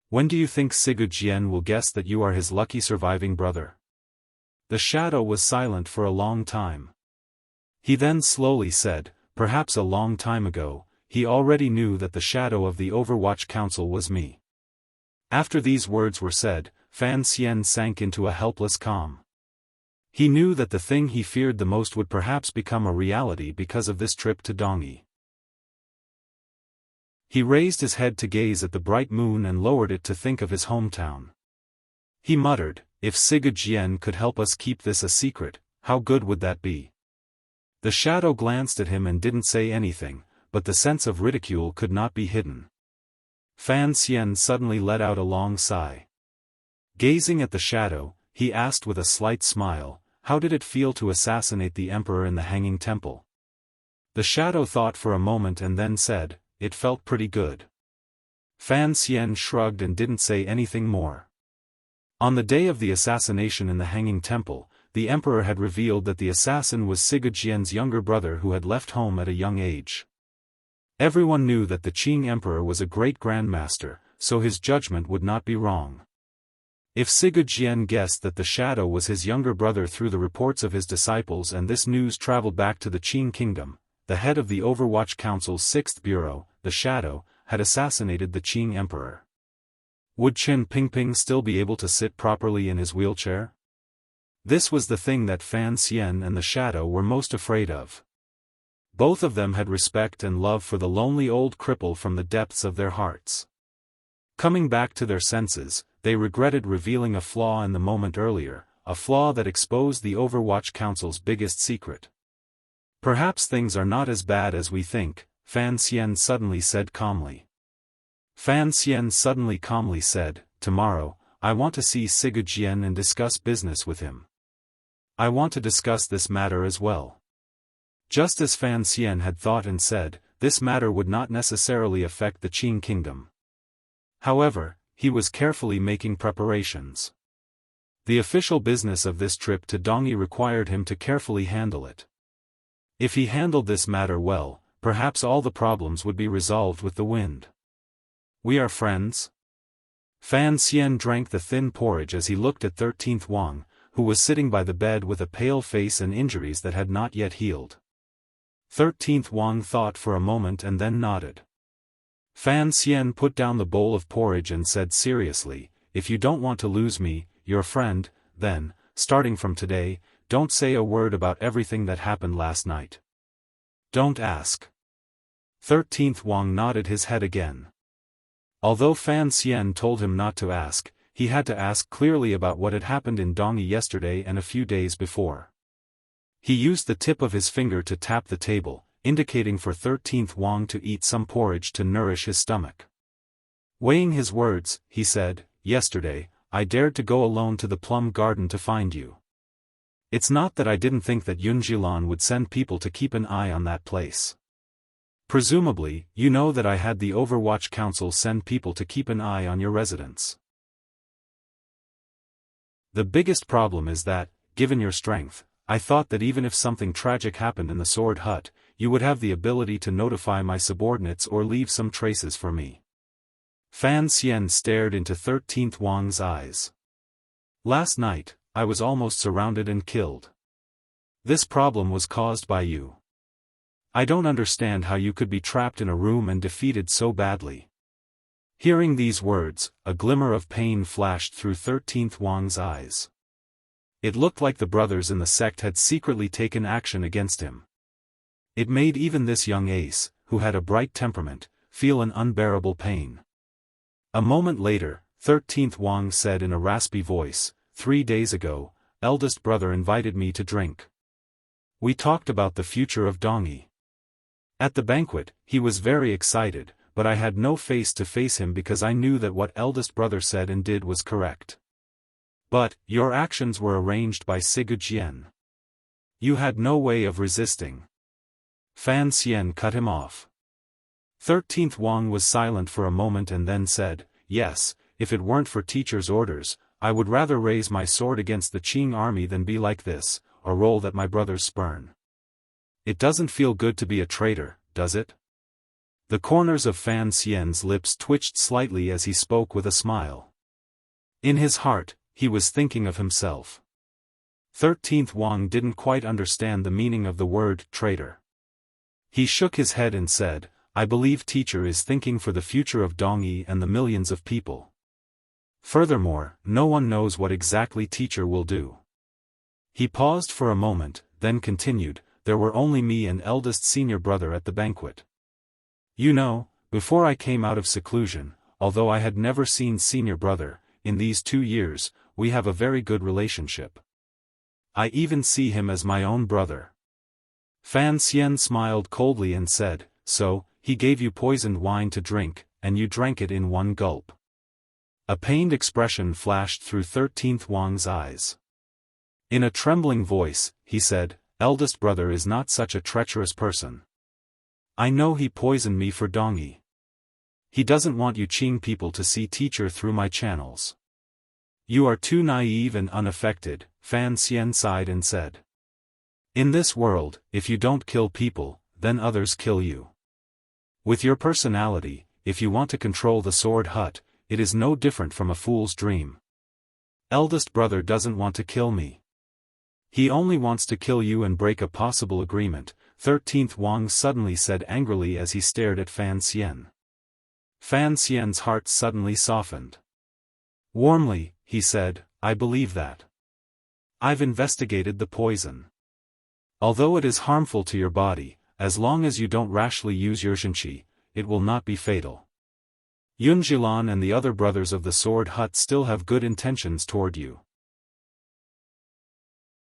When do you think Sigurd will guess that you are his lucky surviving brother? The shadow was silent for a long time. He then slowly said, perhaps a long time ago, he already knew that the shadow of the Overwatch Council was me. After these words were said, Fan Xian sank into a helpless calm. He knew that the thing he feared the most would perhaps become a reality because of this trip to Dongyi. He raised his head to gaze at the bright moon and lowered it to think of his hometown. He muttered, "If Siga Jian could help us keep this a secret, how good would that be?" The shadow glanced at him and didn't say anything, but the sense of ridicule could not be hidden. Fan Xian suddenly let out a long sigh. Gazing at the shadow, he asked with a slight smile, "How did it feel to assassinate the emperor in the hanging temple?" The shadow thought for a moment and then said, "It felt pretty good." Fan Xian shrugged and didn't say anything more. On the day of the assassination in the hanging temple, the emperor had revealed that the assassin was Siga Jian's younger brother who had left home at a young age. Everyone knew that the Qing emperor was a great grandmaster, so his judgment would not be wrong. If Siga Jian guessed that the shadow was his younger brother through the reports of his disciples and this news traveled back to the Qing kingdom, the head of the Overwatch Council's 6th Bureau, the shadow, had assassinated the Qing emperor. Would Qin Pingping still be able to sit properly in his wheelchair? This was the thing that Fan Xian and the shadow were most afraid of. Both of them had respect and love for the lonely old cripple from the depths of their hearts. Coming back to their senses, they regretted revealing a flaw in the moment earlier, a flaw that exposed the Overwatch Council's biggest secret. "Perhaps things are not as bad as we think," Fan Xian suddenly said calmly. Fan Xian suddenly calmly said, "Tomorrow, I want to see Siga Jian and discuss business with him. I want to discuss this matter as well." Just as Fan Xian had thought and said, this matter would not necessarily affect the Qing kingdom. However, he was carefully making preparations. The official business of this trip to Dongyi required him to carefully handle it. If he handled this matter well, perhaps all the problems would be resolved with the wind. "We are friends?" Fan Xian drank the thin porridge as he looked at 13th Wang, who was sitting by the bed with a pale face and injuries that had not yet healed. 13th Wang thought for a moment and then nodded. Fan Xian put down the bowl of porridge and said seriously, "If you don't want to lose me, your friend, then, starting from today, don't say a word about everything that happened last night. Don't ask." 13th Wang nodded his head again. Although Fan Xian told him not to ask, he had to ask clearly about what had happened in Dongyi yesterday and a few days before. He used the tip of his finger to tap the table, indicating for 13th Wang to eat some porridge to nourish his stomach. Weighing his words, he said, "Yesterday, I dared to go alone to the plum garden to find you. It's not that I didn't think that Yunjilan would send people to keep an eye on that place. Presumably, you know that I had the Overwatch Council send people to keep an eye on your residence. The biggest problem is that, given your strength, I thought that even if something tragic happened in the Sword Hut, you would have the ability to notify my subordinates or leave some traces for me." Fan Xian stared into 13th Wang's eyes. "Last night, I was almost surrounded and killed. This problem was caused by you. I don't understand how you could be trapped in a room and defeated so badly." Hearing these words, a glimmer of pain flashed through 13th Wang's eyes. It looked like the brothers in the sect had secretly taken action against him. It made even this young ace, who had a bright temperament, feel an unbearable pain. A moment later, 13th Wang said in a raspy voice, 3 days ago, eldest brother invited me to drink. We talked about the future of Dongyi. At the banquet, he was very excited, but I had no face to face him because I knew that what eldest brother said and did was correct. But, your actions were arranged by Siga Jian. You had no way of resisting." Fan Xian cut him off. 13th Wang was silent for a moment and then said, "Yes, if it weren't for teacher's orders, I would rather raise my sword against the Qing army than be like this, a role that my brothers spurn. It doesn't feel good to be a traitor, does it?" The corners of Fan Xian's lips twitched slightly as he spoke with a smile. In his heart, he was thinking of himself. 13th Wang didn't quite understand the meaning of the word traitor. He shook his head and said, "I believe teacher is thinking for the future of Dongyi and the millions of people. Furthermore, no one knows what exactly teacher will do. He paused for a moment, then continued, there were only me and eldest senior brother at the banquet. You know, before I came out of seclusion, although I had never seen senior brother, in these 2 years, we have a very good relationship. I even see him as my own brother. Fan Xian smiled coldly and said, so, he gave you poisoned wine to drink, and you drank it in one gulp. A pained expression flashed through 13th Wang's eyes. In a trembling voice, he said, eldest brother is not such a treacherous person. I know he poisoned me for Dongyi. He doesn't want you Qing people to see teacher through my channels. You are too naive and unaffected, Fan Xian sighed and said. In this world, if you don't kill people, then others kill you. With your personality, if you want to control the sword hut, it is no different from a fool's dream. Eldest brother doesn't want to kill me. He only wants to kill you and break a possible agreement, 13th Wang suddenly said angrily as he stared at Fan Xian. Fan Xian's heart suddenly softened. Warmly, he said, I believe that. I've investigated the poison. Although it is harmful to your body, as long as you don't rashly use your shenqi, it will not be fatal. Yunjilan and the other brothers of the sword hut still have good intentions toward you.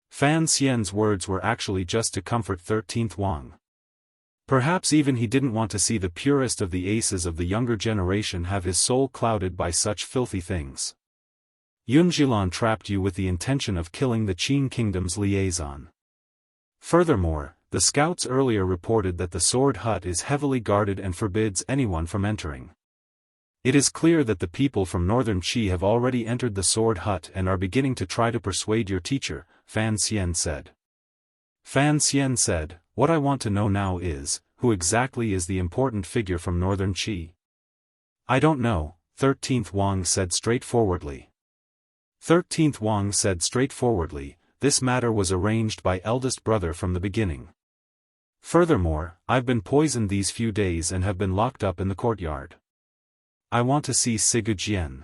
Fan Xian's words were actually just to comfort 13th Wang. Perhaps even he didn't want to see the purest of the aces of the younger generation have his soul clouded by such filthy things. Yunjilan trapped you with the intention of killing the Qin kingdom's liaison. Furthermore, the scouts earlier reported that the sword hut is heavily guarded and forbids anyone from entering. It is clear that the people from northern Qi have already entered the sword hut and are beginning to try to persuade your teacher, Fan Xian said. Fan Xian said, what I want to know now is, who exactly is the important figure from northern Qi? I don't know, 13th Wang said straightforwardly. 13th Wang said straightforwardly, this matter was arranged by eldest brother from the beginning. Furthermore, I've been poisoned these few days and have been locked up in the courtyard. I want to see Sigurjian.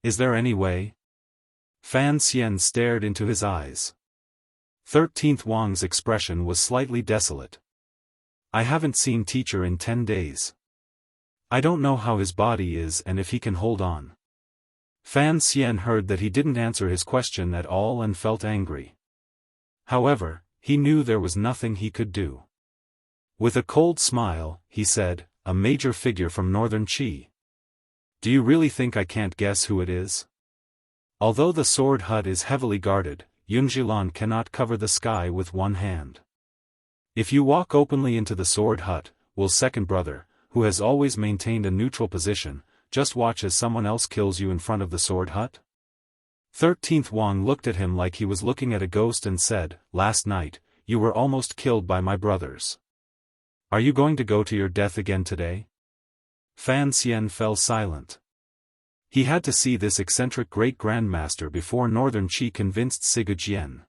Is there any way? Fan Xian stared into his eyes. 13th Wang's expression was slightly desolate. I haven't seen teacher in 10 days. I don't know how his body is and if he can hold on. Fan Xian heard that he didn't answer his question at all and felt angry. However, he knew there was nothing he could do. With a cold smile, he said, a major figure from northern Qi. Do you really think I can't guess who it is? Although the sword hut is heavily guarded, Yunjilan cannot cover the sky with one hand. If you walk openly into the sword hut, will second brother, who has always maintained a neutral position, just watch as someone else kills you in front of the sword hut? 13th Wang looked at him like he was looking at a ghost and said, last night, you were almost killed by my brothers. Are you going to go to your death again today? Fan Xian fell silent. He had to see this eccentric great-grandmaster before northern Qi convinced Sigurjian.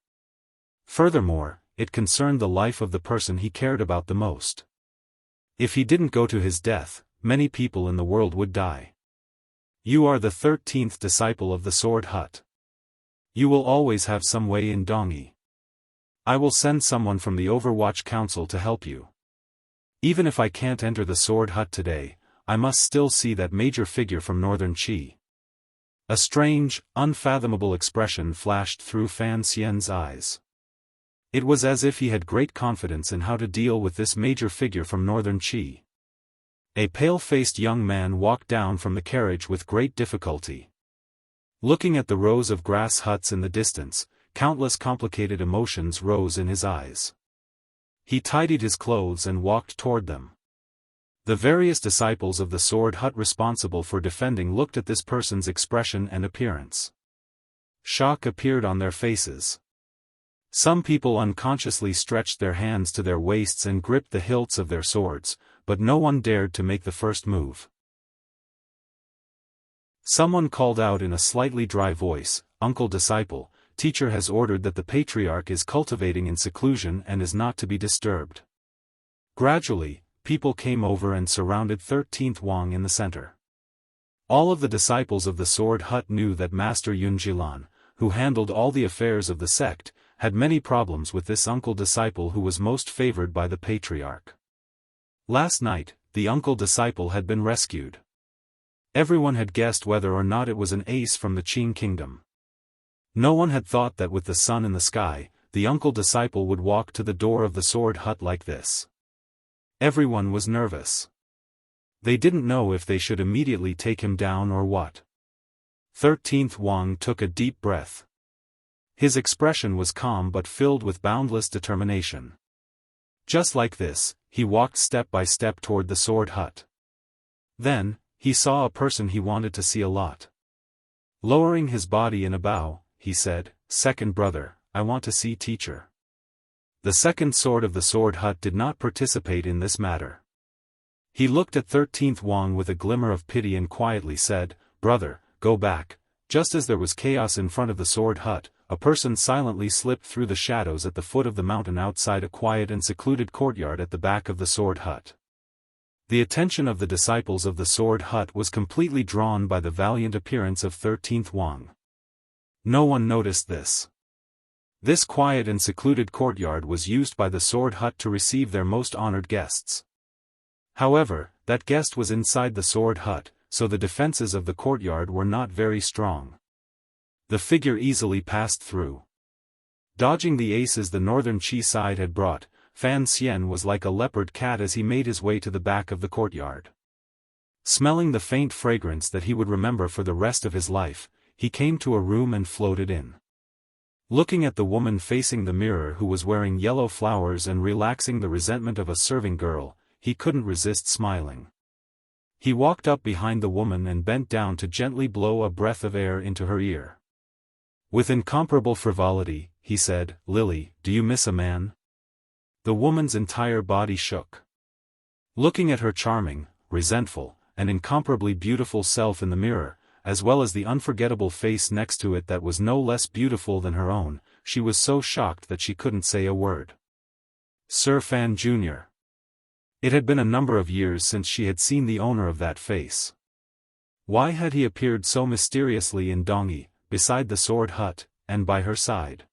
Furthermore, it concerned the life of the person he cared about the most. If he didn't go to his death, many people in the world would die. You are the 13th disciple of the sword hut. You will always have some way in Dongyi. I will send someone from the Overwatch Council to help you. Even if I can't enter the sword hut today, I must still see that major figure from northern Qi. A strange, unfathomable expression flashed through Fan Xian's eyes. It was as if he had great confidence in how to deal with this major figure from northern Qi. A pale-faced young man walked down from the carriage with great difficulty. Looking at the rows of grass huts in the distance, countless complicated emotions rose in his eyes. He tidied his clothes and walked toward them. The various disciples of the sword hut responsible for defending looked at this person's expression and appearance. Shock appeared on their faces. Some people unconsciously stretched their hands to their waists and gripped the hilts of their swords, but no one dared to make the first move. Someone called out in a slightly dry voice, "Uncle disciple, teacher has ordered that the patriarch is cultivating in seclusion and is not to be disturbed." Gradually, people came over and surrounded 13th Wang in the center. All of the disciples of the Sword Hut knew that Master Yunjilan, who handled all the affairs of the sect, had many problems with this uncle disciple who was most favored by the patriarch. Last night, the uncle disciple had been rescued. Everyone had guessed whether or not it was an ace from the Qing kingdom. No one had thought that with the sun in the sky, the uncle disciple would walk to the door of the Sword Hut like this. Everyone was nervous. They didn't know if they should immediately take him down or what. 13th Wang took a deep breath. His expression was calm but filled with boundless determination. Just like this, he walked step by step toward the Sword Hut. Then, he saw a person he wanted to see a lot. Lowering his body in a bow, he said, "Second brother, I want to see teacher." The second sword of the Sword Hut did not participate in this matter. He looked at 13th Wang with a glimmer of pity and quietly said, "Brother, go back." Just as there was chaos in front of the Sword Hut, a person silently slipped through the shadows at the foot of the mountain outside a quiet and secluded courtyard at the back of the Sword Hut. The attention of the disciples of the Sword Hut was completely drawn by the valiant appearance of 13th Wang. No one noticed this. This quiet and secluded courtyard was used by the Sword Hut to receive their most honored guests. However, that guest was inside the Sword Hut, so the defenses of the courtyard were not very strong. The figure easily passed through. Dodging the aces the northern Qi side had brought, Fan Xian was like a leopard cat as he made his way to the back of the courtyard. Smelling the faint fragrance that he would remember for the rest of his life, he came to a room and floated in. Looking at the woman facing the mirror who was wearing yellow flowers and relaxing the resentment of a serving girl, he couldn't resist smiling. He walked up behind the woman and bent down to gently blow a breath of air into her ear. With incomparable frivolity, he said, "Lily, do you miss a man?" The woman's entire body shook. Looking at her charming, resentful, and incomparably beautiful self in the mirror, as well as the unforgettable face next to it that was no less beautiful than her own, she was so shocked that she couldn't say a word. Sir Fan Jr. It had been a number of years since she had seen the owner of that face. Why had he appeared so mysteriously in Dongyi, beside the Sword Hut, and by her side?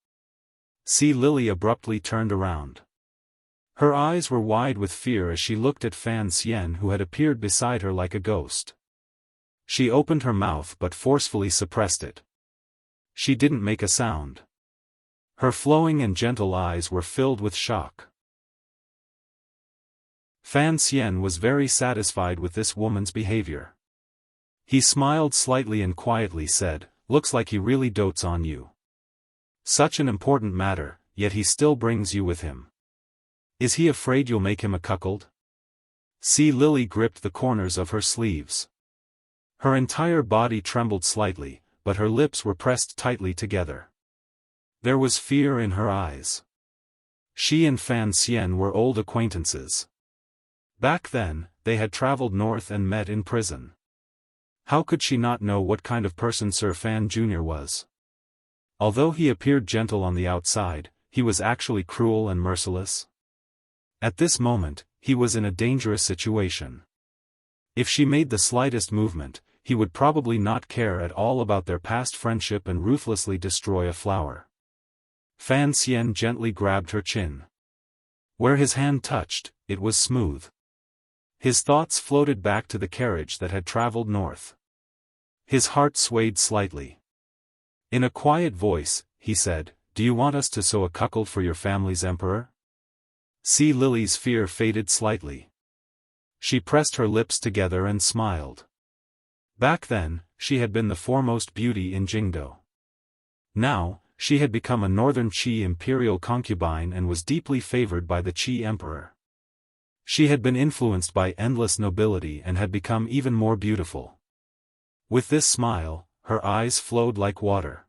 See, Lily abruptly turned around. Her eyes were wide with fear as she looked at Fan Xian who had appeared beside her like a ghost. She opened her mouth but forcefully suppressed it. She didn't make a sound. Her flowing and gentle eyes were filled with shock. Fan Xian was very satisfied with this woman's behavior. He smiled slightly and quietly said, "Looks like he really dotes on you. Such an important matter, yet he still brings you with him. Is he afraid you'll make him a cuckold?" See, Lily gripped the corners of her sleeves. Her entire body trembled slightly, but her lips were pressed tightly together. There was fear in her eyes. She and Fan Xian were old acquaintances. Back then, they had traveled north and met in prison. How could she not know what kind of person Sir Fan Jr. was? Although he appeared gentle on the outside, he was actually cruel and merciless. At this moment, he was in a dangerous situation. If she made the slightest movement, he would probably not care at all about their past friendship and ruthlessly destroy a flower. Fan Xian gently grabbed her chin. Where his hand touched, it was smooth. His thoughts floated back to the carriage that had traveled north. His heart swayed slightly. In a quiet voice, he said, "Do you want us to sew a cuckold for your family's emperor?" See, Lily's fear faded slightly. She pressed her lips together and smiled. Back then, she had been the foremost beauty in Jingdo. Now, she had become a northern Qi imperial concubine and was deeply favored by the Qi emperor. She had been influenced by endless nobility and had become even more beautiful. With this smile, her eyes flowed like water.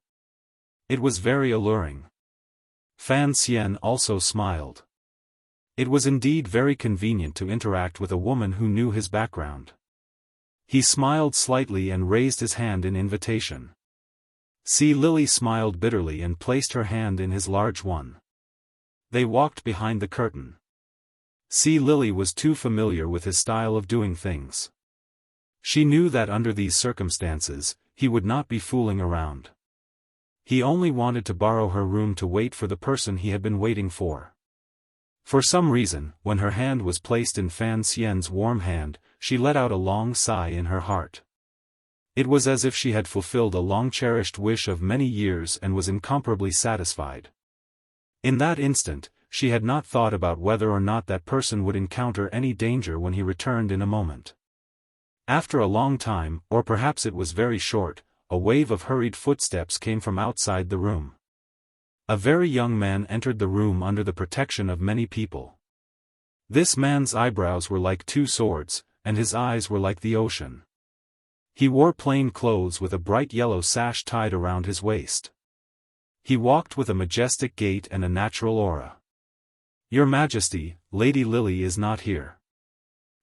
It was very alluring. Fan Xian also smiled. It was indeed very convenient to interact with a woman who knew his background. He smiled slightly and raised his hand in invitation. See, Lily smiled bitterly and placed her hand in his large one. They walked behind the curtain. See, Lily was too familiar with his style of doing things. She knew that under these circumstances, he would not be fooling around. He only wanted to borrow her room to wait for the person he had been waiting for. For some reason, when her hand was placed in Fan Xian's warm hand, she let out a long sigh in her heart. It was as if she had fulfilled a long-cherished wish of many years and was incomparably satisfied. In that instant, she had not thought about whether or not that person would encounter any danger when he returned in a moment. After a long time, or perhaps it was very short, a wave of hurried footsteps came from outside the room. A very young man entered the room under the protection of many people. This man's eyebrows were like two swords, and his eyes were like the ocean. He wore plain clothes with a bright yellow sash tied around his waist. He walked with a majestic gait and a natural aura. "Your Majesty, Lady Lily is not here.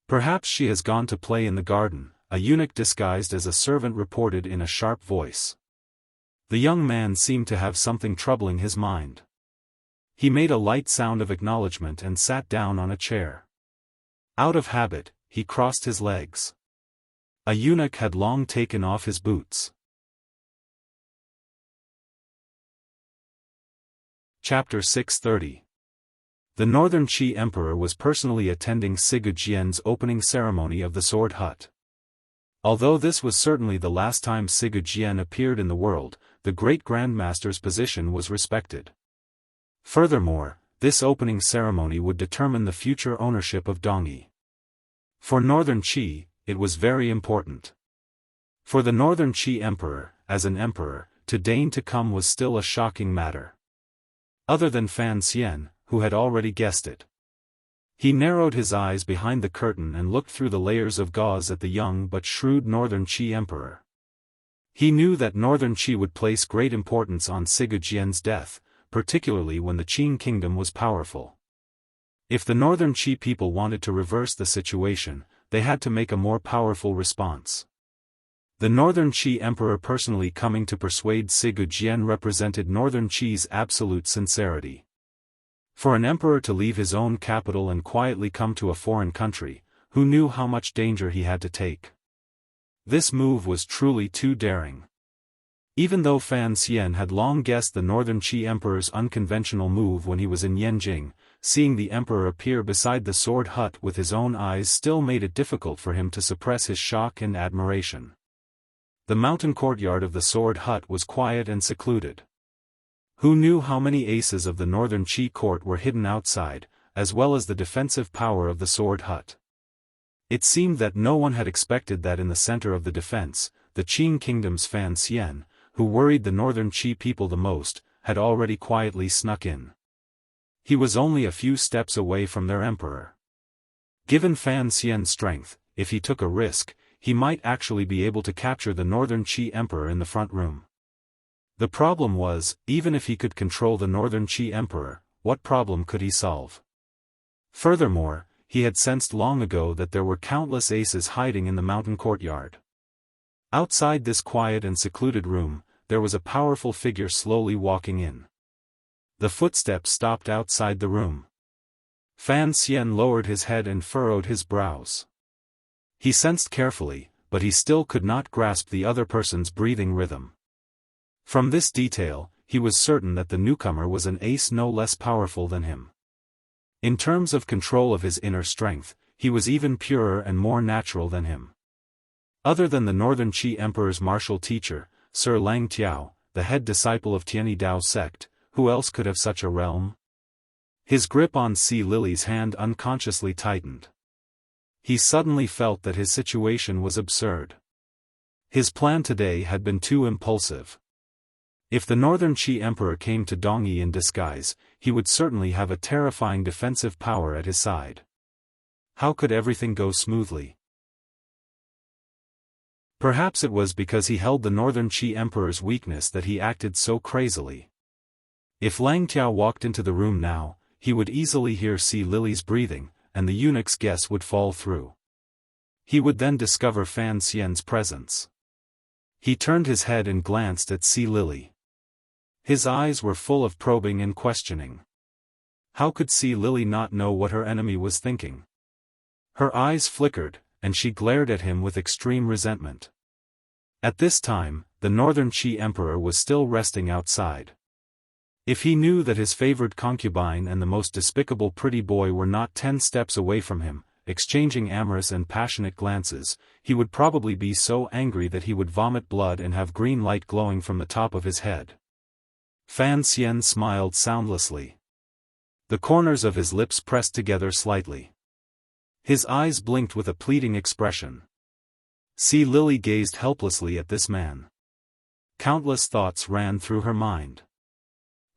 Perhaps she has gone to play in the garden," a eunuch disguised as a servant reported in a sharp voice. The young man seemed to have something troubling his mind. He made a light sound of acknowledgement and sat down on a chair. Out of habit, he crossed his legs. A eunuch had long taken off his boots. Chapter 630. The Northern Qi Emperor was personally attending Sigu Jian's opening ceremony of the Sword Hut. Although this was certainly the last time Sigu Jian appeared in the world, the great Grandmaster's position was respected. Furthermore, this opening ceremony would determine the future ownership of Dongyi. For Northern Qi, it was very important. For the Northern Qi Emperor, as an emperor, to deign to come was still a shocking matter. Other than Fan Xian, who had already guessed it. He narrowed his eyes behind the curtain and looked through the layers of gauze at the young but shrewd Northern Qi Emperor. He knew that Northern Qi would place great importance on Sigu Jian's death, particularly when the Qing kingdom was powerful. If the Northern Qi people wanted to reverse the situation, they had to make a more powerful response. The Northern Qi Emperor personally coming to persuade Sigu Jian represented Northern Qi's absolute sincerity. For an emperor to leave his own capital and quietly come to a foreign country, who knew how much danger he had to take? This move was truly too daring. Even though Fan Xian had long guessed the Northern Qi Emperor's unconventional move when he was in Yanjing, seeing the emperor appear beside the sword hut with his own eyes still made it difficult for him to suppress his shock and admiration. The mountain courtyard of the sword hut was quiet and secluded. Who knew how many aces of the Northern Qi court were hidden outside, as well as the defensive power of the sword hut? It seemed that no one had expected that in the center of the defense, the Qing kingdom's Fan Xian, who worried the Northern Qi people the most, had already quietly snuck in. He was only a few steps away from their emperor. Given Fan Xian's strength, if he took a risk, he might actually be able to capture the Northern Qi Emperor in the front room. The problem was, even if he could control the Northern Qi Emperor, what problem could he solve? Furthermore, he had sensed long ago that there were countless aces hiding in the mountain courtyard. Outside this quiet and secluded room, there was a powerful figure slowly walking in. The footsteps stopped outside the room. Fan Xian lowered his head and furrowed his brows. He sensed carefully, but he still could not grasp the other person's breathing rhythm. From this detail, he was certain that the newcomer was an ace no less powerful than him. In terms of control of his inner strength, he was even purer and more natural than him. Other than the Northern Qi Emperor's martial teacher, Sir Lang Tiao, the head disciple of Tianyi Dao sect, who else could have such a realm? His grip on Si Lily's hand unconsciously tightened. He suddenly felt that his situation was absurd. His plan today had been too impulsive. If the Northern Qi Emperor came to Dongyi in disguise, he would certainly have a terrifying defensive power at his side. How could everything go smoothly? Perhaps it was because he held the Northern Qi Emperor's weakness that he acted so crazily. If Lang Tiao walked into the room now, he would easily hear Si Lily's breathing, and the eunuch's guess would fall through. He would then discover Fan Xian's presence. He turned his head and glanced at Si Lily. His eyes were full of probing and questioning. How could Si Lily not know what her enemy was thinking? Her eyes flickered, and she glared at him with extreme resentment. At this time, the Northern Qi Emperor was still resting outside. If he knew that his favored concubine and the most despicable pretty boy were not 10 steps away from him, exchanging amorous and passionate glances, he would probably be so angry that he would vomit blood and have green light glowing from the top of his head. Fan Xian smiled soundlessly. The corners of his lips pressed together slightly. His eyes blinked with a pleading expression. Sea Lily gazed helplessly at this man. Countless thoughts ran through her mind.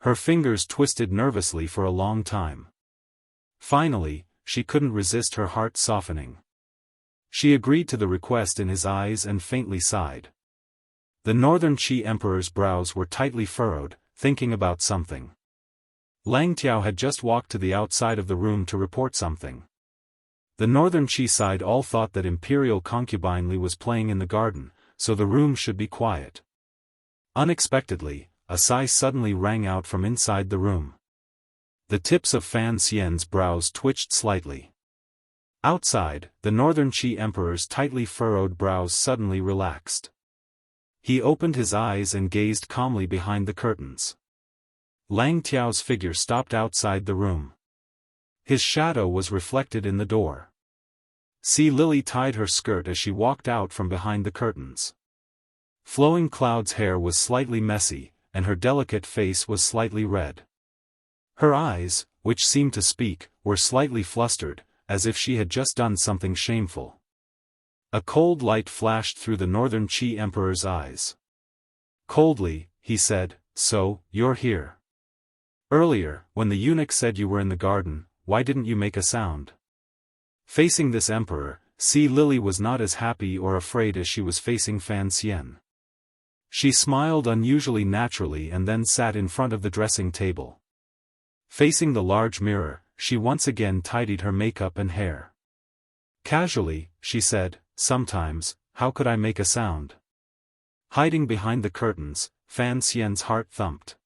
Her fingers twisted nervously for a long time. Finally, she couldn't resist her heart softening. She agreed to the request in his eyes and faintly sighed. The Northern Qi Emperor's brows were tightly furrowed, thinking about something. Lang Tiao had just walked to the outside of the room to report something. The Northern Qi side all thought that Imperial concubine Li was playing in the garden, so the room should be quiet. Unexpectedly, a sigh suddenly rang out from inside the room. The tips of Fan Xian's brows twitched slightly. Outside, the Northern Qi Emperor's tightly furrowed brows suddenly relaxed. He opened his eyes and gazed calmly behind the curtains. Lang Tiao's figure stopped outside the room. His shadow was reflected in the door. Sea Lily tied her skirt as she walked out from behind the curtains. Flowing Cloud's hair was slightly messy, and her delicate face was slightly red. Her eyes, which seemed to speak, were slightly flustered, as if she had just done something shameful. A cold light flashed through the Northern Qi Emperor's eyes. Coldly, he said, "So, you're here. Earlier, when the eunuch said you were in the garden, why didn't you make a sound?" Facing this emperor, Sea Lily was not as happy or afraid as she was facing Fan Xian. She smiled unusually naturally and then sat in front of the dressing table. Facing the large mirror, she once again tidied her makeup and hair. Casually, she said, "Sometimes, how could I make a sound?" Hiding behind the curtains, Fan Xian's heart thumped.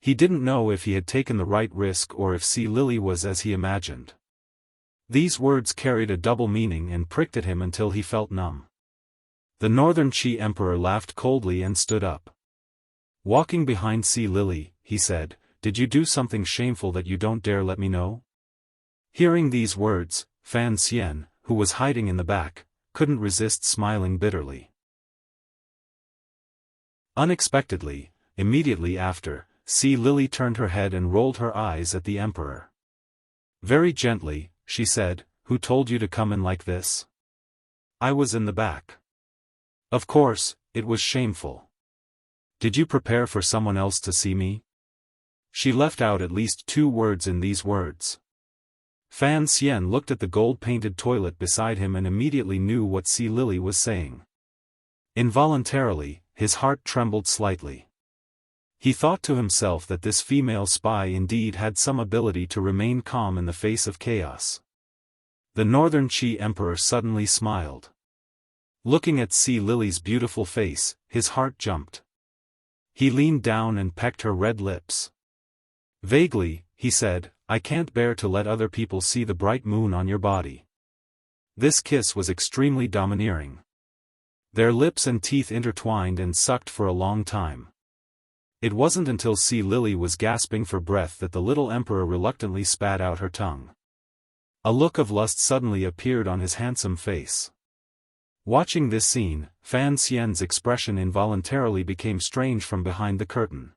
He didn't know if he had taken the right risk or if Sea Lily was as he imagined. These words carried a double meaning and pricked at him until he felt numb. The Northern Qi Emperor laughed coldly and stood up. Walking behind Sea Lily, he said, "Did you do something shameful that you don't dare let me know?" Hearing these words, Fan Xian, who was hiding in the back, couldn't resist smiling bitterly. Unexpectedly, immediately after, Sea Lily turned her head and rolled her eyes at the emperor. Very gently, she said, "Who told you to come in like this?" "I was in the back." "Of course, it was shameful. Did you prepare for someone else to see me?" She left out at least 2 words in these words. Fan Xian looked at the gold-painted toilet beside him and immediately knew what Sea Lily was saying. Involuntarily, his heart trembled slightly. He thought to himself that this female spy indeed had some ability to remain calm in the face of chaos. The Northern Qi Emperor suddenly smiled. Looking at Sea Lily's beautiful face, his heart jumped. He leaned down and pecked her red lips. Vaguely, he said, "I can't bear to let other people see the bright moon on your body." This kiss was extremely domineering. Their lips and teeth intertwined and sucked for a long time. It wasn't until Sea Lily was gasping for breath that the little emperor reluctantly spat out her tongue. A look of lust suddenly appeared on his handsome face. Watching this scene, Fan Xian's expression involuntarily became strange from behind the curtain.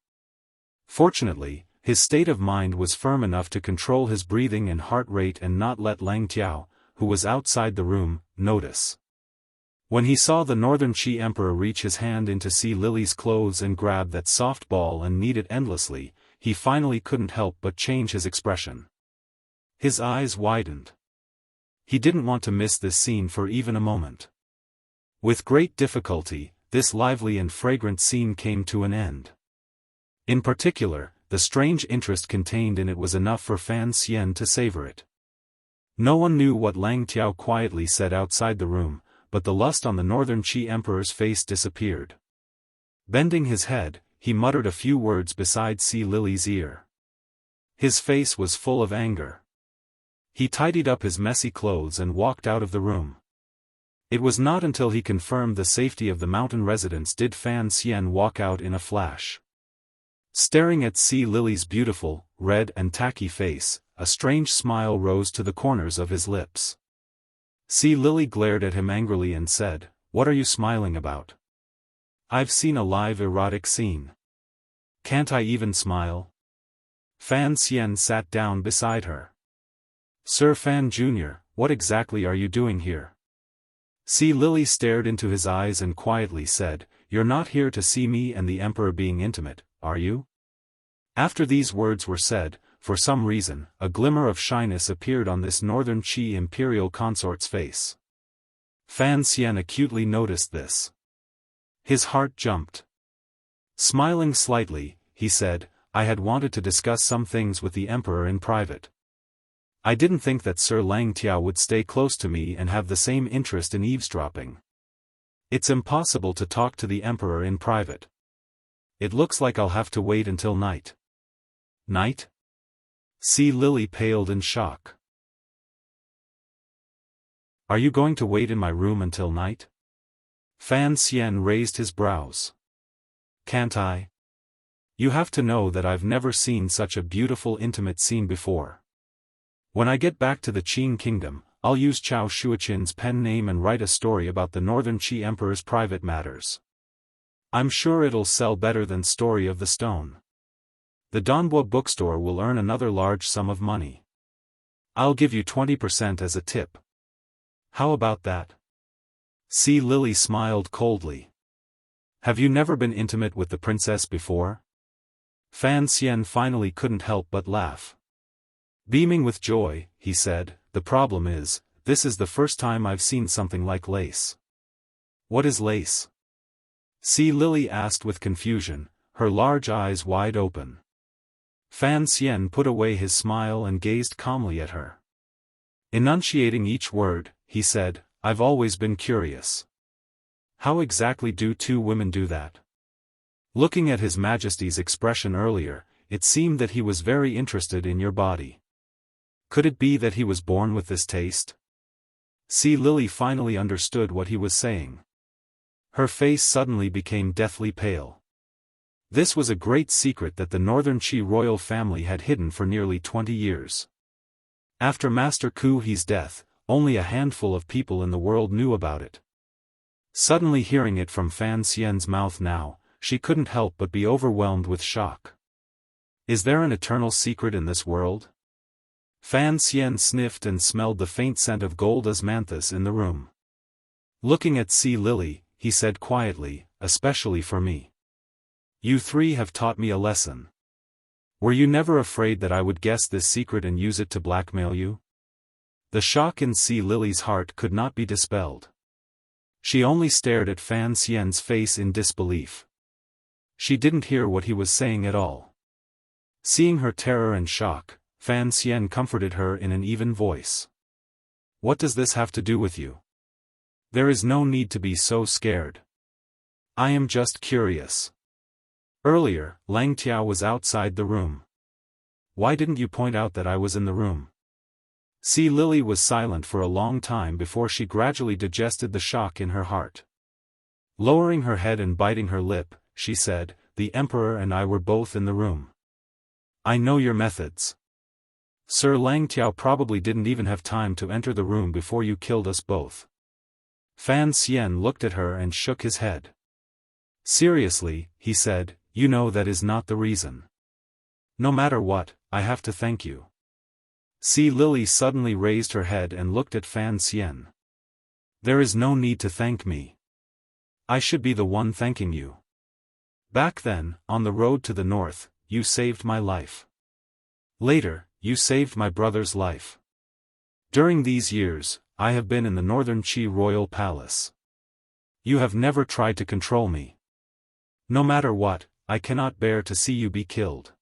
Fortunately, his state of mind was firm enough to control his breathing and heart rate and not let Lang Tiao, who was outside the room, notice. When he saw the Northern Qi Emperor reach his hand into Sea Lily's clothes and grab that soft ball and knead it endlessly, he finally couldn't help but change his expression. His eyes widened. He didn't want to miss this scene for even a moment. With great difficulty, this lively and fragrant scene came to an end. In particular, the strange interest contained in it was enough for Fan Xian to savor it. No one knew what Lang Tiao quietly said outside the room, but the lust on the Northern Qi Emperor's face disappeared. Bending his head, he muttered a few words beside Sea Lily's ear. His face was full of anger. He tidied up his messy clothes and walked out of the room. It was not until he confirmed the safety of the mountain residents did Fan Xian walk out in a flash. Staring at Sea Lily's beautiful, red and tacky face, a strange smile rose to the corners of his lips. Sea Lily glared at him angrily and said, "What are you smiling about? I've seen a live erotic scene. Can't I even smile?" Fan Xian sat down beside her. "Sir Fan Jr., what exactly are you doing here?" Sea Lily stared into his eyes and quietly said, "You're not here to see me and the Emperor being intimate, are you?" After these words were said, for some reason, a glimmer of shyness appeared on this Northern Qi imperial consort's face. Fan Xian acutely noticed this. His heart jumped. Smiling slightly, he said, "I had wanted to discuss some things with the Emperor in private. I didn't think that Sir Lang Tiao would stay close to me and have the same interest in eavesdropping. It's impossible to talk to the Emperor in private. It looks like I'll have to wait until night." "Night?" Sea Lily paled in shock. "Are you going to wait in my room until night?" Fan Xian raised his brows. "Can't I? You have to know that I've never seen such a beautiful intimate scene before. When I get back to the Qing kingdom, I'll use Chao Shuoqin's pen name and write a story about the Northern Qi Emperor's private matters. I'm sure it'll sell better than Story of the Stone. The Donbo bookstore will earn another large sum of money. I'll give you 20% as a tip. How about that?" Sea Lily smiled coldly. "Have you never been intimate with the princess before?" Fan Xian finally couldn't help but laugh. Beaming with joy, he said, "The problem is, this is the first time I've seen something like lace." "What is lace?" Sea Lily asked with confusion, her large eyes wide open. Fan Xian put away his smile and gazed calmly at her. Enunciating each word, he said, "I've always been curious. How exactly do two women do that?" Looking at His Majesty's expression earlier, it seemed that he was very interested in your body. Could it be that he was born with this taste? Sea Lily finally understood what he was saying. Her face suddenly became deathly pale. This was a great secret that the Northern Qi royal family had hidden for nearly 20 years. After Master Ku He's death, only a handful of people in the world knew about it. Suddenly hearing it from Fan Xian's mouth now, she couldn't help but be overwhelmed with shock. Is there an eternal secret in this world? Fan Xian sniffed and smelled the faint scent of gold osmanthus in the room. Looking at Sea Lily, he said quietly, "Especially for me. You three have taught me a lesson. Were you never afraid that I would guess this secret and use it to blackmail you?" The shock in Sea Lily's heart could not be dispelled. She only stared at Fan Xian's face in disbelief. She didn't hear what he was saying at all. Seeing her terror and shock, Fan Xian comforted her in an even voice. "What does this have to do with you? There is no need to be so scared. I am just curious. Earlier, Lang Tiao was outside the room. Why didn't you point out that I was in the room?" Sea Lily was silent for a long time before she gradually digested the shock in her heart. Lowering her head and biting her lip, she said, "The Emperor and I were both in the room. I know your methods. Sir Lang Tiao probably didn't even have time to enter the room before you killed us both." Fan Xian looked at her and shook his head. "Seriously," he said, "you know that is not the reason. No matter what, I have to thank you." Sea Lily suddenly raised her head and looked at Fan Xian. "There is no need to thank me. I should be the one thanking you. Back then, on the road to the north, you saved my life. Later, you saved my brother's life. During these years, I have been in the Northern Qi royal palace. You have never tried to control me. No matter what, I cannot bear to see you be killed.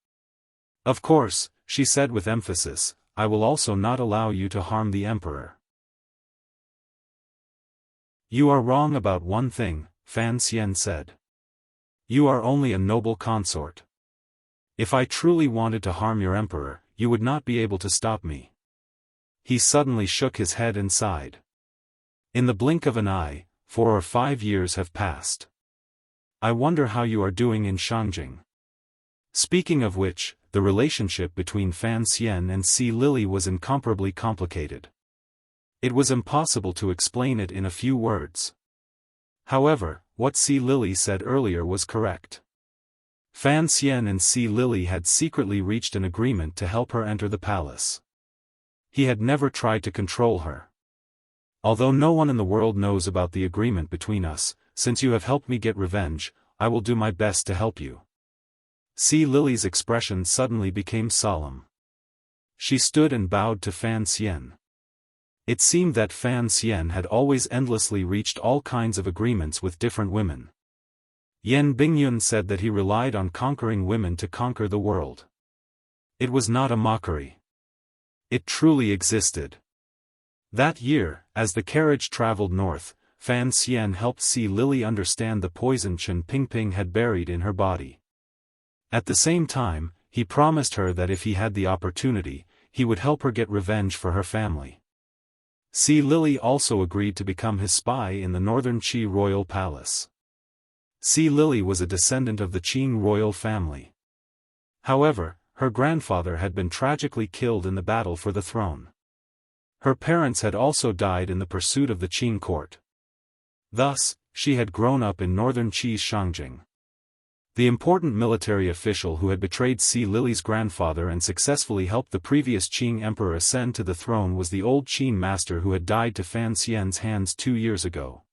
Of course," she said with emphasis, "I will also not allow you to harm the Emperor." "You are wrong about one thing," Fan Xian said. "You are only a noble consort. If I truly wanted to harm your Emperor, you would not be able to stop me." He suddenly shook his head and sighed. In the blink of an eye, 4 or 5 years have passed. I wonder how you are doing in Shangjing. Speaking of which, the relationship between Fan Xian and Si Lily was incomparably complicated. It was impossible to explain it in a few words. However, what Si Lily said earlier was correct. Fan Xian and Si Lily had secretly reached an agreement to help her enter the palace. He had never tried to control her. Although no one in the world knows about the agreement between us, since you have helped me get revenge, I will do my best to help you. Si Lily's expression suddenly became solemn. She stood and bowed to Fan Xian. It seemed that Fan Xian had always endlessly reached all kinds of agreements with different women. Yan Bingyun said that he relied on conquering women to conquer the world. It was not a mockery. It truly existed. That year, as the carriage traveled north, Fan Xian helped Si Lily understand the poison Chen Pingping had buried in her body. At the same time, he promised her that if he had the opportunity, he would help her get revenge for her family. Si Lily also agreed to become his spy in the northern Qi royal palace. Si Lily was a descendant of the Qing royal family. However, her grandfather had been tragically killed in the battle for the throne. Her parents had also died in the pursuit of the Qing court. Thus, she had grown up in northern Qi's Shangjing. The important military official who had betrayed Si Lily's grandfather and successfully helped the previous Qing emperor ascend to the throne was the old Qin master who had died to Fan Xian's hands 2 years ago.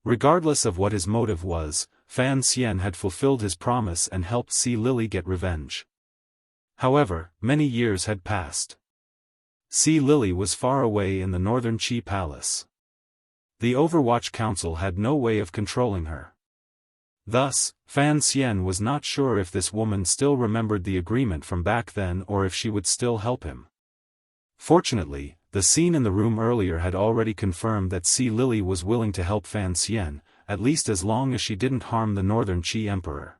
Regardless of what his motive was, Fan Xian had fulfilled his promise and helped Si Lily get revenge. However, many years had passed. Si Lily was far away in the northern Qi palace. The Overwatch Council had no way of controlling her. Thus, Fan Xian was not sure if this woman still remembered the agreement from back then or if she would still help him. Fortunately, the scene in the room earlier had already confirmed that Si Lily was willing to help Fan Xian, at least as long as she didn't harm the northern Qi emperor.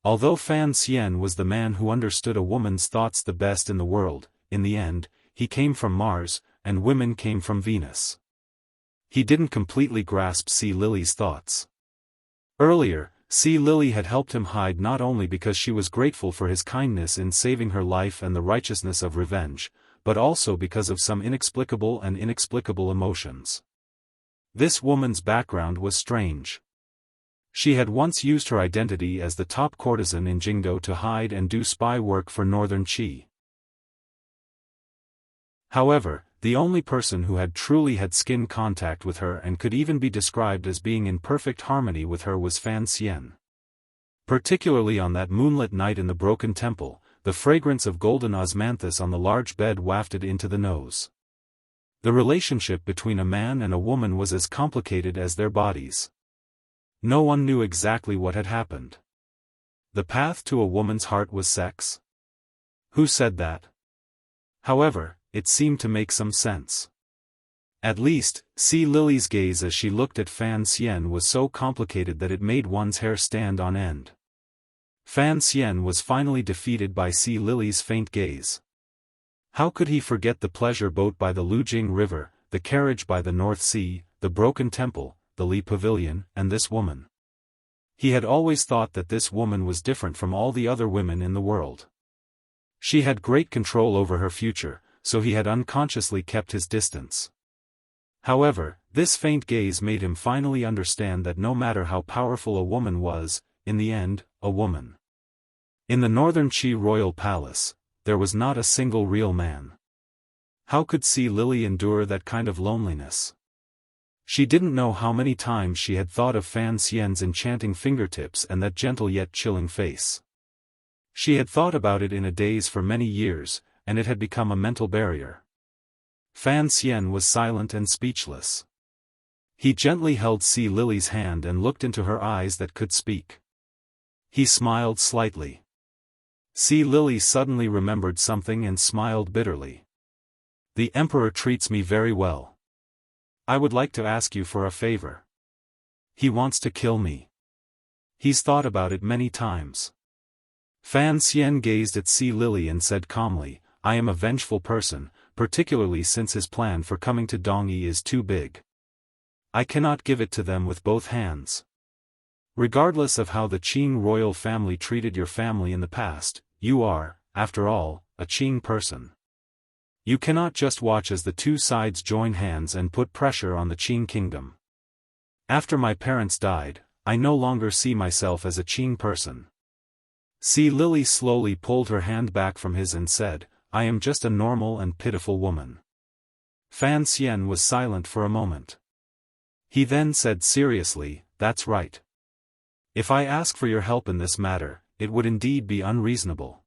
Although Fan Xian was the man who understood a woman's thoughts the best in the world, in the end, he came from Mars, and women came from Venus. He didn't completely grasp Si Lily's thoughts. Earlier, Si Lily had helped him hide not only because she was grateful for his kindness in saving her life and the righteousness of revenge, but also because of some inexplicable emotions. This woman's background was strange. She had once used her identity as the top courtesan in Jingdo to hide and do spy work for northern Qi. However, the only person who had truly had skin contact with her and could even be described as being in perfect harmony with her was Fan Xian. Particularly on that moonlit night in the broken temple, the fragrance of golden osmanthus on the large bed wafted into the nose. The relationship between a man and a woman was as complicated as their bodies. No one knew exactly what had happened. The path to a woman's heart was sex? Who said that? However, it seemed to make some sense. At least, Si Lily's gaze as she looked at Fan Xian was so complicated that it made one's hair stand on end. Fan Xian was finally defeated by Si Lily's faint gaze. How could he forget the pleasure boat by the Lujing River, the carriage by the North Sea, the broken temple, the Li Pavilion, and this woman? He had always thought that this woman was different from all the other women in the world. She had great control over her future, so he had unconsciously kept his distance. However, this faint gaze made him finally understand that no matter how powerful a woman was, in the end, a woman. In the northern Qi royal palace, there was not a single real man. How could Si Lily endure that kind of loneliness? She didn't know how many times she had thought of Fan Xian's enchanting fingertips and that gentle yet chilling face. She had thought about it in a daze for many years, and it had become a mental barrier. Fan Xian was silent and speechless. He gently held Si Lily's hand and looked into her eyes that could speak. He smiled slightly. Si Lily suddenly remembered something and smiled bitterly. The emperor treats me very well. I would like to ask you for a favor. He wants to kill me. He's thought about it many times. Fan Xian gazed at Si Lily and said calmly, I am a vengeful person, particularly since his plan for coming to Dongyi is too big. I cannot give it to them with both hands. Regardless of how the Qing royal family treated your family in the past, you are, after all, a Qing person. You cannot just watch as the two sides join hands and put pressure on the Qing kingdom. After my parents died, I no longer see myself as a Qing person. Lily slowly pulled her hand back from his and said, I am just a normal and pitiful woman. Fan Xian was silent for a moment. He then said seriously, that's right. If I ask for your help in this matter, it would indeed be unreasonable.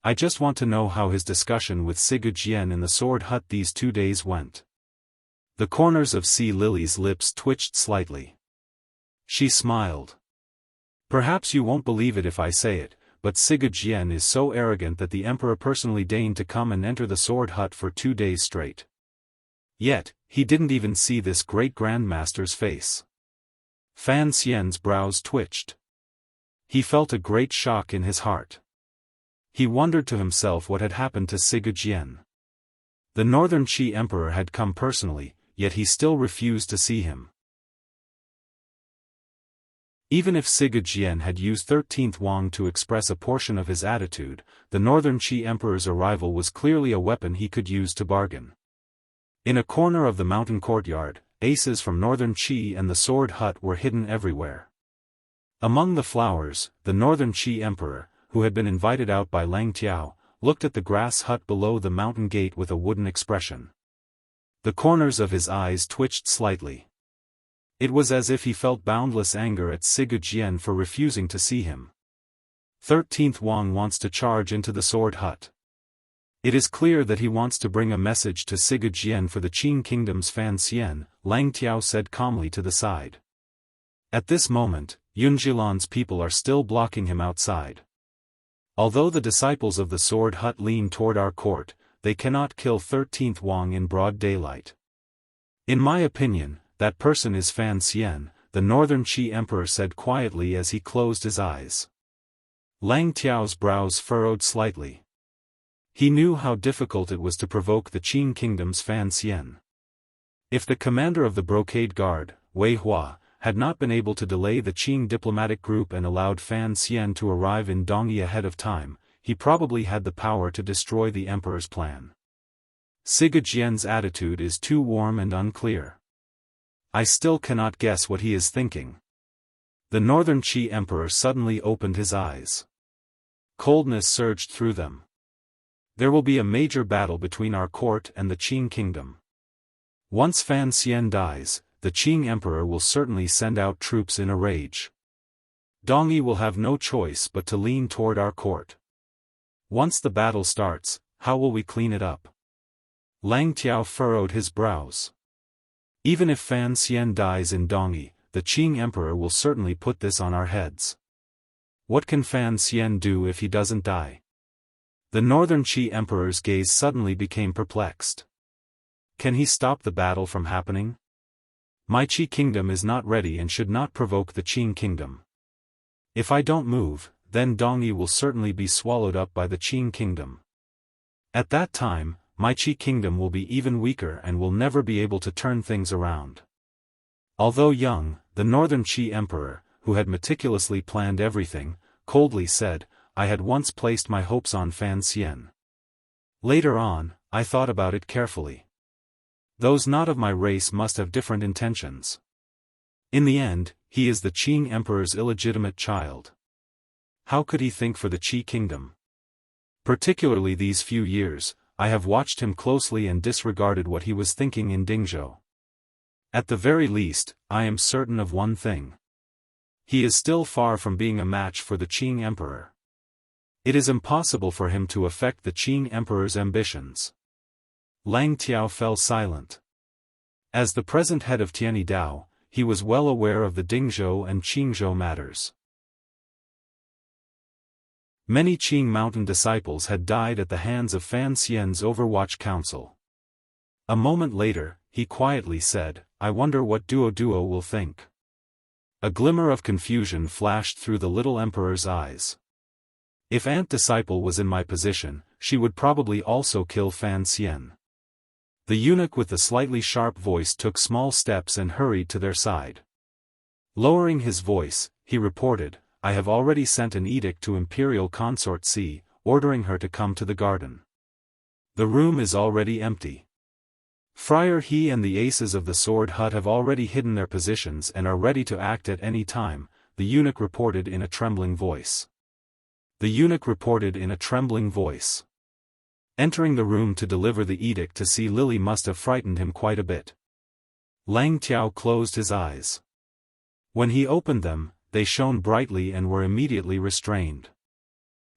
I just want to know how his discussion with Sigurd in the sword hut these 2 days went. The corners of Lily's lips twitched slightly. She smiled. Perhaps you won't believe it if I say it, but Sigurd is so arrogant that the emperor personally deigned to come and enter the sword hut for 2 days straight. Yet, he didn't even see this great grandmaster's face. Fan Xian's brows twitched. He felt a great shock in his heart. He wondered to himself what had happened to Sigurd. The Northern Qi emperor had come personally, yet he still refused to see him. Even if Sigurd had used 13th Wang to express a portion of his attitude, the Northern Qi emperor's arrival was clearly a weapon he could use to bargain. In a corner of the mountain courtyard, aces from Northern Qi and the sword hut were hidden everywhere. Among the flowers, the Northern Qi emperor, who had been invited out by Lang Tiao, looked at the grass hut below the mountain gate with a wooden expression. The corners of his eyes twitched slightly. It was as if he felt boundless anger at Sigurd for refusing to see him. 13th Wang wants to charge into the sword hut. It is clear that he wants to bring a message to Sigurd for the Qing kingdom's Fan Xian, Lang Tiao said calmly to the side. At this moment, Yunjilan's people are still blocking him outside. Although the disciples of the sword hut lean toward our court, they cannot kill 13th Wang in broad daylight. In my opinion, that person is Fan Xian, the Northern Qi emperor said quietly as he closed his eyes. Lang Tiao's brows furrowed slightly. He knew how difficult it was to provoke the Qing kingdom's Fan Xian. If the commander of the brocade guard, Wei Hua, had not been able to delay the Qing diplomatic group and allowed Fan Xian to arrive in Dongyi ahead of time, he probably had the power to destroy the emperor's plan. Sigurd attitude is too warm and unclear. I still cannot guess what he is thinking. The Northern Qi emperor suddenly opened his eyes. Coldness surged through them. There will be a major battle between our court and the Qing kingdom. Once Fan Xian dies, the Qing emperor will certainly send out troops in a rage. Dongyi will have no choice but to lean toward our court. Once the battle starts, how will we clean it up? Lang Tiao furrowed his brows. Even if Fan Xian dies in Dongyi, the Qing emperor will certainly put this on our heads. What can Fan Xian do if he doesn't die? The Northern Qi emperor's gaze suddenly became perplexed. Can he stop the battle from happening? My Qi kingdom is not ready and should not provoke the Qing kingdom. If I don't move, then Dongyi will certainly be swallowed up by the Qing kingdom. At that time, my Qi kingdom will be even weaker and will never be able to turn things around. Although young, the Northern Qi emperor, who had meticulously planned everything, coldly said, I had once placed my hopes on Fan Xian. Later on, I thought about it carefully. Those not of my race must have different intentions. In the end, he is the Qing emperor's illegitimate child. How could he think for the Qi kingdom? Particularly these few years, I have watched him closely and disregarded what he was thinking in Dingzhou. At the very least, I am certain of one thing. He is still far from being a match for the Qing emperor. It is impossible for him to affect the Qing emperor's ambitions. Lang Tiao fell silent. As the present head of Tianidao, he was well aware of the Dingzhou and Qingzhou matters. Many Qing mountain disciples had died at the hands of Fan Xian's Overwatch Council. A moment later, he quietly said, I wonder what Duo will think. A glimmer of confusion flashed through the little emperor's eyes. If Aunt Disciple was in my position, she would probably also kill Fan Xian. The eunuch with the slightly sharp voice took small steps and hurried to their side. Lowering his voice, he reported, I have already sent an edict to Imperial Consort C, ordering her to come to the garden. The room is already empty. Friar He and the aces of the sword hut have already hidden their positions and are ready to act at any time, the eunuch reported in a trembling voice. Entering the room to deliver the edict to see Lily must have frightened him quite a bit. Lang Tiao closed his eyes. When he opened them, they shone brightly and were immediately restrained.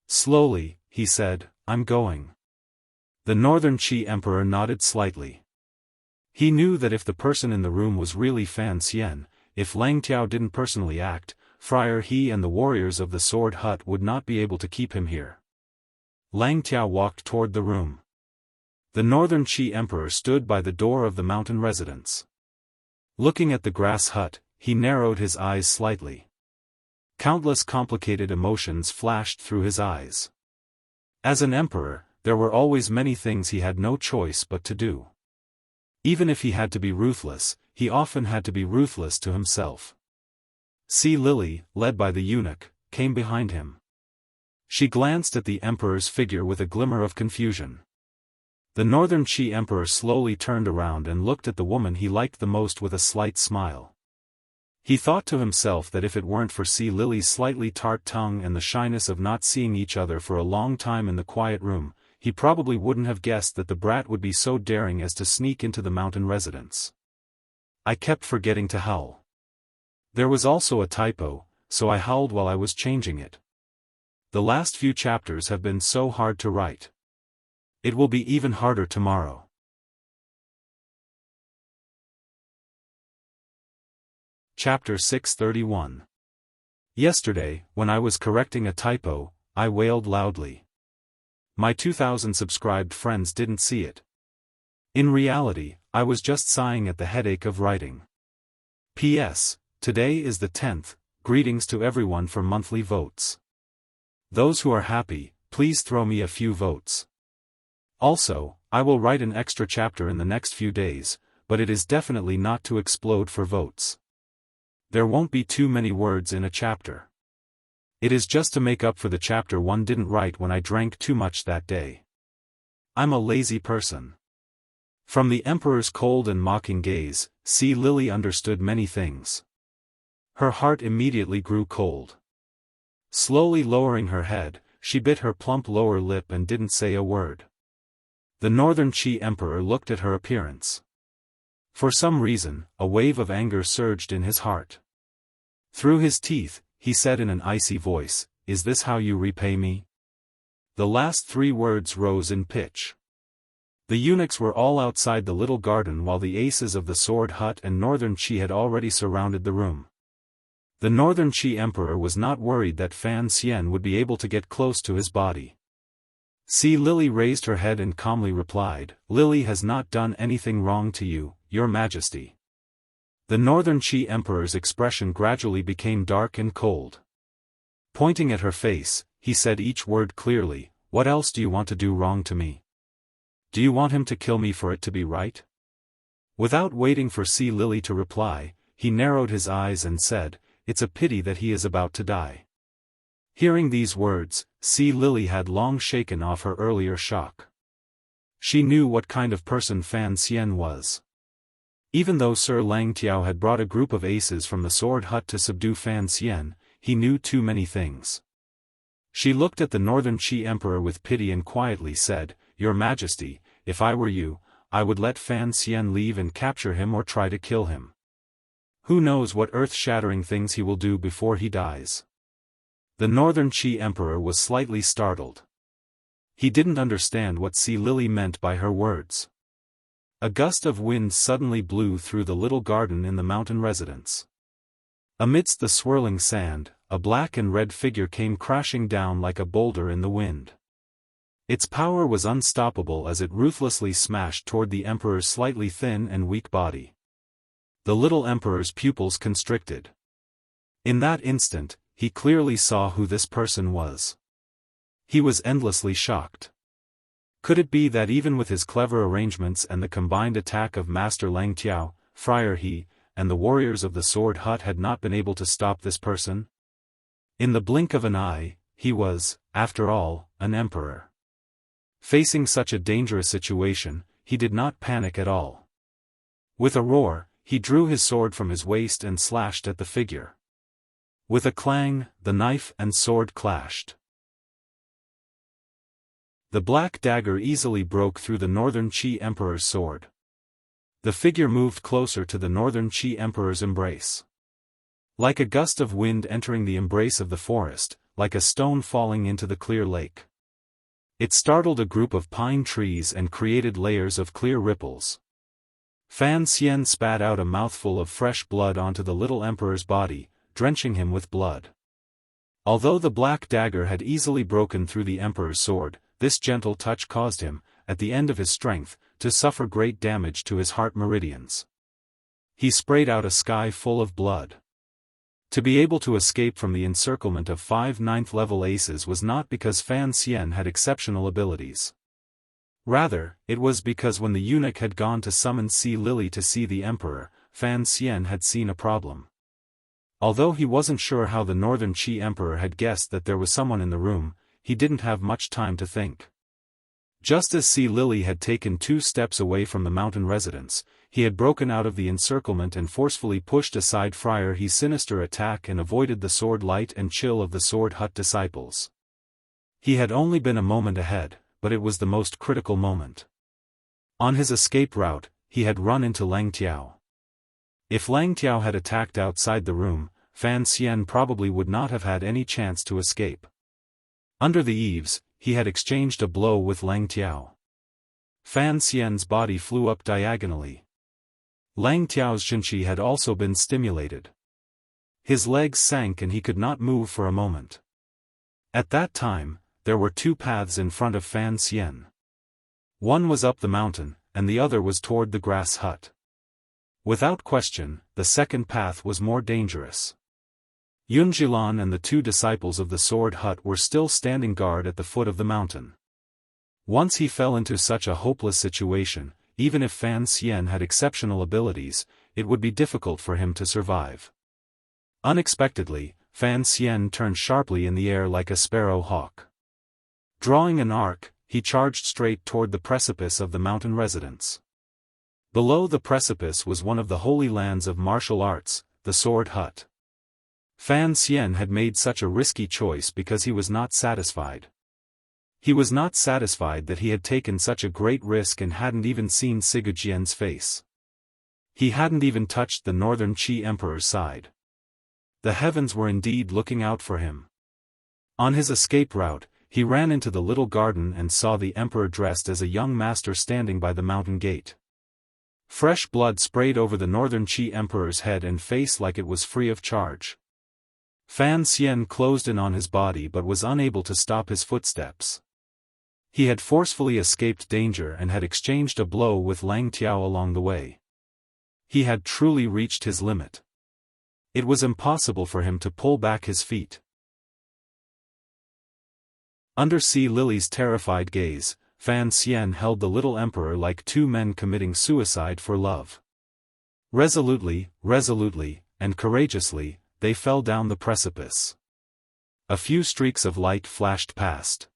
Slowly, he said, I'm going. The Northern Qi Emperor nodded slightly. He knew that if the person in the room was really Fan Xian, if Lang Tiao didn't personally act, Friar He and the warriors of the sword hut would not be able to keep him here. Lang Tiao walked toward the room. The Northern Qi Emperor stood by the door of the mountain residence. Looking at the grass hut, he narrowed his eyes slightly. Countless complicated emotions flashed through his eyes. As an emperor, there were always many things he had no choice but to do. Even if he had to be ruthless, he often had to be ruthless to himself. See Lily, led by the eunuch, came behind him. She glanced at the emperor's figure with a glimmer of confusion. The Northern Qi Emperor slowly turned around and looked at the woman he liked the most with a slight smile. He thought to himself that if it weren't for See Lily's slightly tart tongue and the shyness of not seeing each other for a long time in the quiet room, he probably wouldn't have guessed that the brat would be so daring as to sneak into the mountain residence. I kept forgetting to howl. There was also a typo, so I howled while I was changing it. The last few chapters have been so hard to write. It will be even harder tomorrow. Chapter 631. Yesterday, when I was correcting a typo, I wailed loudly. My 2,000 subscribed friends didn't see it. In reality, I was just sighing at the headache of writing. P.S. Today is the 10th, greetings to everyone for monthly votes. Those who are happy, please throw me a few votes. Also, I will write an extra chapter in the next few days, but it is definitely not to explode for votes. There won't be too many words in a chapter. It is just to make up for the chapter one didn't write when I drank too much that day. I'm a lazy person. From the Emperor's cold and mocking gaze, See Lily understood many things. Her heart immediately grew cold. Slowly lowering her head, she bit her plump lower lip and didn't say a word. The Northern Qi Emperor looked at her appearance. For some reason, a wave of anger surged in his heart. Through his teeth, he said in an icy voice, "Is this how you repay me?" The last 3 words rose in pitch. The eunuchs were all outside the little garden while the aces of the sword hut and Northern Qi had already surrounded the room. The Northern Qi Emperor was not worried that Fan Xian would be able to get close to his body. See Lily raised her head and calmly replied, "Lily has not done anything wrong to you, Your Majesty." The Northern Qi Emperor's expression gradually became dark and cold. Pointing at her face, he said each word clearly, "What else do you want to do wrong to me? Do you want him to kill me for it to be right?" Without waiting for See Lily to reply, he narrowed his eyes and said, "It's a pity that he is about to die." Hearing these words, See Lily had long shaken off her earlier shock. She knew what kind of person Fan Xian was. Even though Sir Lang Tiao had brought a group of aces from the sword hut to subdue Fan Xian, he knew too many things. She looked at the Northern Qi Emperor with pity and quietly said, "Your Majesty, if I were you, I would let Fan Xian leave and capture him or try to kill him. Who knows what earth-shattering things he will do before he dies." The Northern Qi Emperor was slightly startled. He didn't understand what See Lily meant by her words. A gust of wind suddenly blew through the little garden in the mountain residence. Amidst the swirling sand, a black and red figure came crashing down like a boulder in the wind. Its power was unstoppable as it ruthlessly smashed toward the Emperor's slightly thin and weak body. The little Emperor's pupils constricted. In that instant, he clearly saw who this person was. He was endlessly shocked. Could it be that even with his clever arrangements and the combined attack of Master Lang Tiao, Friar He, and the warriors of the Sword Hut had not been able to stop this person? In the blink of an eye, he was, after all, an emperor. Facing such a dangerous situation, he did not panic at all. With a roar, he drew his sword from his waist and slashed at the figure. With a clang, the knife and sword clashed. The black dagger easily broke through the Northern Qi Emperor's sword. The figure moved closer to the Northern Qi Emperor's embrace. Like a gust of wind entering the embrace of the forest, like a stone falling into the clear lake. It startled a group of pine trees and created layers of clear ripples. Fan Xian spat out a mouthful of fresh blood onto the little emperor's body, drenching him with blood. Although the black dagger had easily broken through the emperor's sword, this gentle touch caused him, at the end of his strength, to suffer great damage to his heart meridians. He sprayed out a sky full of blood. To be able to escape from the encirclement of 5 ninth-level aces was not because Fan Xian had exceptional abilities. Rather, it was because when the eunuch had gone to summon Sea Lily to see the emperor, Fan Xian had seen a problem. Although he wasn't sure how the Northern Qi Emperor had guessed that there was someone in the room, he didn't have much time to think. Just as Sea Lily had taken 2 steps away from the mountain residence, he had broken out of the encirclement and forcefully pushed aside Friar He's sinister attack and avoided the sword light and chill of the Sword Hut disciples. He had only been a moment ahead, but it was the most critical moment. On his escape route, he had run into Lang Tiao. If Lang Tiao had attacked outside the room, Fan Xian probably would not have had any chance to escape. Under the eaves, he had exchanged a blow with Lang Tiao. Fan Xian's body flew up diagonally. Lang Tiao's Shenqi had also been stimulated. His legs sank and he could not move for a moment. At that time, there were 2 paths in front of Fan Xian. One was up the mountain, and the other was toward the grass hut. Without question, the second path was more dangerous. Yunjilan and the 2 disciples of the Sword Hut were still standing guard at the foot of the mountain. Once he fell into such a hopeless situation, even if Fan Xian had exceptional abilities, it would be difficult for him to survive. Unexpectedly, Fan Xian turned sharply in the air like a sparrow hawk. Drawing an arc, he charged straight toward the precipice of the mountain residence. Below the precipice was one of the holy lands of martial arts, the Sword Hut. Fan Xian had made such a risky choice because he was not satisfied. He was not satisfied that he had taken such a great risk and hadn't even seen Sigujian's face. He hadn't even touched the Northern Qi Emperor's side. The heavens were indeed looking out for him. On his escape route, he ran into the little garden and saw the emperor dressed as a young master standing by the mountain gate. Fresh blood sprayed over the Northern Qi Emperor's head and face like it was free of charge. Fan Xian closed in on his body but was unable to stop his footsteps. He had forcefully escaped danger and had exchanged a blow with Lang Tiao along the way. He had truly reached his limit. It was impossible for him to pull back his feet. Under Sea Lily's terrified gaze, Fan Xian held the little emperor like 2 men committing suicide for love. Resolutely, and courageously, they fell down the precipice. A few streaks of light flashed past.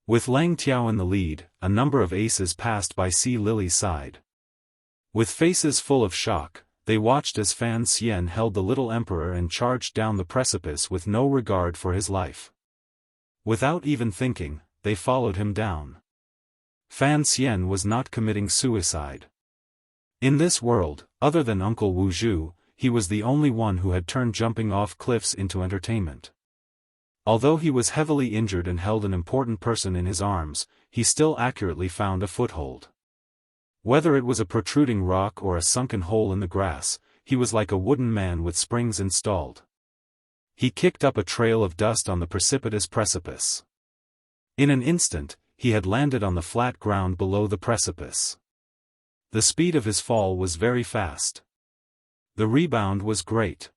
With Lang Tiao in the lead, a number of aces passed by Sea Lily's side. With faces full of shock, they watched as Fan Xian held the little emperor and charged down the precipice with no regard for his life. Without even thinking, they followed him down. Fan Xian was not committing suicide. In this world, other than Uncle Wu Zhu, he was the only one who had turned jumping off cliffs into entertainment. Although he was heavily injured and held an important person in his arms, he still accurately found a foothold. Whether it was a protruding rock or a sunken hole in the grass, he was like a wooden man with springs installed. He kicked up a trail of dust on the precipitous precipice. In an instant, he had landed on the flat ground below the precipice. The speed of his fall was very fast. The rebound was great.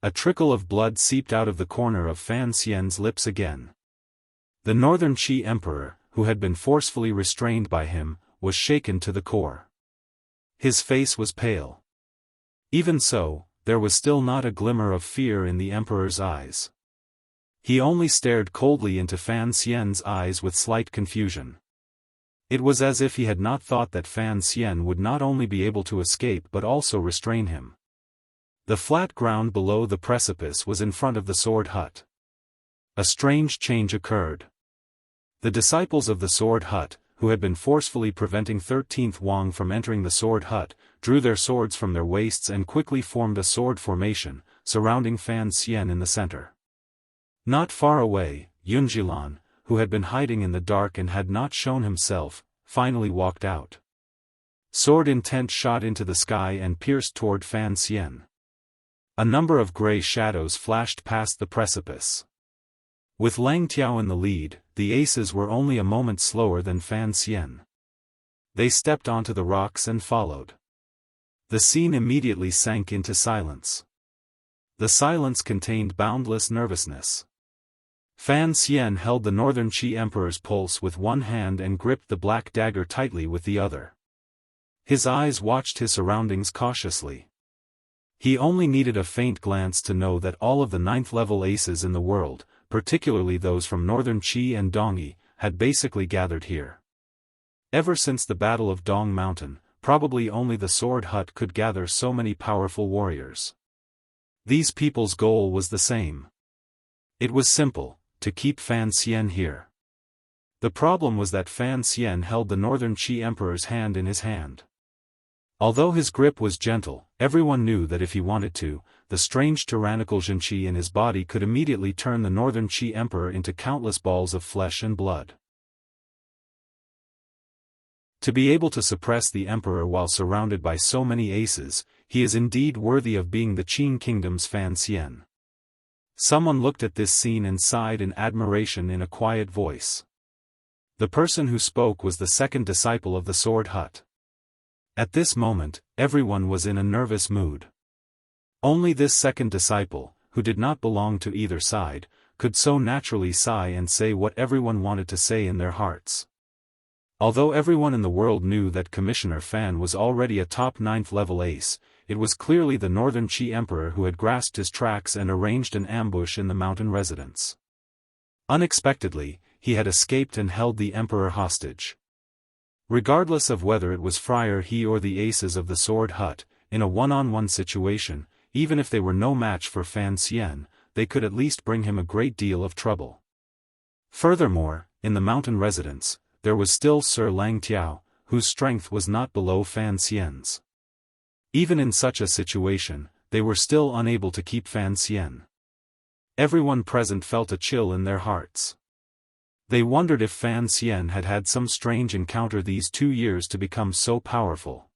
A trickle of blood seeped out of the corner of Fan Xian's lips again. The Northern Qi Emperor, who had been forcefully restrained by him, was shaken to the core. His face was pale. Even so, there was still not a glimmer of fear in the emperor's eyes. He only stared coldly into Fan Xian's eyes with slight confusion. It was as if he had not thought that Fan Xian would not only be able to escape but also restrain him. The flat ground below the precipice was in front of the sword hut. A strange change occurred. The disciples of the sword hut, who had been forcefully preventing 13th Wang from entering the sword hut, drew their swords from their waists and quickly formed a sword formation, surrounding Fan Xian in the center. Not far away, Yunjilan, who had been hiding in the dark and had not shown himself, finally walked out. Sword intent shot into the sky and pierced toward Fan Xian. A number of gray shadows flashed past the precipice. With Lang Tiao in the lead, the aces were only a moment slower than Fan Xian. They stepped onto the rocks and followed. The scene immediately sank into silence. The silence contained boundless nervousness. Fan Xian held the Northern Qi Emperor's pulse with one hand and gripped the black dagger tightly with the other. His eyes watched his surroundings cautiously. He only needed a faint glance to know that all of the 9th-level aces in the world, particularly those from Northern Qi and Dongyi, had basically gathered here. Ever since the Battle of Dong Mountain, probably only the sword hut could gather so many powerful warriors. These people's goal was the same. It was simple, to keep Fan Xian here. The problem was that Fan Xian held the Northern Qi Emperor's hand in his hand. Although his grip was gentle, everyone knew that if he wanted to, the strange tyrannical Zhenqi in his body could immediately turn the Northern Qi Emperor into countless balls of flesh and blood. To be able to suppress the Emperor while surrounded by so many aces, he is indeed worthy of being the Qin Kingdom's Fan Xian. Someone looked at this scene and sighed in admiration in a quiet voice. The person who spoke was the second disciple of the sword hut. At this moment, everyone was in a nervous mood. Only this second disciple, who did not belong to either side, could so naturally sigh and say what everyone wanted to say in their hearts. Although everyone in the world knew that Commissioner Fan was already a top 9th-level ace, it was clearly the Northern Qi Emperor who had grasped his tracks and arranged an ambush in the mountain residence. Unexpectedly, he had escaped and held the Emperor hostage. Regardless of whether it was Friar He or the aces of the sword hut, in a one-on-one situation, even if they were no match for Fan Xian, they could at least bring him a great deal of trouble. Furthermore, in the mountain residence, there was still Sir Lang Tiao, whose strength was not below Fan Xian's. Even in such a situation, they were still unable to keep Fan Xian. Everyone present felt a chill in their hearts. They wondered if Fan Xian had had some strange encounter these 2 years to become so powerful.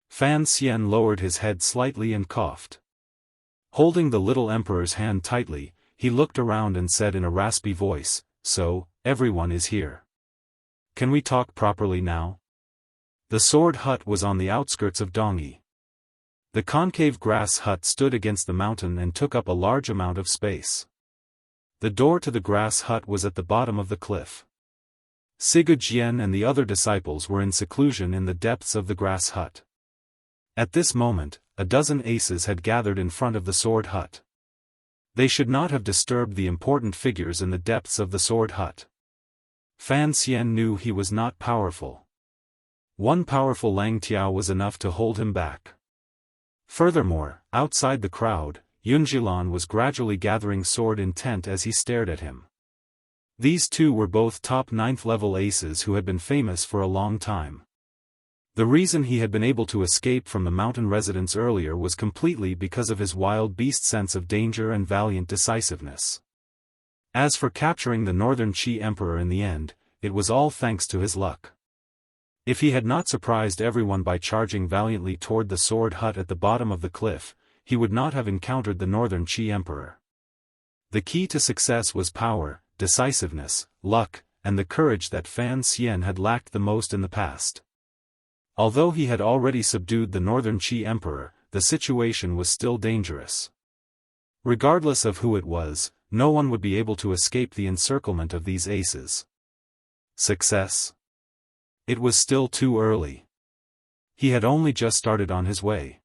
Fan Xian lowered his head slightly and coughed. Holding the little emperor's hand tightly, he looked around and said in a raspy voice, "So, everyone is here. Can we talk properly now?" The sword hut was on the outskirts of Dongyi. The concave grass hut stood against the mountain and took up a large amount of space. The door to the grass hut was at the bottom of the cliff. Sigu Jian and the other disciples were in seclusion in the depths of the grass hut. At this moment, a dozen aces had gathered in front of the sword hut. They should not have disturbed the important figures in the depths of the sword hut. Fan Xian knew he was not powerful. One powerful Lang Tiao was enough to hold him back. Furthermore, outside the crowd, Yunjilan was gradually gathering sword intent as he stared at him. These two were both top 9th-level aces who had been famous for a long time. The reason he had been able to escape from the mountain residence earlier was completely because of his wild beast sense of danger and valiant decisiveness. As for capturing the Northern Qi Emperor in the end, it was all thanks to his luck. If he had not surprised everyone by charging valiantly toward the sword hut at the bottom of the cliff, he would not have encountered the Northern Qi Emperor. The key to success was power, decisiveness, luck, and the courage that Fan Xian had lacked the most in the past. Although he had already subdued the Northern Qi Emperor, the situation was still dangerous. Regardless of who it was, no one would be able to escape the encirclement of these aces. Success? It was still too early. He had only just started on his way.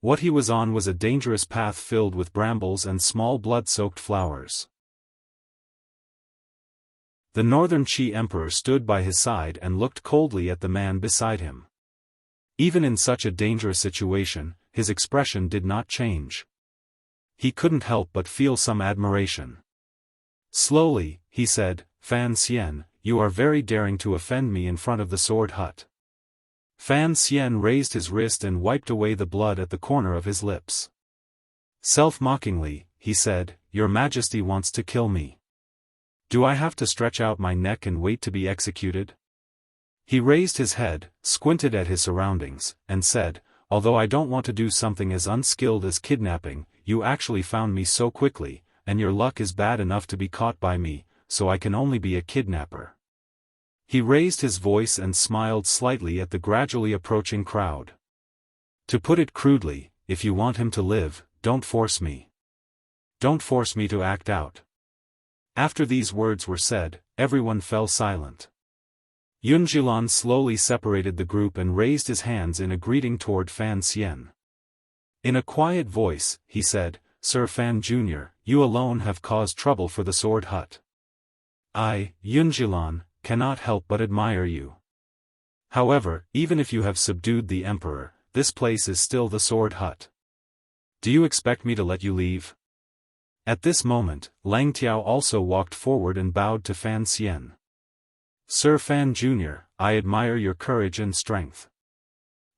What he was on was a dangerous path filled with brambles and small blood-soaked flowers. The Northern Qi Emperor stood by his side and looked coldly at the man beside him. Even in such a dangerous situation, his expression did not change. He couldn't help but feel some admiration. Slowly, he said, "Fan Xian, you are very daring to offend me in front of the sword hut." Fan Xian raised his wrist and wiped away the blood at the corner of his lips. Self-mockingly, he said, "Your Majesty wants to kill me. Do I have to stretch out my neck and wait to be executed?" He raised his head, squinted at his surroundings, and said, "Although I don't want to do something as unskilled as kidnapping, you actually found me so quickly, and your luck is bad enough to be caught by me, so I can only be a kidnapper." He raised his voice and smiled slightly at the gradually approaching crowd. "To put it crudely, if you want him to live, don't force me. Don't force me to act out." After these words were said, everyone fell silent. Yunjilan slowly separated the group and raised his hands in a greeting toward Fan Xian. In a quiet voice, he said, "Sir Fan Jr., you alone have caused trouble for the sword hut. I, Yunjilan, cannot help but admire you. However, even if you have subdued the emperor, this place is still the sword hut. Do you expect me to let you leave?" At this moment, Lang Tiao also walked forward and bowed to Fan Xian. "Sir Fan Jr., I admire your courage and strength.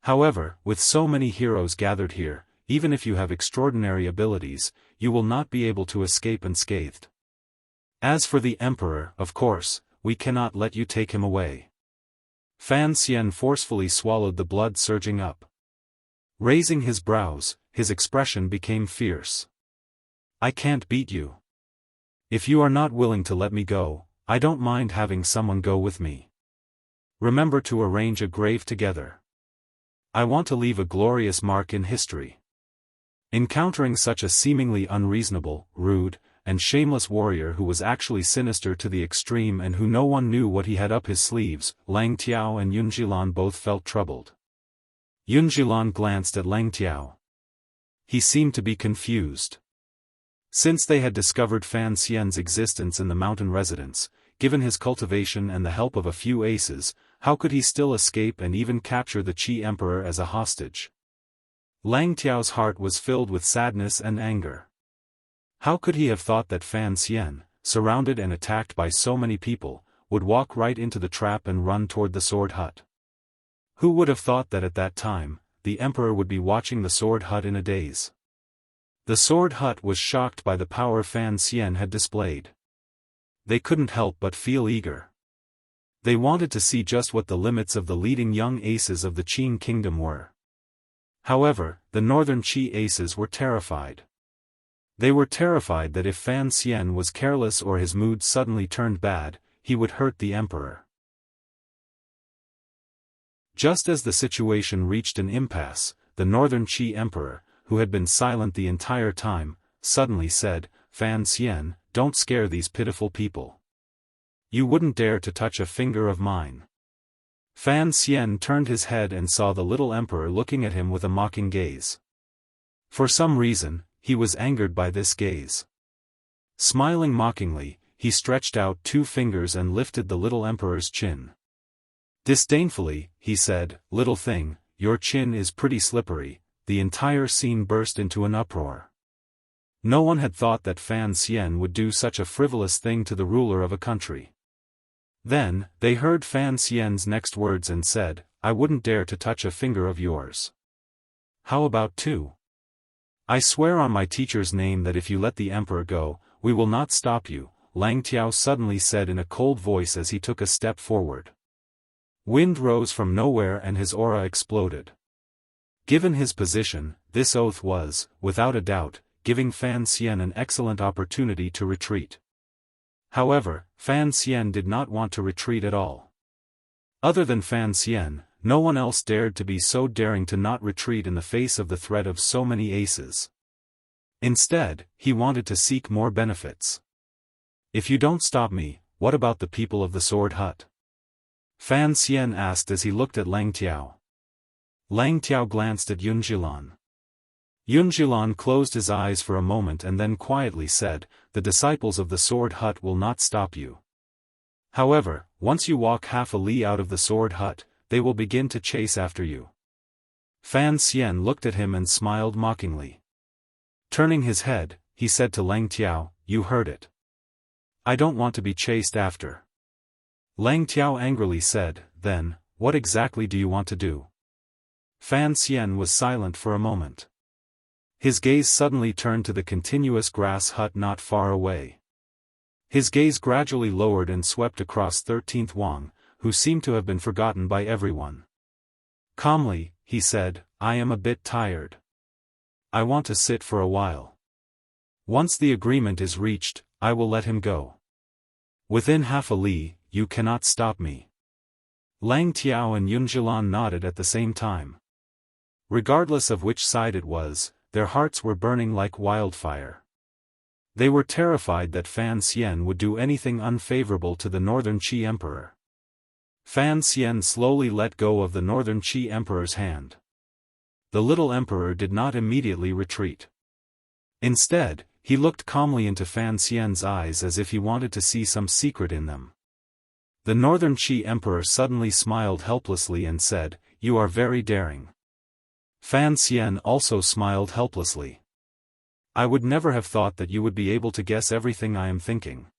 However, with so many heroes gathered here, even if you have extraordinary abilities, you will not be able to escape unscathed. As for the emperor, of course, we cannot let you take him away." Fan Xian forcefully swallowed the blood surging up. Raising his brows, his expression became fierce. "I can't beat you. If you are not willing to let me go, I don't mind having someone go with me. Remember to arrange a grave together. I want to leave a glorious mark in history." Encountering such a seemingly unreasonable, rude, and shameless warrior who was actually sinister to the extreme and who no one knew what he had up his sleeves, Lang Tiao and Yunjilan both felt troubled. Yunjilan glanced at Lang Tiao. He seemed to be confused. Since they had discovered Fan Xian's existence in the mountain residence, given his cultivation and the help of a few aces, how could he still escape and even capture the Qi Emperor as a hostage? Lang Tiao's heart was filled with sadness and anger. How could he have thought that Fan Xian, surrounded and attacked by so many people, would walk right into the trap and run toward the sword hut? Who would have thought that at that time, the Emperor would be watching the sword hut in a daze? The sword hut was shocked by the power Fan Xian had displayed. They couldn't help but feel eager. They wanted to see just what the limits of the leading young aces of the Qin kingdom were. However, the northern Qi aces were terrified. They were terrified that if Fan Xian was careless or his mood suddenly turned bad, he would hurt the emperor. Just as the situation reached an impasse, the northern Qi emperor, who had been silent the entire time, suddenly said, "Fan Xian, don't scare these pitiful people. You wouldn't dare to touch a finger of mine." Fan Xian turned his head and saw the little emperor looking at him with a mocking gaze. For some reason, he was angered by this gaze. Smiling mockingly, he stretched out 2 fingers and lifted the little emperor's chin. Disdainfully, he said, "Little thing, your chin is pretty slippery." The entire scene burst into an uproar. No one had thought that Fan Xian would do such a frivolous thing to the ruler of a country. Then, they heard Fan Xian's next words and said, "I wouldn't dare to touch a finger of yours. How about 2? I swear on my teacher's name that if you let the emperor go, we will not stop you," Lang Tiao suddenly said in a cold voice as he took a step forward. Wind rose from nowhere and his aura exploded. Given his position, this oath was, without a doubt, giving Fan Xian an excellent opportunity to retreat. However, Fan Xian did not want to retreat at all. Other than Fan Xian, no one else dared to be so daring to not retreat in the face of the threat of so many aces. Instead, he wanted to seek more benefits. "If you don't stop me, what about the people of the sword hut? Fan Xian asked as he looked at Lang Tiao. Lang Tiao glanced at Yunjilan. Yunjilan closed his eyes for a moment and then quietly said, "The disciples of the sword hut will not stop you. However, once you walk half a li out of the sword hut, they will begin to chase after you." Fan Xian looked at him and smiled mockingly. Turning his head, he said to Lang Tiao, "You heard it. I don't want to be chased after." Lang Tiao angrily said, "Then, what exactly do you want to do?" Fan Xian was silent for a moment. His gaze suddenly turned to the continuous grass hut not far away. His gaze gradually lowered and swept across 13th Wang, who seemed to have been forgotten by everyone. Calmly, he said, "I am a bit tired. I want to sit for a while. Once the agreement is reached, I will let him go. Within half a li, you cannot stop me." Lang Tiao and Yunjilan nodded at the same time. Regardless of which side it was, their hearts were burning like wildfire. They were terrified that Fan Xian would do anything unfavorable to the Northern Qi Emperor. Fan Xian slowly let go of the Northern Qi Emperor's hand. The little emperor did not immediately retreat. Instead, he looked calmly into Fan Xian's eyes as if he wanted to see some secret in them. The Northern Qi Emperor suddenly smiled helplessly and said, "You are very daring." Fan Xian also smiled helplessly. "I would never have thought that you would be able to guess everything I am thinking.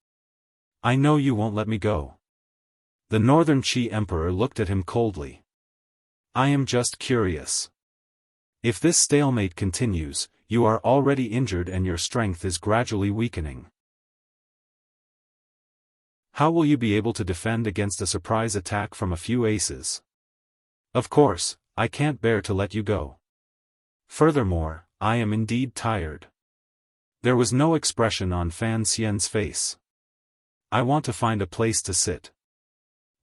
I know you won't let me go." The Northern Qi Emperor looked at him coldly. "I am just curious. If this stalemate continues, you are already injured and your strength is gradually weakening. How will you be able to defend against a surprise attack from a few aces? Of course, I can't bear to let you go. Furthermore, I am indeed tired." There was no expression on Fan Xian's face. "I want to find a place to sit."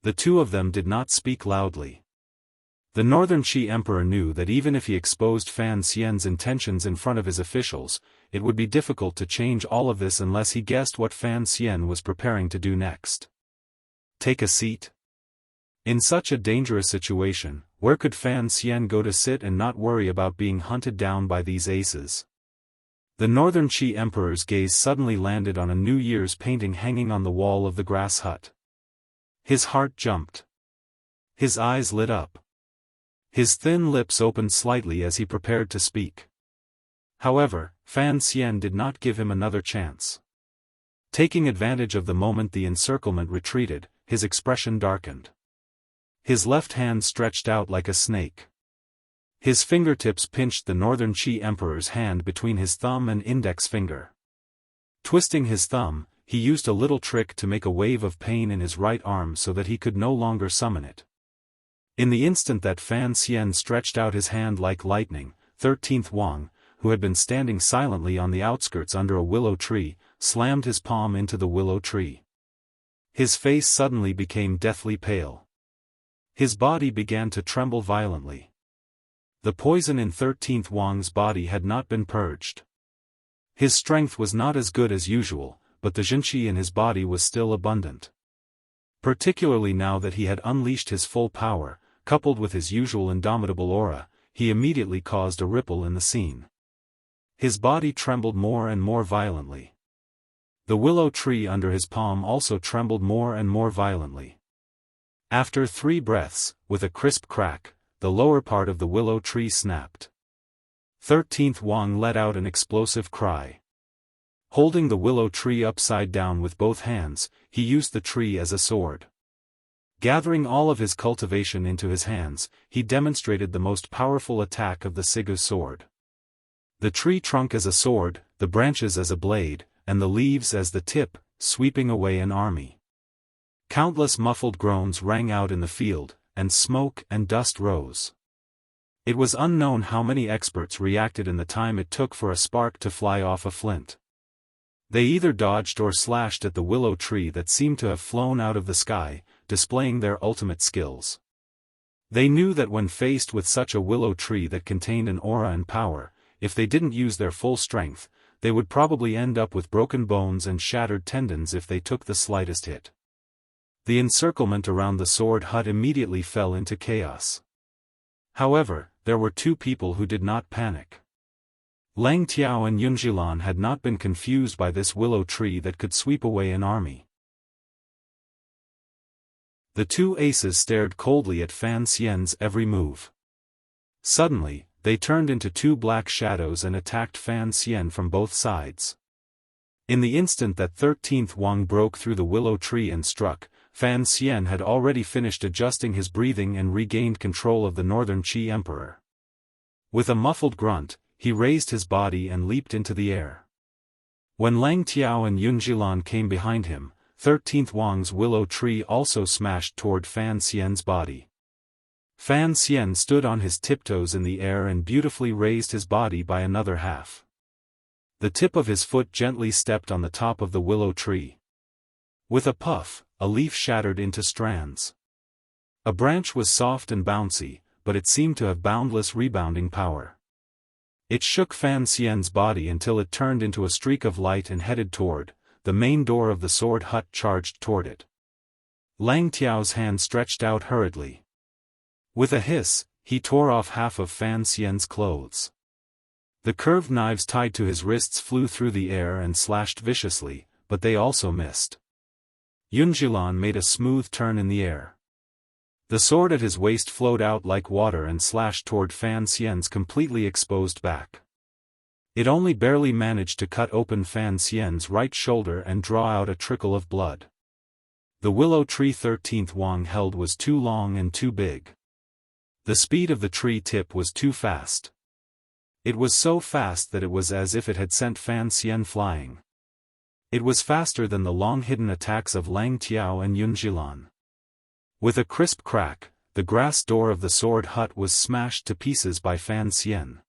The two of them did not speak loudly. The Northern Qi Emperor knew that even if he exposed Fan Xian's intentions in front of his officials, it would be difficult to change all of this unless he guessed what Fan Xian was preparing to do next. Take a seat? In such a dangerous situation, where could Fan Xian go to sit and not worry about being hunted down by these aces? The Northern Qi Emperor's gaze suddenly landed on a New Year's painting hanging on the wall of the grass hut. His heart jumped. His eyes lit up. His thin lips opened slightly as he prepared to speak. However, Fan Xian did not give him another chance. Taking advantage of the moment the encirclement retreated, his expression darkened. His left hand stretched out like a snake. His fingertips pinched the Northern Qi Emperor's hand between his thumb and index finger. Twisting his thumb, he used a little trick to make a wave of pain in his right arm so that he could no longer summon it. In the instant that Fan Xian stretched out his hand like lightning, 13th Wang, who had been standing silently on the outskirts under a willow tree, slammed his palm into the willow tree. His face suddenly became deathly pale. His body began to tremble violently. The poison in 13th Wang's body had not been purged. His strength was not as good as usual, but the Jinqi in his body was still abundant. Particularly now that he had unleashed his full power, coupled with his usual indomitable aura, he immediately caused a ripple in the scene. His body trembled more and more violently. The willow tree under his palm also trembled more and more violently. After 3 breaths, with a crisp crack, the lower part of the willow tree snapped. 13th Wang let out an explosive cry. Holding the willow tree upside down with both hands, he used the tree as a sword. Gathering all of his cultivation into his hands, he demonstrated the most powerful attack of the Sigu sword. The tree trunk as a sword, the branches as a blade, and the leaves as the tip, sweeping away an army. Countless muffled groans rang out in the field, and smoke and dust rose. It was unknown how many experts reacted in the time it took for a spark to fly off a flint. They either dodged or slashed at the willow tree that seemed to have flown out of the sky, displaying their ultimate skills. They knew that when faced with such a willow tree that contained an aura and power, if they didn't use their full strength, they would probably end up with broken bones and shattered tendons if they took the slightest hit. The encirclement around the sword hut immediately fell into chaos. However, there were two people who did not panic. Lang Tiao and Yunjilan had not been confused by this willow tree that could sweep away an army. The two aces stared coldly at Fan Xian's every move. Suddenly, they turned into two black shadows and attacked Fan Xian from both sides. In the instant that 13th Wang broke through the willow tree and struck, Fan Xian had already finished adjusting his breathing and regained control of the Northern Qi Emperor. With a muffled grunt, he raised his body and leaped into the air. When Lang Tiao and Yunjilan came behind him, 13th Wang's willow tree also smashed toward Fan Xian's body. Fan Xian stood on his tiptoes in the air and beautifully raised his body by another half. The tip of his foot gently stepped on the top of the willow tree. With a puff, a leaf shattered into strands. A branch was soft and bouncy, but it seemed to have boundless rebounding power. It shook Fan Xian's body until it turned into a streak of light and headed toward the main door of the sword hut. Charged toward it. Lang Tiao's hand stretched out hurriedly. With a hiss, he tore off half of Fan Xian's clothes. The curved knives tied to his wrists flew through the air and slashed viciously, but they also missed. Yunjilan made a smooth turn in the air. The sword at his waist flowed out like water and slashed toward Fan Xian's completely exposed back. It only barely managed to cut open Fan Xian's right shoulder and draw out a trickle of blood. The willow tree 13th Wang held was too long and too big. The speed of the tree tip was too fast. It was so fast that it was as if it had sent Fan Xian flying. It was faster than the long-hidden attacks of Lang Tiao and Yunjilan. With a crisp crack, the grass door of the sword hut was smashed to pieces by Fan Xian.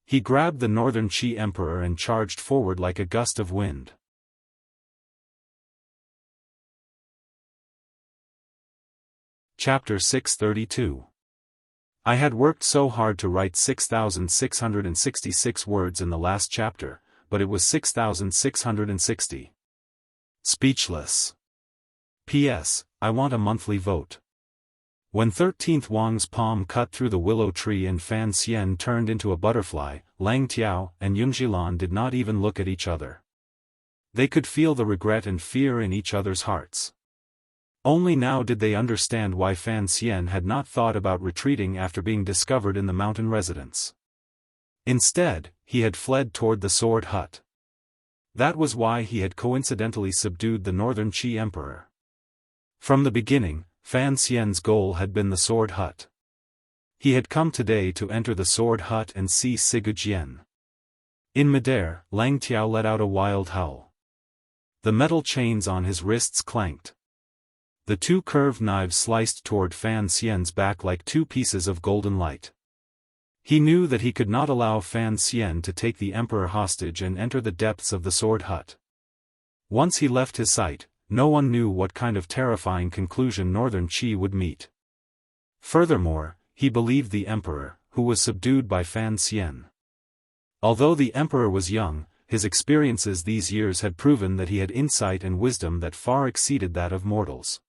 He grabbed the Northern Qi Emperor and charged forward like a gust of wind. Chapter 632. I had worked so hard to write 6,666 words in the last chapter, but it was 6,660. Speechless. P.S. I want a monthly vote. When 13th Wang's palm cut through the willow tree and Fan Xian turned into a butterfly, Lang Tiao and Yunjilan did not even look at each other. They could feel the regret and fear in each other's hearts. Only now did they understand why Fan Xian had not thought about retreating after being discovered in the mountain residence. Instead, he had fled toward the sword hut. That was why he had coincidentally subdued the Northern Qi Emperor. From the beginning, Fan Xian's goal had been the sword hut. He had come today to enter the sword hut and see Sigujian. In midair, Lang Tiao let out a wild howl. The metal chains on his wrists clanked. The two curved knives sliced toward Fan Xian's back like two pieces of golden light. He knew that he could not allow Fan Xian to take the emperor hostage and enter the depths of the sword hut. Once he left his sight, no one knew what kind of terrifying conclusion Northern Qi would meet. Furthermore, he believed the emperor, who was subdued by Fan Xian. Although the emperor was young, his experiences these years had proven that he had insight and wisdom that far exceeded that of mortals.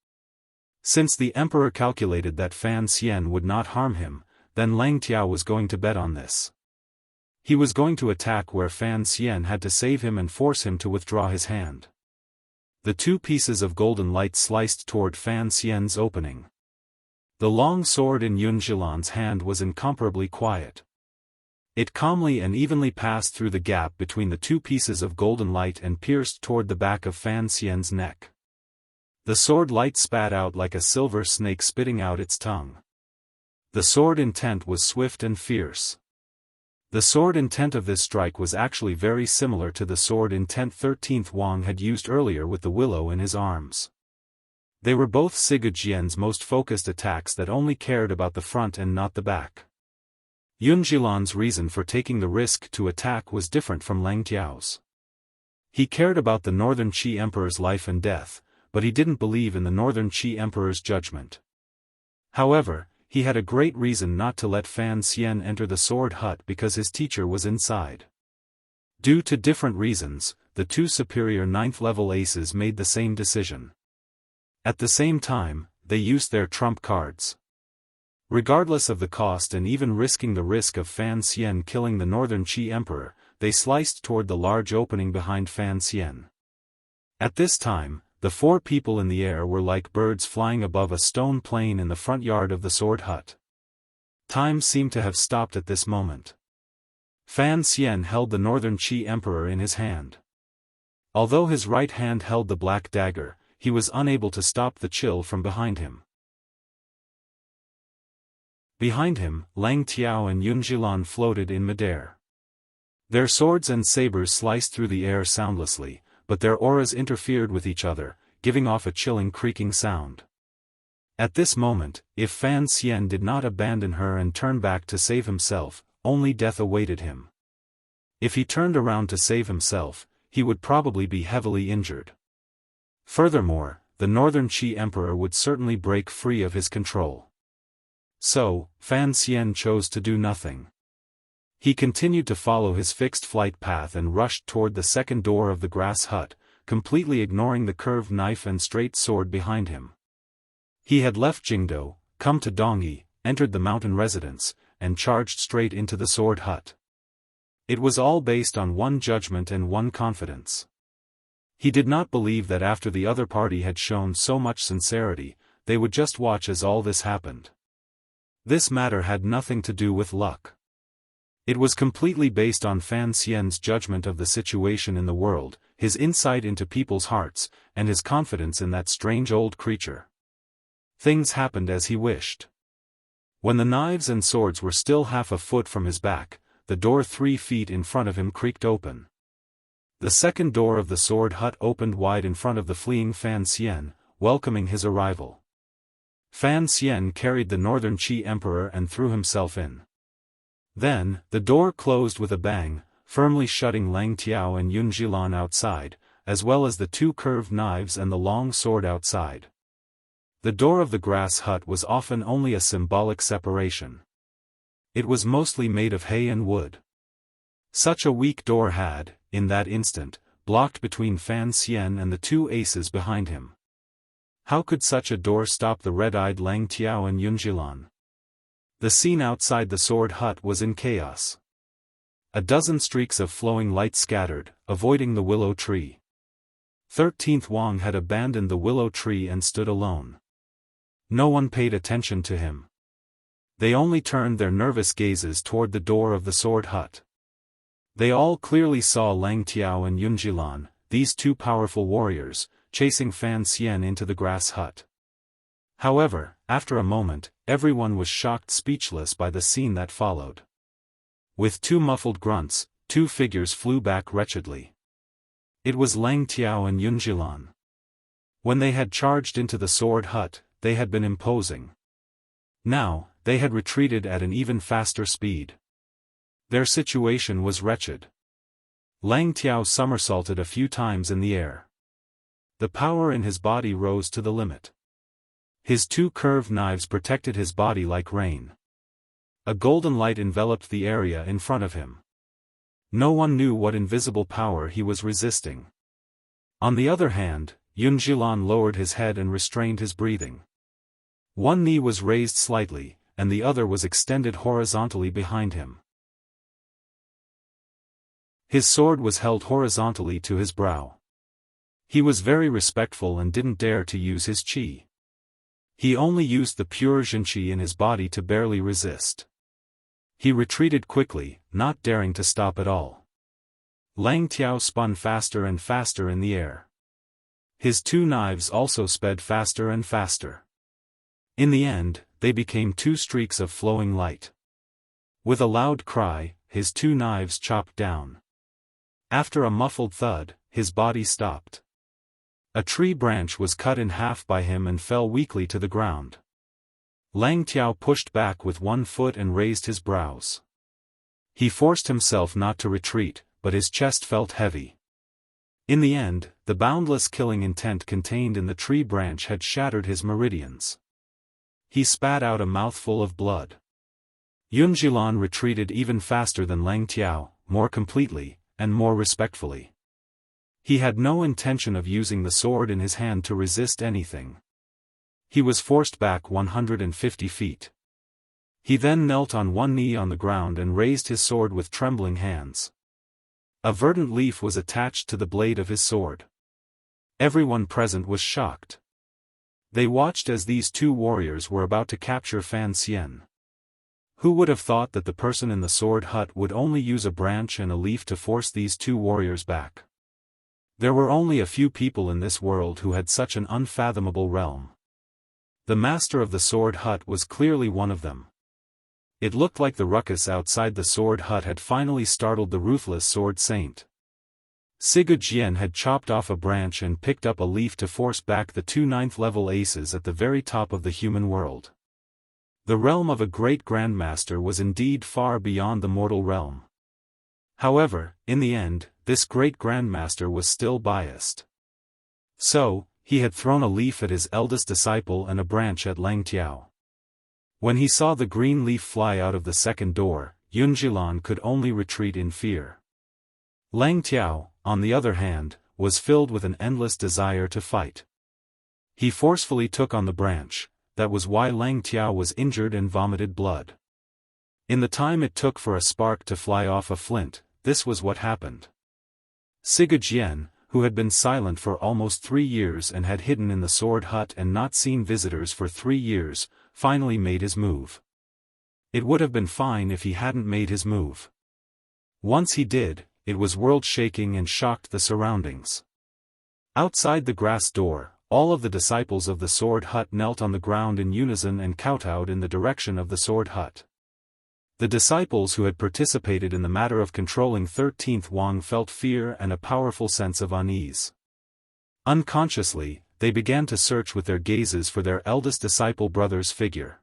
Since the emperor calculated that Fan Xian would not harm him, then Lang Tiao was going to bet on this. He was going to attack where Fan Xian had to save him and force him to withdraw his hand. The two pieces of golden light sliced toward Fan Xian's opening. The long sword in Yunjilan's hand was incomparably quiet. It calmly and evenly passed through the gap between the two pieces of golden light and pierced toward the back of Fan Xian's neck. The sword light spat out like a silver snake spitting out its tongue. The sword intent was swift and fierce. The sword intent of this strike was actually very similar to the sword intent 13th Wang had used earlier with the willow in his arms. They were both Sigujian's most focused attacks that only cared about the front and not the back. Yunjilan's reason for taking the risk to attack was different from Lang Tiao's. He cared about the Northern Qi Emperor's life and death, but he didn't believe in the Northern Qi Emperor's judgment. However, he had a great reason not to let Fan Xian enter the sword hut because his teacher was inside. Due to different reasons, the two superior 9th-level aces made the same decision. At the same time, they used their trump cards. Regardless of the cost and even risking the risk of Fan Xian killing the Northern Qi Emperor, they sliced toward the large opening behind Fan Xian. At this time, the four people in the air were like birds flying above a stone plain in the front yard of the sword hut. Time seemed to have stopped at this moment. Fan Xian held the Northern Qi Emperor in his hand. Although his right hand held the black dagger, he was unable to stop the chill from behind him. Behind him, Lang Tiao and Yun Zhilan floated in midair. Their swords and sabers sliced through the air soundlessly, but their auras interfered with each other, giving off a chilling creaking sound. At this moment, if Fan Xian did not abandon her and turn back to save himself, only death awaited him. If he turned around to save himself, he would probably be heavily injured. Furthermore, the Northern Qi Emperor would certainly break free of his control. So, Fan Xian chose to do nothing. He continued to follow his fixed flight path and rushed toward the second door of the grass hut, completely ignoring the curved knife and straight sword behind him. He had left Jingdo, come to Dongyi, entered the mountain residence, and charged straight into the sword hut. It was all based on one judgment and one confidence. He did not believe that after the other party had shown so much sincerity, they would just watch as all this happened. This matter had nothing to do with luck. It was completely based on Fan Xian's judgment of the situation in the world, his insight into people's hearts, and his confidence in that strange old creature. Things happened as he wished. When the knives and swords were still half a foot from his back, the door 3 feet in front of him creaked open. The second door of the sword hut opened wide in front of the fleeing Fan Xian, welcoming his arrival. Fan Xian carried the Northern Qi Emperor and threw himself in. Then, the door closed with a bang, firmly shutting Lang Tiao and Yun Zhilan outside, as well as the 2 curved knives and the long sword outside. The door of the grass hut was often only a symbolic separation. It was mostly made of hay and wood. Such a weak door had, in that instant, blocked between Fan Xian and the 2 aces behind him. How could such a door stop the red-eyed Lang Tiao and Yun Zhilan? The scene outside the sword hut was in chaos. A dozen streaks of flowing light scattered, avoiding the willow tree. 13th Wang had abandoned the willow tree and stood alone. No one paid attention to him. They only turned their nervous gazes toward the door of the sword hut. They all clearly saw Lang Tiao and Yun Zhilan, these 2 powerful warriors, chasing Fan Xian into the grass hut. However, after a moment, everyone was shocked speechless by the scene that followed. With 2 muffled grunts, 2 figures flew back wretchedly. It was Lang Tiao and Yun Zhilan. When they had charged into the sword hut, they had been imposing. Now, they had retreated at an even faster speed. Their situation was wretched. Lang Tiao somersaulted a few times in the air. The power in his body rose to the limit. His 2 curved knives protected his body like rain. A golden light enveloped the area in front of him. No one knew what invisible power he was resisting. On the other hand, Yun Zhilan lowered his head and restrained his breathing. One knee was raised slightly, and the other was extended horizontally behind him. His sword was held horizontally to his brow. He was very respectful and didn't dare to use his qi. He only used the pure Zhenqi in his body to barely resist. He retreated quickly, not daring to stop at all. Lang Tiao spun faster and faster in the air. His 2 knives also sped faster and faster. In the end, they became 2 streaks of flowing light. With a loud cry, his 2 knives chopped down. After a muffled thud, his body stopped. A tree branch was cut in half by him and fell weakly to the ground. Lang Tiao pushed back with 1 foot and raised his brows. He forced himself not to retreat, but his chest felt heavy. In the end, the boundless killing intent contained in the tree branch had shattered his meridians. He spat out a mouthful of blood. Yun Zhilan retreated even faster than Lang Tiao, more completely, and more respectfully. He had no intention of using the sword in his hand to resist anything. He was forced back 150 feet. He then knelt on one knee on the ground and raised his sword with trembling hands. A verdant leaf was attached to the blade of his sword. Everyone present was shocked. They watched as these two warriors were about to capture Fan Xian. Who would have thought that the person in the sword hut would only use a branch and a leaf to force these two warriors back? There were only a few people in this world who had such an unfathomable realm. The master of the sword hut was clearly one of them. It looked like the ruckus outside the sword hut had finally startled the ruthless sword saint. Sigurd had chopped off a branch and picked up a leaf to force back the two 9th-level aces at the very top of the human world. The realm of a great grandmaster was indeed far beyond the mortal realm. However, in the end, this great grandmaster was still biased. So, he had thrown a leaf at his eldest disciple and a branch at Lang Tiao. When he saw the green leaf fly out of the second door, Yunjilan could only retreat in fear. Lang Tiao, on the other hand, was filled with an endless desire to fight. He forcefully took on the branch. That was why Lang Tiao was injured and vomited blood. In the time it took for a spark to fly off a flint, this was what happened. Sigurd, who had been silent for almost 3 years and had hidden in the sword hut and not seen visitors for 3 years, finally made his move. It would have been fine if he hadn't made his move. Once he did, it was world-shaking and shocked the surroundings. Outside the grass door, all of the disciples of the sword hut knelt on the ground in unison and kowtowed in the direction of the sword hut. The disciples who had participated in the matter of controlling 13th Wang felt fear and a powerful sense of unease. Unconsciously, they began to search with their gazes for their eldest disciple brother's figure.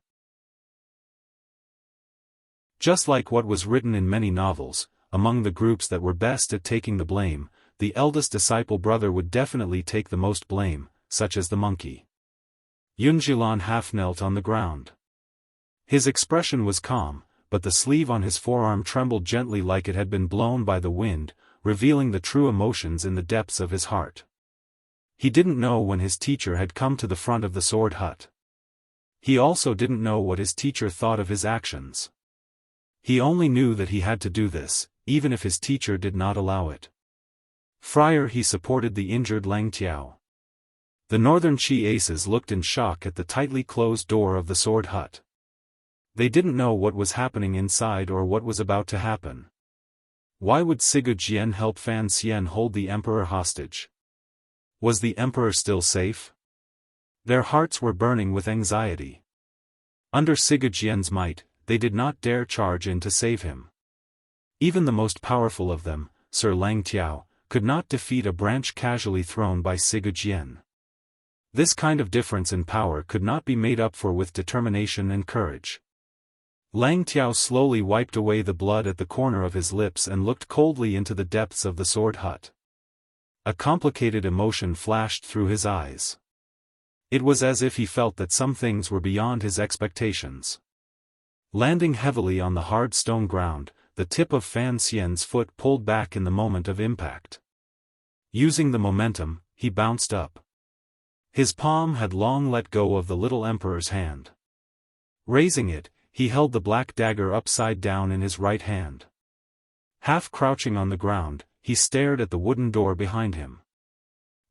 Just like what was written in many novels, among the groups that were best at taking the blame, the eldest disciple brother would definitely take the most blame, such as the monkey. Yunjilan half knelt on the ground. His expression was calm, but the sleeve on his forearm trembled gently like it had been blown by the wind, revealing the true emotions in the depths of his heart. He didn't know when his teacher had come to the front of the sword hut. He also didn't know what his teacher thought of his actions. He only knew that he had to do this, even if his teacher did not allow it. Friar, he supported the injured Lang Tiao. The northern Qi aces looked in shock at the tightly closed door of the sword hut. They didn't know what was happening inside or what was about to happen. Why would Sigurd help Fan Xian hold the emperor hostage? Was the emperor still safe? Their hearts were burning with anxiety. Under Sigurd's might, they did not dare charge in to save him. Even the most powerful of them, Sir Lang Tiao, could not defeat a branch casually thrown by Sigurd. This kind of difference in power could not be made up for with determination and courage. Lang Tiao slowly wiped away the blood at the corner of his lips and looked coldly into the depths of the sword hut. A complicated emotion flashed through his eyes. It was as if he felt that some things were beyond his expectations. Landing heavily on the hard stone ground, the tip of Fan Xian's foot pulled back in the moment of impact. Using the momentum, he bounced up. His palm had long let go of the little emperor's hand. Raising it, he held the black dagger upside down in his right hand. Half crouching on the ground, he stared at the wooden door behind him.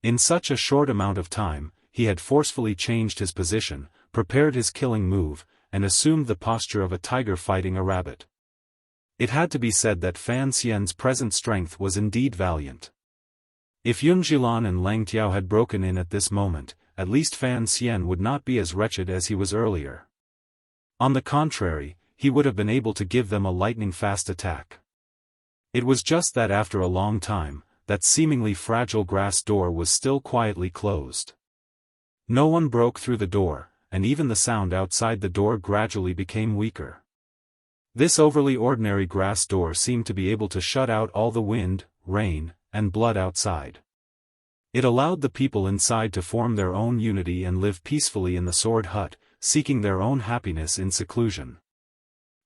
In such a short amount of time, he had forcefully changed his position, prepared his killing move, and assumed the posture of a tiger fighting a rabbit. It had to be said that Fan Xian's present strength was indeed valiant. If Yunjilan and Lang Tiao had broken in at this moment, at least Fan Xian would not be as wretched as he was earlier. On the contrary, he would have been able to give them a lightning-fast attack. It was just that after a long time, that seemingly fragile grass door was still quietly closed. No one broke through the door, and even the sound outside the door gradually became weaker. This overly ordinary grass door seemed to be able to shut out all the wind, rain, and blood outside. It allowed the people inside to form their own unity and live peacefully in the sword hut, seeking their own happiness in seclusion.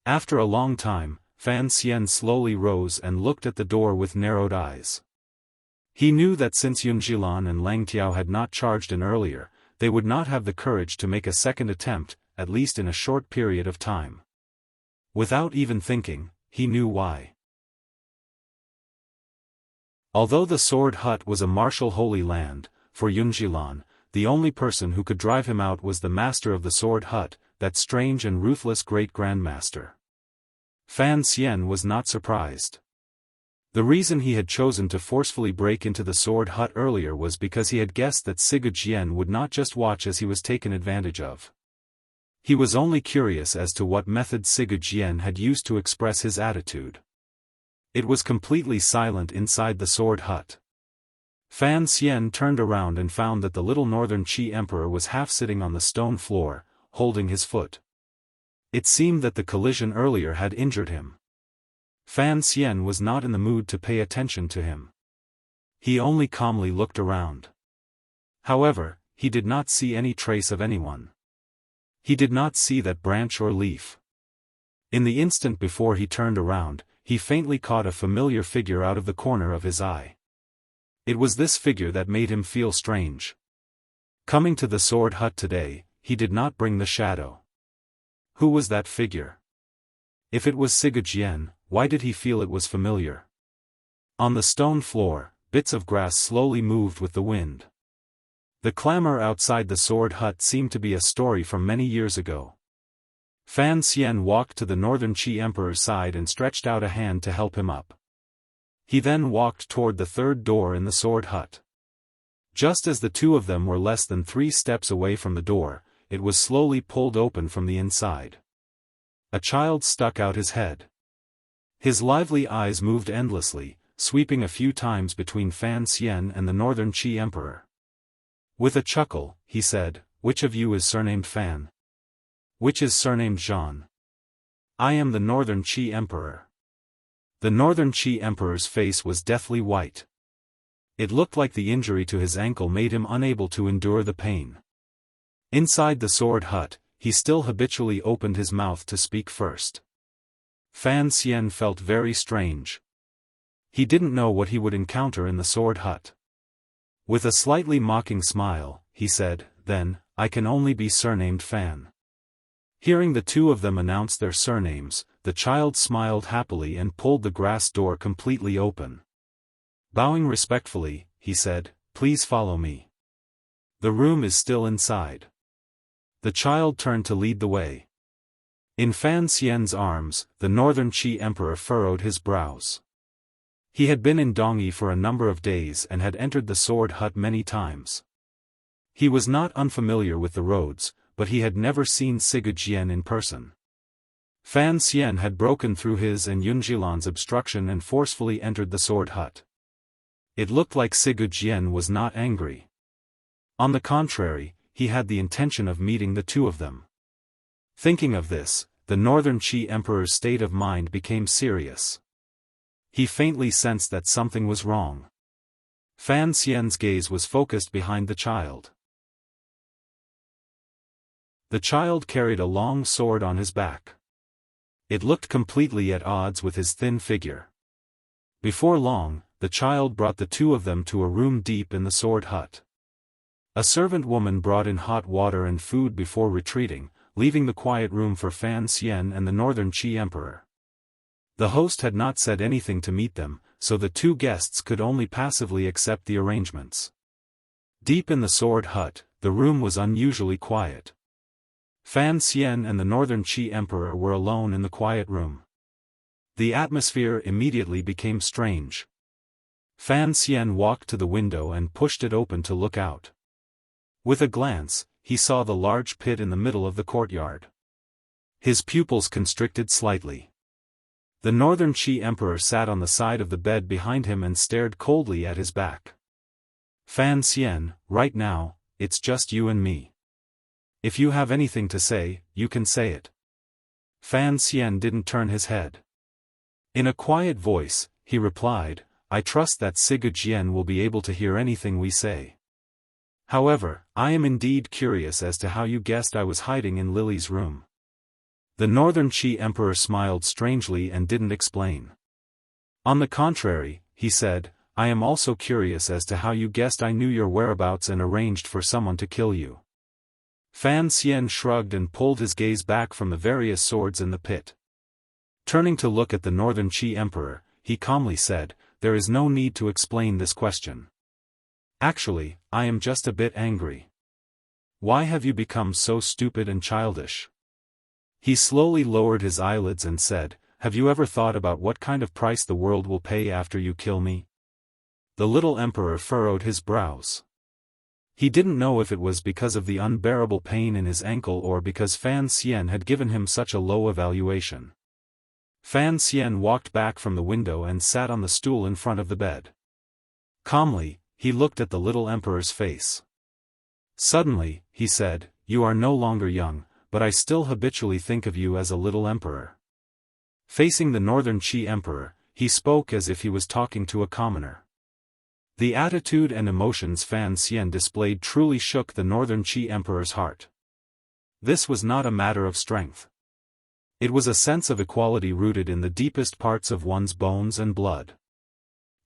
After a long time, Fan Xian slowly rose and looked at the door with narrowed eyes. He knew that since Yunjilan and Lang Tiao had not charged in earlier, they would not have the courage to make a second attempt, at least in a short period of time. Without even thinking, he knew why. Although the Sword Hut was a martial holy land, for Yunjilan, the only person who could drive him out was the master of the Sword Hut, that strange and ruthless great-grandmaster. Fan Xian was not surprised. The reason he had chosen to forcefully break into the Sword Hut earlier was because he had guessed that Sigurd would not just watch as he was taken advantage of. He was only curious as to what method Sigurd had used to express his attitude. It was completely silent inside the Sword Hut. Fan Xian turned around and found that the little Northern Qi Emperor was half sitting on the stone floor, holding his foot. It seemed that the collision earlier had injured him. Fan Xian was not in the mood to pay attention to him. He only calmly looked around. However, he did not see any trace of anyone. He did not see that branch or leaf. In the instant before he turned around, he faintly caught a familiar figure out of the corner of his eye. It was this figure that made him feel strange. Coming to the Sword Hut today, he did not bring the shadow. Who was that figure? If it was Sigurd, why did he feel it was familiar? On the stone floor, bits of grass slowly moved with the wind. The clamor outside the Sword Hut seemed to be a story from many years ago. Fan Xian walked to the Northern Qi Emperor's side and stretched out a hand to help him up. He then walked toward the third door in the Sword Hut. Just as the two of them were less than 3 steps away from the door, it was slowly pulled open from the inside. A child stuck out his head. His lively eyes moved endlessly, sweeping a few times between Fan Xian and the Northern Qi Emperor. With a chuckle, he said, "Which of you is surnamed Fan? Which is surnamed Zhan? I am the Northern Qi Emperor." The Northern Qi Emperor's face was deathly white. It looked like the injury to his ankle made him unable to endure the pain. Inside the Sword Hut, he still habitually opened his mouth to speak first. Fan Xian felt very strange. He didn't know what he would encounter in the Sword Hut. With a slightly mocking smile, he said, "Then, I can only be surnamed Fan." Hearing the two of them announce their surnames, the child smiled happily and pulled the grass door completely open. Bowing respectfully, he said, "Please follow me. The room is still inside." The child turned to lead the way. In Fan Xian's arms, the Northern Qi Emperor furrowed his brows. He had been in Dongyi for a number of days and had entered the Sword Hut many times. He was not unfamiliar with the roads, but he had never seen Sigurd in person. Fan Xian had broken through his and Yunjilan's obstruction and forcefully entered the Sword Hut. It looked like Sigurd was not angry. On the contrary, he had the intention of meeting the two of them. Thinking of this, the Northern Qi Emperor's state of mind became serious. He faintly sensed that something was wrong. Fan Xian's gaze was focused behind the child. The child carried a long sword on his back. It looked completely at odds with his thin figure. Before long, the child brought the two of them to a room deep in the Sword Hut. A servant woman brought in hot water and food before retreating, leaving the quiet room for Fan Xian and the Northern Qi Emperor. The host had not said anything to meet them, so the two guests could only passively accept the arrangements. Deep in the Sword Hut, the room was unusually quiet. Fan Xian and the Northern Qi Emperor were alone in the quiet room. The atmosphere immediately became strange. Fan Xian walked to the window and pushed it open to look out. With a glance, he saw the large pit in the middle of the courtyard. His pupils constricted slightly. The Northern Qi Emperor sat on the side of the bed behind him and stared coldly at his back. "Fan Xian, right now, it's just you and me. If you have anything to say, you can say it." Fan Xian didn't turn his head. In a quiet voice, he replied, "I trust that Sigurd will be able to hear anything we say. However, I am indeed curious as to how you guessed I was hiding in Lily's room." The Northern Qi Emperor smiled strangely and didn't explain. "On the contrary," he said, "I am also curious as to how you guessed I knew your whereabouts and arranged for someone to kill you." Fan Xian shrugged and pulled his gaze back from the various swords in the pit. Turning to look at the Northern Qi Emperor, he calmly said, "There is no need to explain this question. Actually, I am just a bit angry. Why have you become so stupid and childish?" He slowly lowered his eyelids and said, "Have you ever thought about what kind of price the world will pay after you kill me?" The little emperor furrowed his brows. He didn't know if it was because of the unbearable pain in his ankle or because Fan Xian had given him such a low evaluation. Fan Xian walked back from the window and sat on the stool in front of the bed. Calmly, he looked at the little emperor's face. Suddenly, he said, "You are no longer young, but I still habitually think of you as a little emperor." Facing the Northern Qi Emperor, he spoke as if he was talking to a commoner. The attitude and emotions Fan Xian displayed truly shook the Northern Qi Emperor's heart. This was not a matter of strength. It was a sense of equality rooted in the deepest parts of one's bones and blood.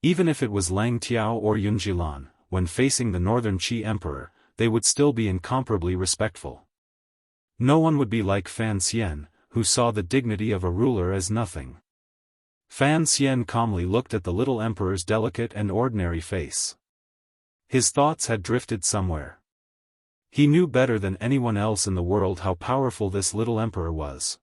Even if it was Lang Tiao or Yunjilan, when facing the Northern Qi Emperor, they would still be incomparably respectful. No one would be like Fan Xian, who saw the dignity of a ruler as nothing. Fan Xian calmly looked at the little emperor's delicate and ordinary face. His thoughts had drifted somewhere. He knew better than anyone else in the world how powerful this little emperor was.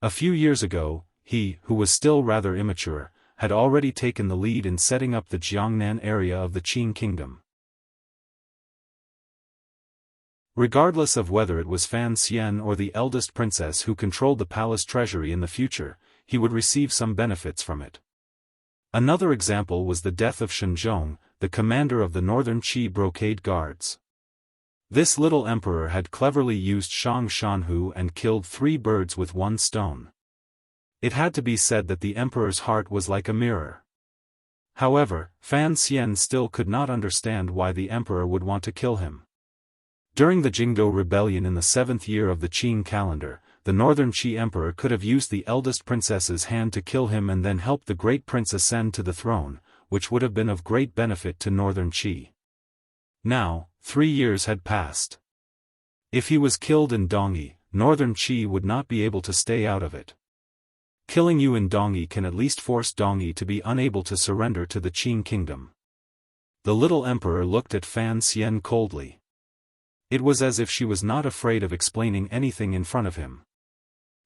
A few years ago, he, who was still rather immature, had already taken the lead in setting up the Jiangnan area of the Qin kingdom. Regardless of whether it was Fan Xian or the eldest princess who controlled the palace treasury in the future, he would receive some benefits from it. Another example was the death of Shenzhong, the commander of the Northern Qi Brocade Guards. This little emperor had cleverly used Shang Shanhu and killed 3 birds with 1 stone. It had to be said that the emperor's heart was like a mirror. However, Fan Xian still could not understand why the emperor would want to kill him. During the Jingdou rebellion in the 7th year of the Qin calendar, the Northern Qi Emperor could have used the eldest princess's hand to kill him and then help the great prince ascend to the throne, which would have been of great benefit to Northern Qi. Now, 3 years had passed. If he was killed in Dongyi, Northern Qi would not be able to stay out of it. Killing you in Dongyi can at least force Dongyi to be unable to surrender to the Qin kingdom. The little emperor looked at Fan Xian coldly. It was as if she was not afraid of explaining anything in front of him.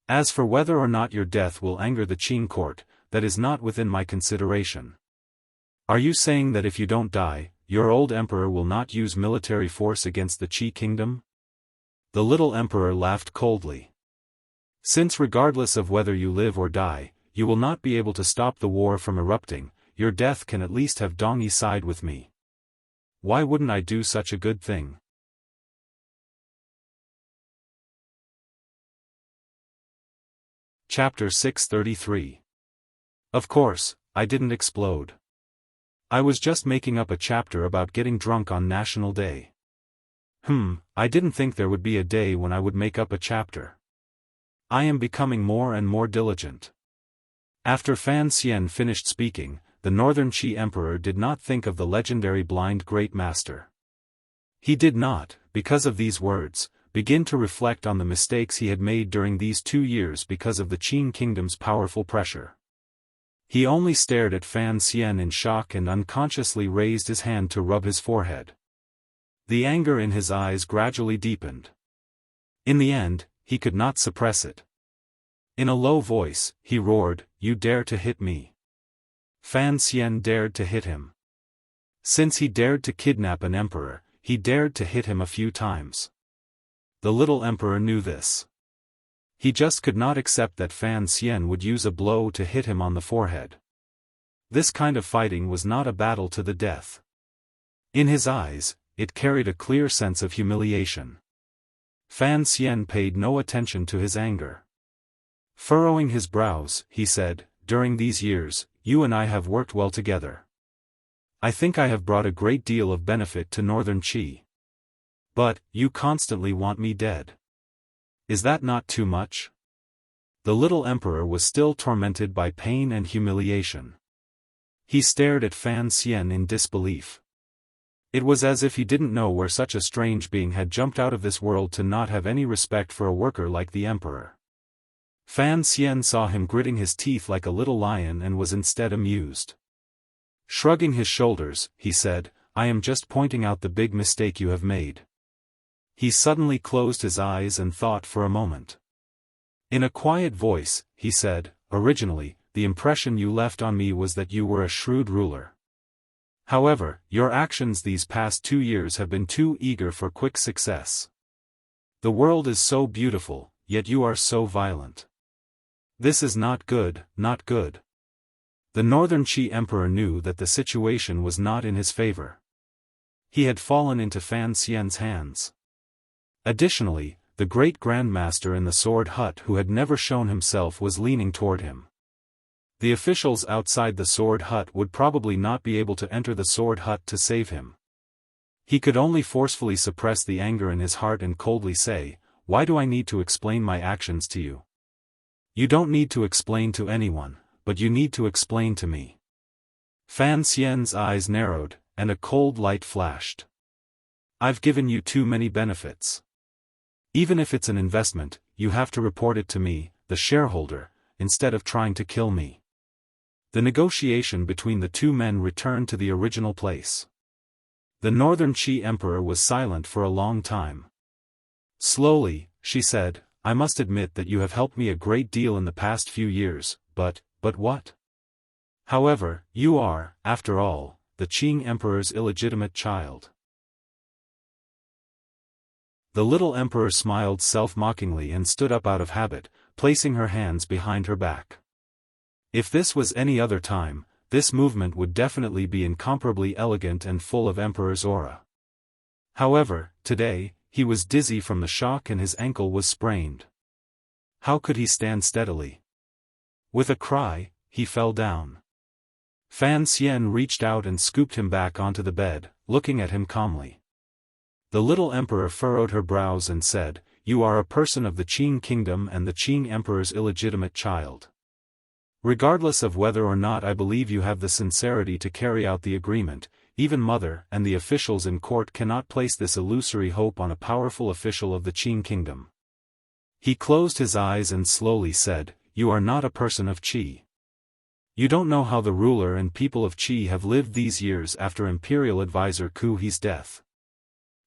"As for whether or not your death will anger the Qin court, that is not within my consideration. Are you saying that if you don't die, your old emperor will not use military force against the Qi kingdom?" The little emperor laughed coldly. "Since regardless of whether you live or die, you will not be able to stop the war from erupting, your death can at least have Dongyi side with me. Why wouldn't I do such a good thing?" Chapter 633. Of course, I didn't explode. I was just making up a chapter about getting drunk on National Day. I didn't think there would be a day when I would make up a chapter. I am becoming more and more diligent. After Fan Xian finished speaking, the Northern Qi Emperor did not think of the legendary blind great master. He did not, because of these words, begin to reflect on the mistakes he had made during these 2 years because of the Qin kingdom's powerful pressure. He only stared at Fan Xian in shock and unconsciously raised his hand to rub his forehead. The anger in his eyes gradually deepened. In the end, he could not suppress it. In a low voice, he roared, "You dare to hit me!" Fan Xian dared to hit him. Since he dared to kidnap an emperor, he dared to hit him a few times. The little emperor knew this. He just could not accept that Fan Xian would use a blow to hit him on the forehead. This kind of fighting was not a battle to the death. In his eyes, it carried a clear sense of humiliation. Fan Xian paid no attention to his anger. Furrowing his brows, he said, "During these years, you and I have worked well together. I think I have brought a great deal of benefit to Northern Qi. But, you constantly want me dead. Is that not too much?" The little emperor was still tormented by pain and humiliation. He stared at Fan Xian in disbelief. It was as if he didn't know where such a strange being had jumped out of this world to not have any respect for a worker like the emperor. Fan Xian saw him gritting his teeth like a little lion and was instead amused. Shrugging his shoulders, he said, "I am just pointing out the big mistake you have made." He suddenly closed his eyes and thought for a moment. In a quiet voice, he said, "Originally, the impression you left on me was that you were a shrewd ruler. However, your actions these past 2 years have been too eager for quick success. The world is so beautiful, yet you are so violent. This is not good, not good." The Northern Qi Emperor knew that the situation was not in his favor. He had fallen into Fan Xian's hands. Additionally, the great Grandmaster in the Sword Hut who had never shown himself was leaning toward him. The officials outside the Sword Hut would probably not be able to enter the Sword Hut to save him. He could only forcefully suppress the anger in his heart and coldly say, "Why do I need to explain my actions to you? You don't need to explain to anyone, but you need to explain to me." Fan Xian's eyes narrowed, and a cold light flashed. "I've given you too many benefits. Even if it's an investment, you have to report it to me, the shareholder, instead of trying to kill me." The negotiation between the two men returned to the original place. The Northern Qi Emperor was silent for a long time. Slowly, she said, "I must admit that you have helped me a great deal in the past few years, but what? However, you are, after all, the Qing Emperor's illegitimate child." The little emperor smiled self-mockingly and stood up out of habit, placing her hands behind her back. If this was any other time, this movement would definitely be incomparably elegant and full of emperor's aura. However, today, he was dizzy from the shock and his ankle was sprained. How could he stand steadily? With a cry, he fell down. Fan Xian reached out and scooped him back onto the bed, looking at him calmly. The little emperor furrowed her brows and said, "You are a person of the Qing kingdom and the Qing emperor's illegitimate child. Regardless of whether or not I believe you have the sincerity to carry out the agreement, even mother and the officials in court cannot place this illusory hope on a powerful official of the Qing kingdom." He closed his eyes and slowly said, "You are not a person of Qi. You don't know how the ruler and people of Qi have lived these years after imperial advisor Ku He's death.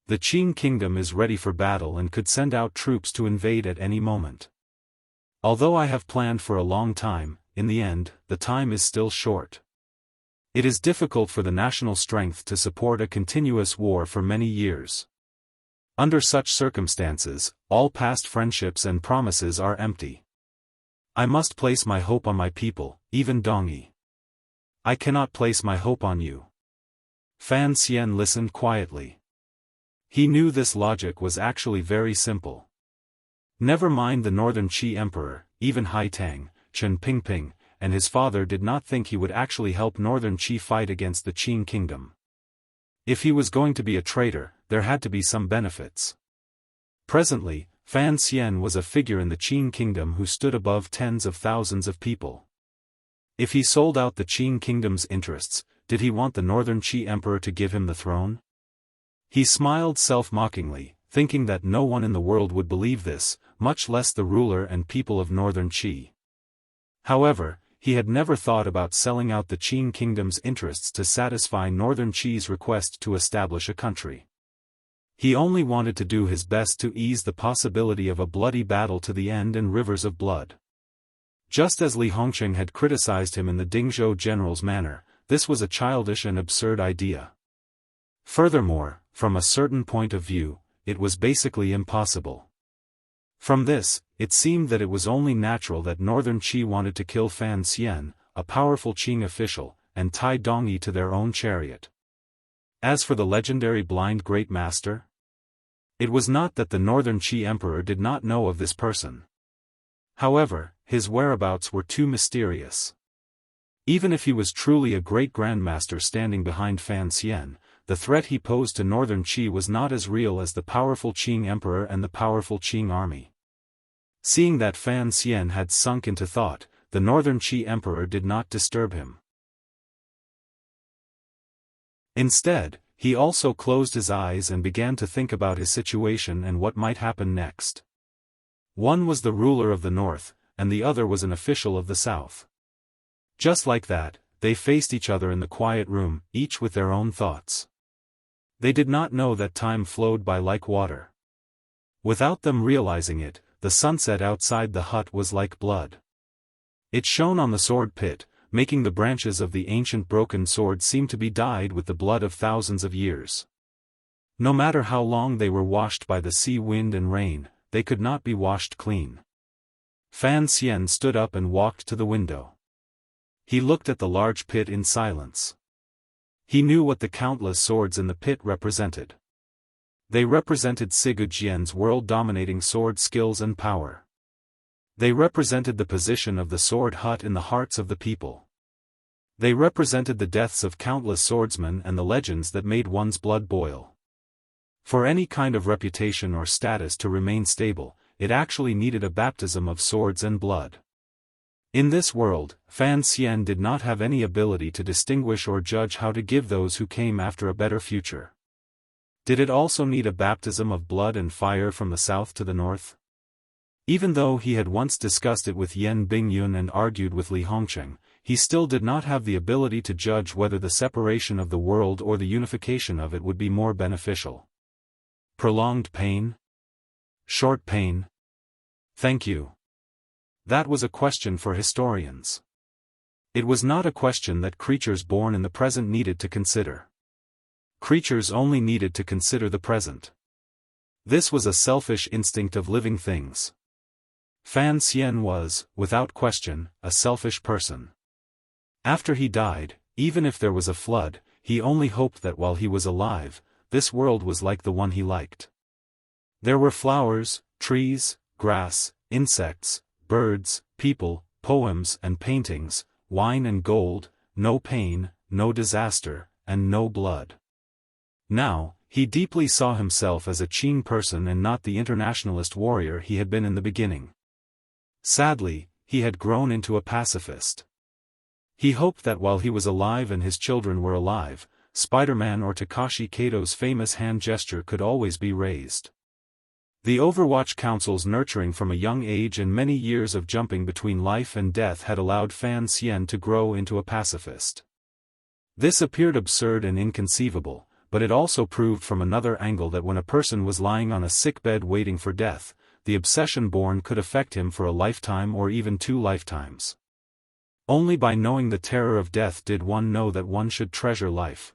The Qing kingdom is ready for battle and could send out troops to invade at any moment. Although I have planned for a long time, in the end, the time is still short. It is difficult for the national strength to support a continuous war for many years. Under such circumstances, all past friendships and promises are empty. I must place my hope on my people, even Dongyi. I cannot place my hope on you." Fan Xian listened quietly. He knew this logic was actually very simple. Never mind the Northern Qi Emperor, even Haitang, Chen Pingping, and his father did not think he would actually help Northern Qi fight against the Qing kingdom. If he was going to be a traitor, there had to be some benefits. Presently, Fan Xian was a figure in the Qing kingdom who stood above tens of thousands of people. If he sold out the Qing kingdom's interests, did he want the Northern Qi Emperor to give him the throne? He smiled self-mockingly, thinking that no one in the world would believe this, much less the ruler and people of Northern Qi. However, he had never thought about selling out the Qing kingdom's interests to satisfy Northern Qi's request to establish a country. He only wanted to do his best to ease the possibility of a bloody battle to the end and rivers of blood. Just as Li Hongqing had criticized him in the Dingzhou general's manner, this was a childish and absurd idea. Furthermore, from a certain point of view, it was basically impossible. From this, it seemed that it was only natural that Northern Qi wanted to kill Fan Xian, a powerful Qing official, and tie Dongyi to their own chariot. As for the legendary blind great master, it was not that the Northern Qi Emperor did not know of this person. However, his whereabouts were too mysterious. Even if he was truly a great grandmaster standing behind Fan Xian, the threat he posed to Northern Qi was not as real as the powerful Qing Emperor and the powerful Qing army. Seeing that Fan Xian had sunk into thought, the Northern Qi Emperor did not disturb him. Instead, he also closed his eyes and began to think about his situation and what might happen next. One was the ruler of the north, and the other was an official of the south. Just like that, they faced each other in the quiet room, each with their own thoughts. They did not know that time flowed by like water. Without them realizing it, the sunset outside the hut was like blood. It shone on the sword pit, making the branches of the ancient broken sword seem to be dyed with the blood of thousands of years. No matter how long they were washed by the sea, wind and rain, they could not be washed clean. Fan Xian stood up and walked to the window. He looked at the large pit in silence. He knew what the countless swords in the pit represented. They represented Sigu Jian's world-dominating sword skills and power. They represented the position of the sword hut in the hearts of the people. They represented the deaths of countless swordsmen and the legends that made one's blood boil. For any kind of reputation or status to remain stable, it actually needed a baptism of swords and blood. In this world, Fan Xian did not have any ability to distinguish or judge how to give those who came after a better future. Did it also need a baptism of blood and fire from the south to the north? Even though he had once discussed it with Yan Bingyun and argued with Li Hongcheng, he still did not have the ability to judge whether the separation of the world or the unification of it would be more beneficial. Prolonged pain? Short pain? Thank you. That was a question for historians. It was not a question that creatures born in the present needed to consider. Creatures only needed to consider the present. This was a selfish instinct of living things. Fan Xian was, without question, a selfish person. After he died, even if there was a flood, he only hoped that while he was alive, this world was like the one he liked. There were flowers, trees, grass, insects, birds, people, poems and paintings, wine and gold, no pain, no disaster, and no blood. Now, he deeply saw himself as a Qing person and not the internationalist warrior he had been in the beginning. Sadly, he had grown into a pacifist. He hoped that while he was alive and his children were alive, Spider-Man or Takashi Kato's famous hand gesture could always be raised. The Overwatch Council's nurturing from a young age and many years of jumping between life and death had allowed Fan Xian to grow into a pacifist. This appeared absurd and inconceivable, but it also proved from another angle that when a person was lying on a sickbed waiting for death, the obsession born could affect him for a lifetime or even 2 lifetimes. Only by knowing the terror of death did one know that one should treasure life.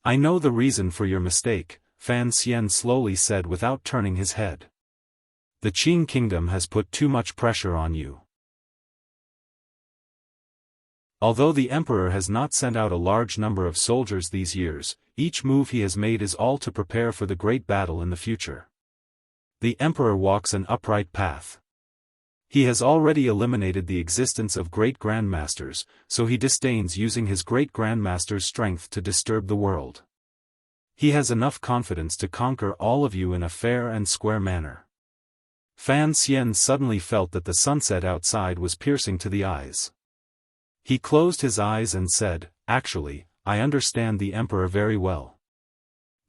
I know the reason for your mistake, Fan Xian slowly said without turning his head. The Qing kingdom has put too much pressure on you. Although the emperor has not sent out a large number of soldiers these years, each move he has made is all to prepare for the great battle in the future. The emperor walks an upright path. He has already eliminated the existence of great grandmasters, so he disdains using his great grandmaster's strength to disturb the world. He has enough confidence to conquer all of you in a fair and square manner. Fan Xian suddenly felt that the sunset outside was piercing to the eyes. He closed his eyes and said, "Actually, I understand the emperor very well.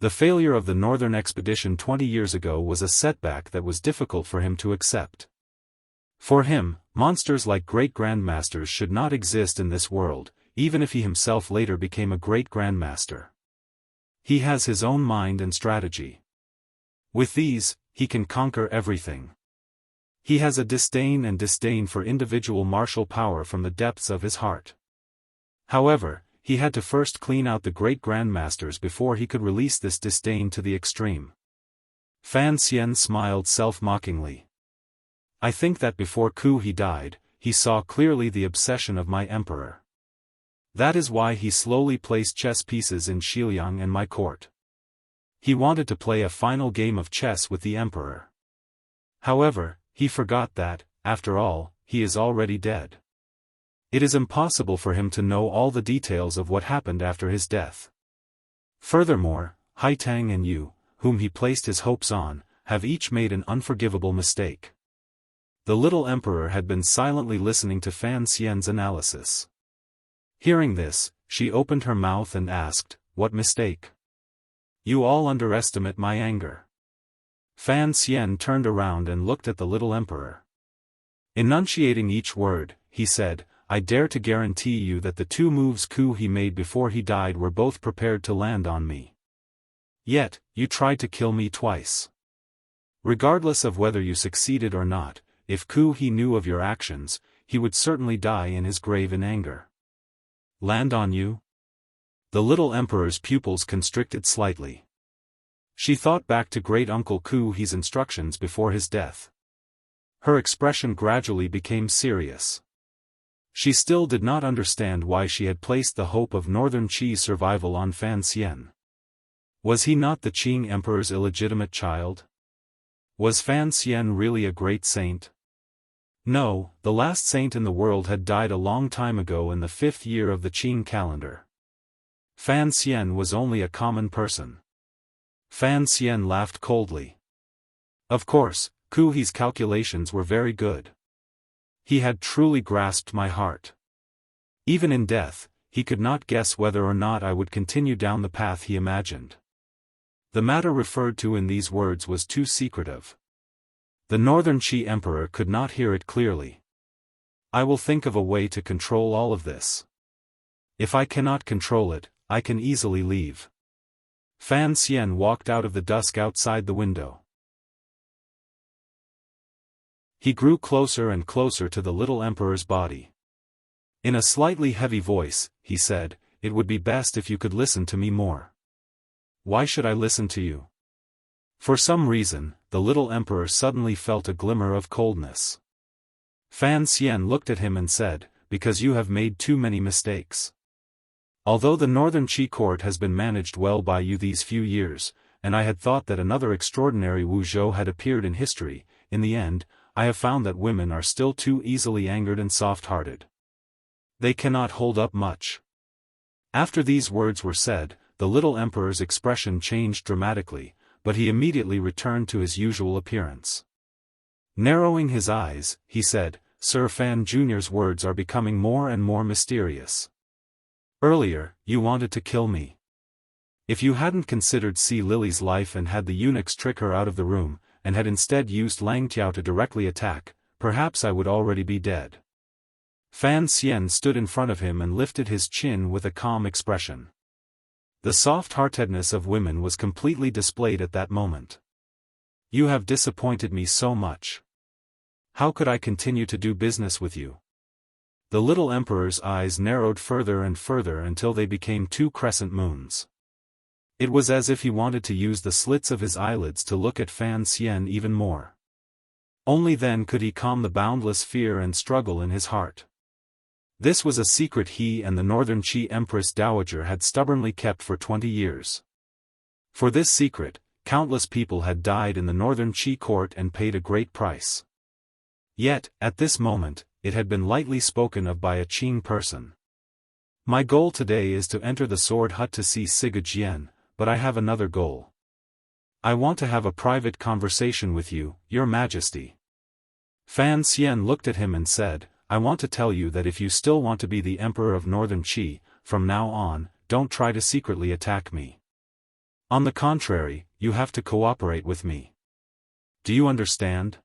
The failure of the northern expedition 20 years ago was a setback that was difficult for him to accept. For him, monsters like great grandmasters should not exist in this world, even if he himself later became a great grandmaster. He has his own mind and strategy. With these, he can conquer everything. He has a disdain for individual martial power from the depths of his heart. However, he had to first clean out the great grandmasters before he could release this disdain to the extreme." Fan Xian smiled self-mockingly. "I think that before Ku he died, he saw clearly the obsession of my emperor. That is why he slowly placed chess pieces in Xiliang and my court. He wanted to play a final game of chess with the emperor. However, he forgot that, after all, he is already dead. It is impossible for him to know all the details of what happened after his death. Furthermore, Haitang and you, whom he placed his hopes on, have each made an unforgivable mistake." The little emperor had been silently listening to Fan Xian's analysis. Hearing this, she opened her mouth and asked, "What mistake?" You all underestimate my anger. Fan Xian turned around and looked at the little emperor. Enunciating each word, he said, I dare to guarantee you that the 2 moves he made before he died were both prepared to land on me. Yet, you tried to kill me twice. Regardless of whether you succeeded or not, if he knew of your actions, he would certainly die in his grave in anger. Land on you? The little emperor's pupils constricted slightly. She thought back to great uncle He's instructions before his death. Her expression gradually became serious. She still did not understand why she had placed the hope of Northern Qi's survival on Fan Xian. Was he not the Qing emperor's illegitimate child? Was Fan Xian really a great saint? No, the last saint in the world had died a long time ago in the 5th year of the Qing calendar. Fan Xian was only a common person. Fan Xian laughed coldly. Of course, He's calculations were very good. He had truly grasped my heart. Even in death, he could not guess whether or not I would continue down the path he imagined. The matter referred to in these words was too secretive. The Northern Qi Emperor could not hear it clearly. I will think of a way to control all of this. If I cannot control it, I can easily leave. Fan Xian walked out of the dusk outside the window. He grew closer and closer to the little emperor's body. In a slightly heavy voice, he said, "It would be best if you could listen to me more." Why should I listen to you? For some reason, the little emperor suddenly felt a glimmer of coldness. Fan Xian looked at him and said, "Because you have made too many mistakes. Although the Northern Qi court has been managed well by you these few years, and I had thought that another extraordinary Wu Zhou had appeared in history, in the end, I have found that women are still too easily angered and soft-hearted. They cannot hold up much." After these words were said, the little emperor's expression changed dramatically, but he immediately returned to his usual appearance. Narrowing his eyes, he said, "Sir Fan Jr.'s words are becoming more and more mysterious. Earlier, you wanted to kill me. If you hadn't considered Si Lily's life and had the eunuchs trick her out of the room, and had instead used Lang Tiao to directly attack, perhaps I would already be dead." Fan Xian stood in front of him and lifted his chin with a calm expression. The soft-heartedness of women was completely displayed at that moment. "You have disappointed me so much. How could I continue to do business with you?" The little emperor's eyes narrowed further and further until they became 2 crescent moons. It was as if he wanted to use the slits of his eyelids to look at Fan Xian even more. Only then could he calm the boundless fear and struggle in his heart. This was a secret he and the Northern Qi Empress Dowager had stubbornly kept for 20 years. For this secret, countless people had died in the Northern Qi court and paid a great price. Yet, at this moment, it had been lightly spoken of by a Qing person. "My goal today is to enter the sword hut to see Siga Jian, but I have another goal. I want to have a private conversation with you, Your Majesty." Fan Xian looked at him and said, "I want to tell you that if you still want to be the Emperor of Northern Qi, from now on, don't try to secretly attack me. On the contrary, you have to cooperate with me. Do you understand?"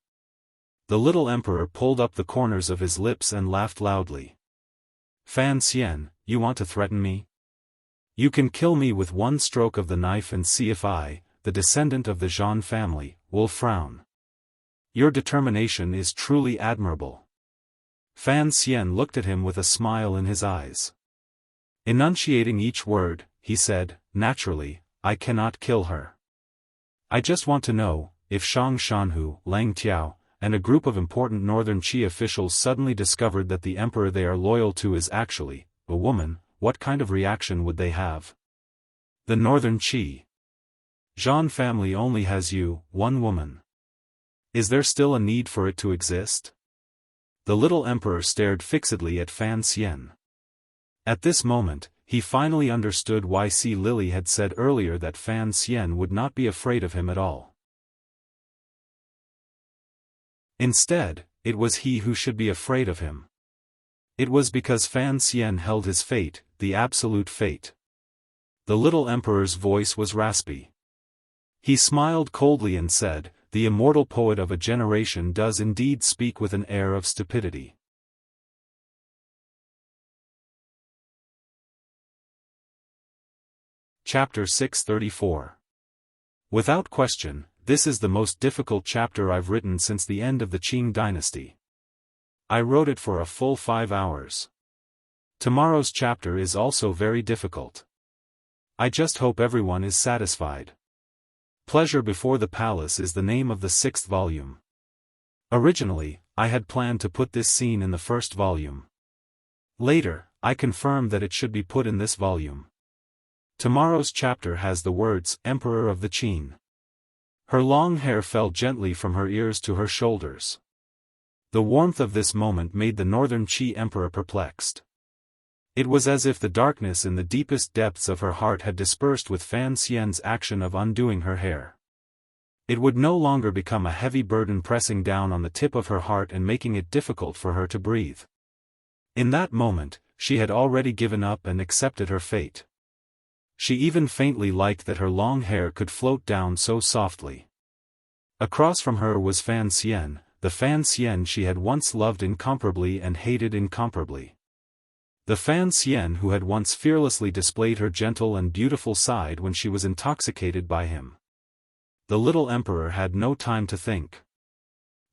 The little emperor pulled up the corners of his lips and laughed loudly. "Fan Xian, you want to threaten me? You can kill me with one stroke of the knife and see if I, the descendant of the Zhan family, will frown. Your determination is truly admirable." Fan Xian looked at him with a smile in his eyes. Enunciating each word, he said, "Naturally, I cannot kill her. I just want to know, if Shang Shanhu, Lang Tiao, and a group of important Northern Qi officials suddenly discovered that the emperor they are loyal to is actually a woman, what kind of reaction would they have? The Northern Qi Zhan family only has you, one woman. Is there still a need for it to exist?" The little emperor stared fixedly at Fan Xian. At this moment, he finally understood why Si Lily had said earlier that Fan Xian would not be afraid of him at all. Instead, it was he who should be afraid of him. It was because Fan Xian held his fate, the absolute fate. The little emperor's voice was raspy. He smiled coldly and said, "The immortal poet of a generation does indeed speak with an air of stupidity." Chapter 634. Without question, this is the most difficult chapter I've written since the end of the Qing dynasty. I wrote it for a full 5 hours. Tomorrow's chapter is also very difficult. I just hope everyone is satisfied. Pleasure Before the Palace is the name of the 6th volume. Originally, I had planned to put this scene in the 1st volume. Later, I confirmed that it should be put in this volume. Tomorrow's chapter has the words, Emperor of the Qin. Her long hair fell gently from her ears to her shoulders. The warmth of this moment made the northern Qi emperor perplexed. It was as if the darkness in the deepest depths of her heart had dispersed with Fan Xian's action of undoing her hair. It would no longer become a heavy burden pressing down on the tip of her heart and making it difficult for her to breathe. In that moment, she had already given up and accepted her fate. She even faintly liked that her long hair could float down so softly. Across from her was Fan Xian, the Fan Xian she had once loved incomparably and hated incomparably. The Fan Xian who had once fearlessly displayed her gentle and beautiful side when she was intoxicated by him. The little emperor had no time to think.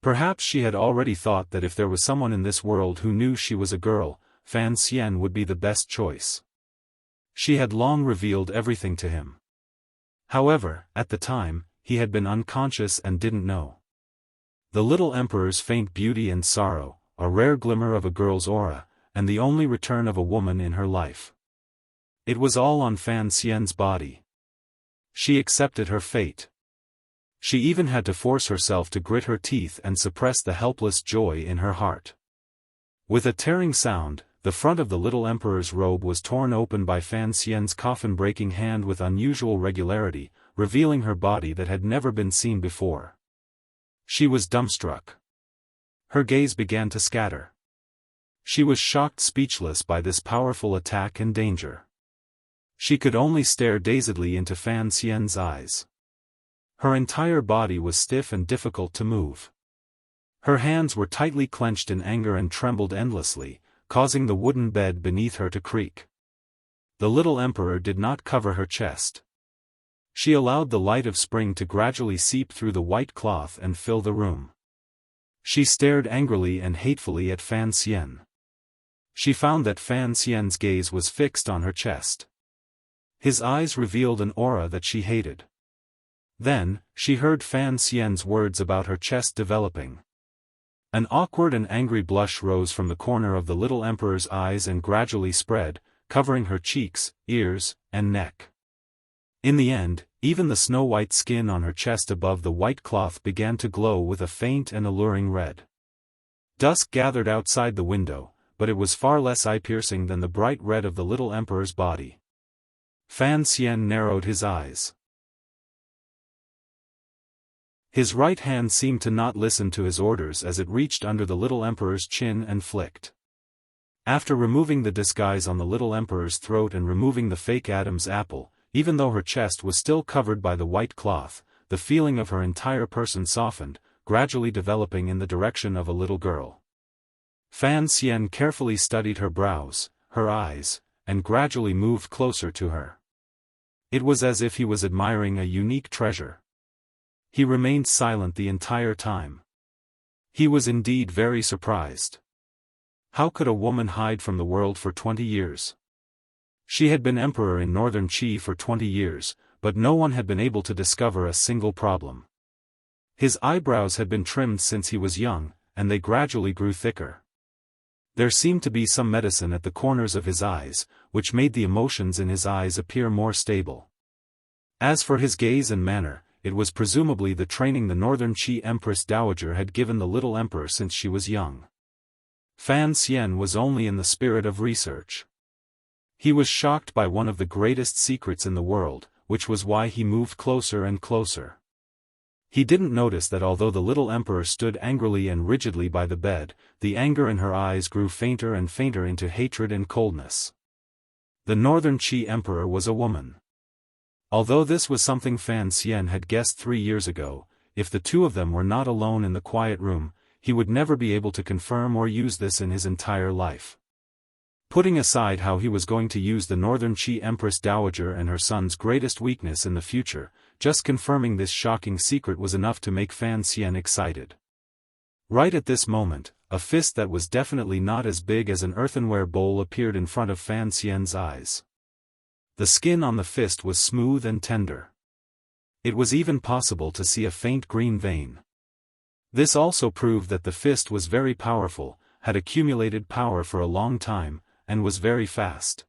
Perhaps she had already thought that if there was someone in this world who knew she was a girl, Fan Xian would be the best choice. She had long revealed everything to him. However, at the time, he had been unconscious and didn't know. The little emperor's faint beauty and sorrow, a rare glimmer of a girl's aura, and the only return of a woman in her life. It was all on Fan Xian's body. She accepted her fate. She even had to force herself to grit her teeth and suppress the helpless joy in her heart. With a tearing sound, the front of the little emperor's robe was torn open by Fan Xian's coffin-breaking hand with unusual regularity, revealing her body that had never been seen before. She was dumbstruck. Her gaze began to scatter. She was shocked speechless by this powerful attack and danger. She could only stare dazedly into Fan Xian's eyes. Her entire body was stiff and difficult to move. Her hands were tightly clenched in anger and trembled endlessly, causing the wooden bed beneath her to creak. The little emperor did not cover her chest. She allowed the light of spring to gradually seep through the white cloth and fill the room. She stared angrily and hatefully at Fan Xian. She found that Fan Xian's gaze was fixed on her chest. His eyes revealed an aura that she hated. Then, she heard Fan Xian's words about her chest developing. An awkward and angry blush rose from the corner of the little emperor's eyes and gradually spread, covering her cheeks, ears, and neck. In the end, even the snow-white skin on her chest above the white cloth began to glow with a faint and alluring red. Dusk gathered outside the window, but it was far less eye-piercing than the bright red of the little emperor's body. Fan Xian narrowed his eyes. His right hand seemed to not listen to his orders as it reached under the little emperor's chin and flicked. After removing the disguise on the little emperor's throat and removing the fake Adam's apple, even though her chest was still covered by the white cloth, the feeling of her entire person softened, gradually developing in the direction of a little girl. Fan Xian carefully studied her brows, her eyes, and gradually moved closer to her. It was as if he was admiring a unique treasure. He remained silent the entire time. He was indeed very surprised. How could a woman hide from the world for 20 years? She had been emperor in northern Qi for 20 years, but no one had been able to discover a single problem. His eyebrows had been trimmed since he was young, and they gradually grew thicker. There seemed to be some medicine at the corners of his eyes, which made the emotions in his eyes appear more stable. As for his gaze and manner, it was presumably the training the northern Qi Empress Dowager had given the little emperor since she was young. Fan Xian was only in the spirit of research. He was shocked by one of the greatest secrets in the world, which was why he moved closer and closer. He didn't notice that although the little emperor stood angrily and rigidly by the bed, the anger in her eyes grew fainter and fainter into hatred and coldness. The northern Qi emperor was a woman. Although this was something Fan Xian had guessed 3 years ago, if the two of them were not alone in the quiet room, he would never be able to confirm or use this in his entire life. Putting aside how he was going to use the Northern Qi Empress Dowager and her son's greatest weakness in the future, just confirming this shocking secret was enough to make Fan Xian excited. Right at this moment, a fist that was definitely not as big as an earthenware bowl appeared in front of Fan Xian's eyes. The skin on the fist was smooth and tender. It was even possible to see a faint green vein. This also proved that the fist was very powerful, had accumulated power for a long time, and was very fast.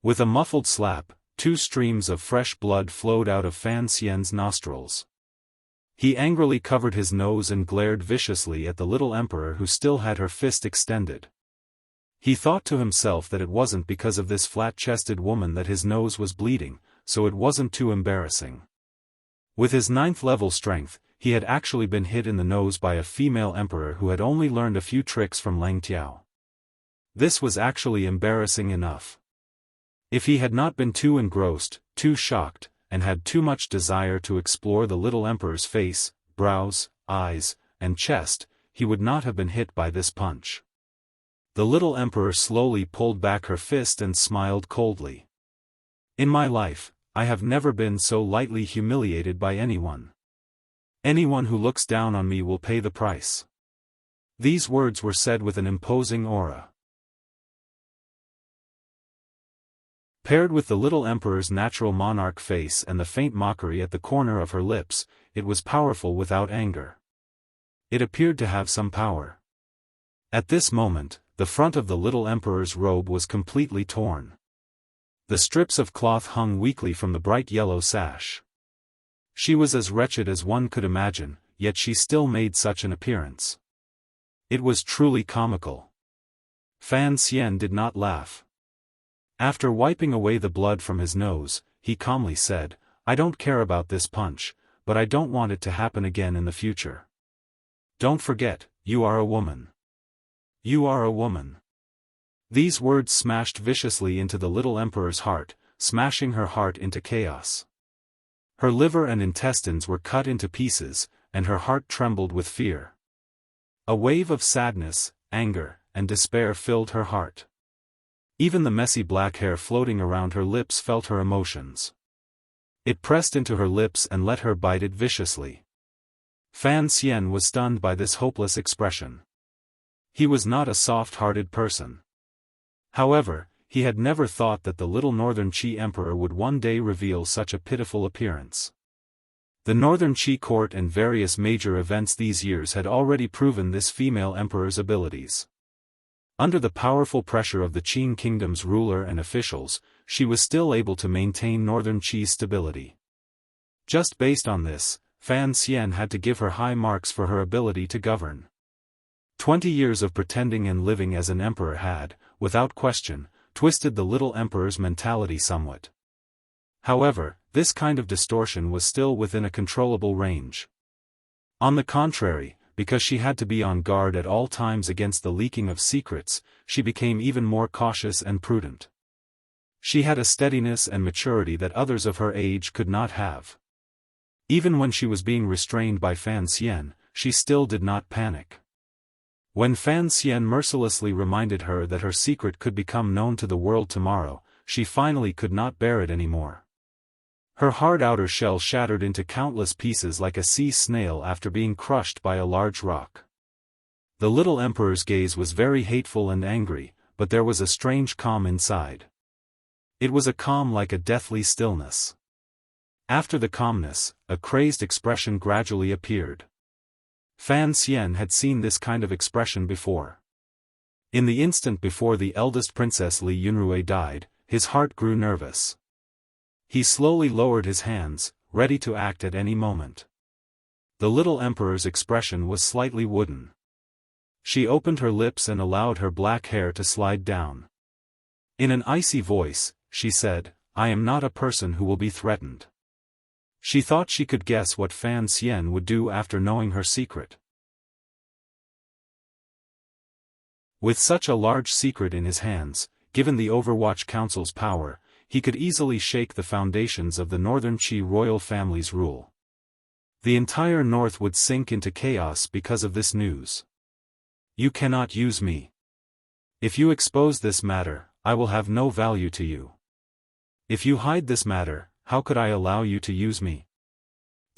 With a muffled slap, 2 streams of fresh blood flowed out of Fan Xian's nostrils. He angrily covered his nose and glared viciously at the little emperor who still had her fist extended. He thought to himself that it wasn't because of this flat-chested woman that his nose was bleeding, so it wasn't too embarrassing. With his 9th level strength, he had actually been hit in the nose by a female emperor who had only learned a few tricks from Lang Tiao. This was actually embarrassing enough. If he had not been too engrossed, too shocked, and had too much desire to explore the little emperor's face, brows, eyes, and chest, he would not have been hit by this punch. The little emperor slowly pulled back her fist and smiled coldly. In my life, I have never been so lightly humiliated by anyone. Anyone who looks down on me will pay the price. These words were said with an imposing aura. Paired with the little emperor's natural monarch face and the faint mockery at the corner of her lips, it was powerful without anger. It appeared to have some power. At this moment, the front of the little emperor's robe was completely torn. The strips of cloth hung weakly from the bright yellow sash. She was as wretched as one could imagine, yet she still made such an appearance. It was truly comical. Fan Xian did not laugh. After wiping away the blood from his nose, he calmly said, "I don't care about this punch, but I don't want it to happen again in the future. Don't forget, you are a woman. You are a woman." These words smashed viciously into the little emperor's heart, smashing her heart into chaos. Her liver and intestines were cut into pieces, and her heart trembled with fear. A wave of sadness, anger, and despair filled her heart. Even the messy black hair floating around her lips felt her emotions. It pressed into her lips and let her bite it viciously. Fan Xian was stunned by this hopeless expression. He was not a soft-hearted person. However, he had never thought that the little Northern Qi Emperor would one day reveal such a pitiful appearance. The Northern Qi court and various major events these years had already proven this female emperor's abilities. Under the powerful pressure of the Qin kingdom's ruler and officials, she was still able to maintain Northern Qi's stability. Just based on this, Fan Xian had to give her high marks for her ability to govern. 20 years of pretending and living as an emperor had, without question, twisted the little emperor's mentality somewhat. However, this kind of distortion was still within a controllable range. On the contrary, because she had to be on guard at all times against the leaking of secrets, she became even more cautious and prudent. She had a steadiness and maturity that others of her age could not have. Even when she was being restrained by Fan Xian, she still did not panic. When Fan Xian mercilessly reminded her that her secret could become known to the world tomorrow, she finally could not bear it anymore. Her hard outer shell shattered into countless pieces like a sea snail after being crushed by a large rock. The little emperor's gaze was very hateful and angry, but there was a strange calm inside. It was a calm like a deathly stillness. After the calmness, a crazed expression gradually appeared. Fan Xian had seen this kind of expression before. In the instant before the eldest princess Li Yunrui died, his heart grew nervous. He slowly lowered his hands, ready to act at any moment. The little emperor's expression was slightly wooden. She opened her lips and allowed her black hair to slide down. In an icy voice, she said, "I am not a person who will be threatened." She thought she could guess what Fan Xian would do after knowing her secret. With such a large secret in his hands, given the Overwatch Council's power, he could easily shake the foundations of the Northern Qi royal family's rule. The entire North would sink into chaos because of this news. You cannot use me. If you expose this matter, I will have no value to you. If you hide this matter, how could I allow you to use me?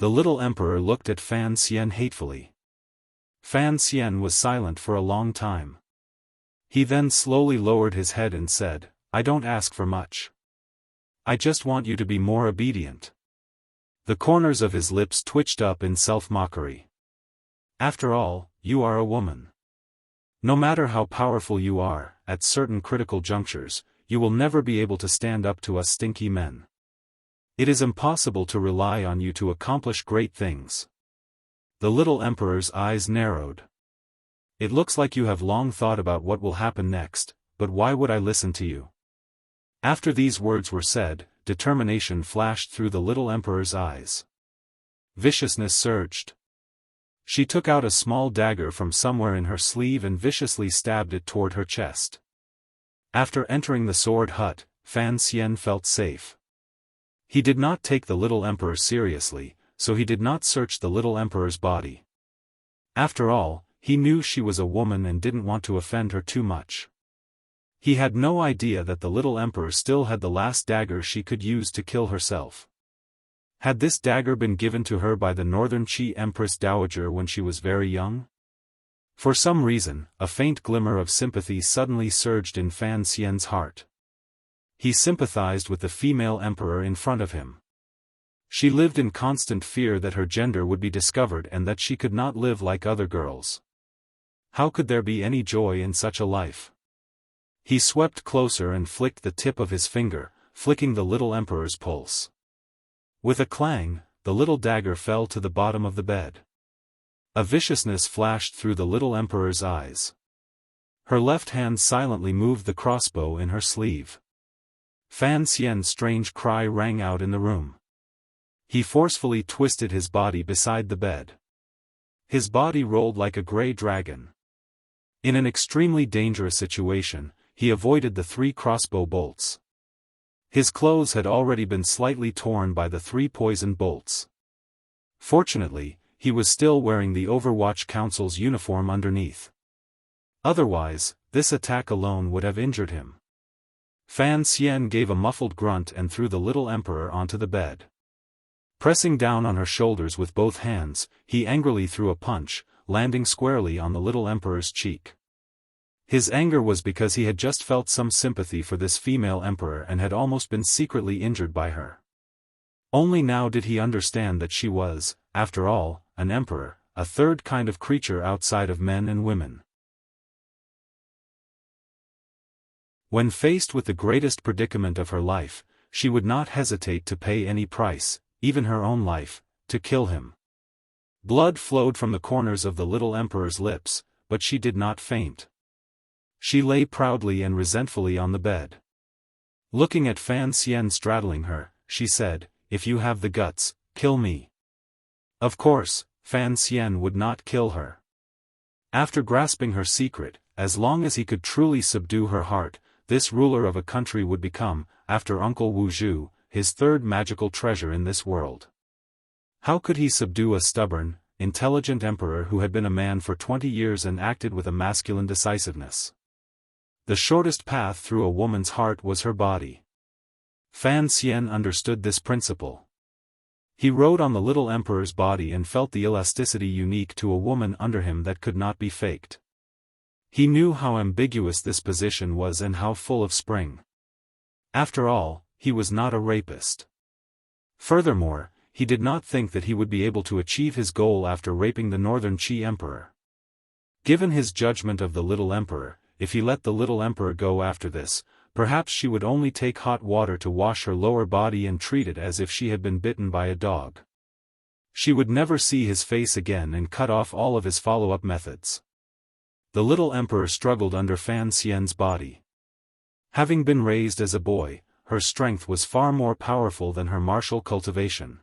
The little emperor looked at Fan Xian hatefully. Fan Xian was silent for a long time. He then slowly lowered his head and said, I don't ask for much. I just want you to be more obedient. The corners of his lips twitched up in self-mockery. After all, you are a woman. No matter how powerful you are, at certain critical junctures, you will never be able to stand up to us stinky men. It is impossible to rely on you to accomplish great things. The little emperor's eyes narrowed. It looks like you have long thought about what will happen next, but why would I listen to you? After these words were said, determination flashed through the little emperor's eyes. Viciousness surged. She took out a small dagger from somewhere in her sleeve and viciously stabbed it toward her chest. After entering the sword hut, Fan Xian felt safe. He did not take the little emperor seriously, so he did not search the little emperor's body. After all, he knew she was a woman and didn't want to offend her too much. He had no idea that the little emperor still had the last dagger she could use to kill herself. Had this dagger been given to her by the Northern Qi Empress Dowager when she was very young? For some reason, a faint glimmer of sympathy suddenly surged in Fan Xian's heart. He sympathized with the female emperor in front of him. She lived in constant fear that her gender would be discovered and that she could not live like other girls. How could there be any joy in such a life? He swept closer and flicked the tip of his finger, flicking the little emperor's pulse. With a clang, the little dagger fell to the bottom of the bed. A viciousness flashed through the little emperor's eyes. Her left hand silently moved the crossbow in her sleeve. Fan Xian's strange cry rang out in the room. He forcefully twisted his body beside the bed. His body rolled like a gray dragon. In an extremely dangerous situation, he avoided the 3 crossbow bolts. His clothes had already been slightly torn by the 3 poisoned bolts. Fortunately, he was still wearing the Overwatch Council's uniform underneath. Otherwise, this attack alone would have injured him. Fan Xian gave a muffled grunt and threw the little emperor onto the bed. Pressing down on her shoulders with both hands, he angrily threw a punch, landing squarely on the little emperor's cheek. His anger was because he had just felt some sympathy for this female emperor and had almost been secretly injured by her. Only now did he understand that she was, after all, an emperor, a third kind of creature outside of men and women. When faced with the greatest predicament of her life, she would not hesitate to pay any price, even her own life, to kill him. Blood flowed from the corners of the little emperor's lips, but she did not faint. She lay proudly and resentfully on the bed. Looking at Fan Xian straddling her, she said, "If you have the guts, kill me." Of course, Fan Xian would not kill her. After grasping her secret, as long as he could truly subdue her heart, this ruler of a country would become, after Uncle Wu Zhu, his third magical treasure in this world. How could he subdue a stubborn, intelligent emperor who had been a man for 20 years and acted with a masculine decisiveness? The shortest path through a woman's heart was her body. Fan Xian understood this principle. He rode on the little emperor's body and felt the elasticity unique to a woman under him that could not be faked. He knew how ambiguous this position was and how full of spring. After all, he was not a rapist. Furthermore, he did not think that he would be able to achieve his goal after raping the Northern Qi Emperor. Given his judgment of the little emperor, if he let the little emperor go after this, perhaps she would only take hot water to wash her lower body and treat it as if she had been bitten by a dog. She would never see his face again and cut off all of his follow-up methods. The little emperor struggled under Fan Xian's body. Having been raised as a boy, her strength was far more powerful than her martial cultivation.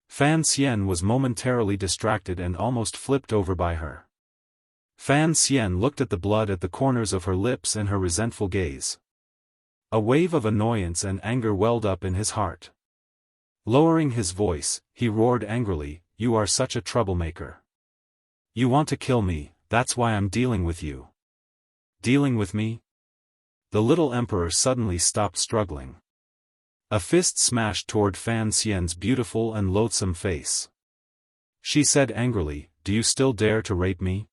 Fan Xian was momentarily distracted and almost flipped over by her. Fan Xian looked at the blood at the corners of her lips and her resentful gaze. A wave of annoyance and anger welled up in his heart. Lowering his voice, he roared angrily, "You are such a troublemaker. You want to kill me, that's why I'm dealing with you." "Dealing with me?" The little emperor suddenly stopped struggling. A fist smashed toward Fan Xian's beautiful and loathsome face. She said angrily, "Do you still dare to rape me?"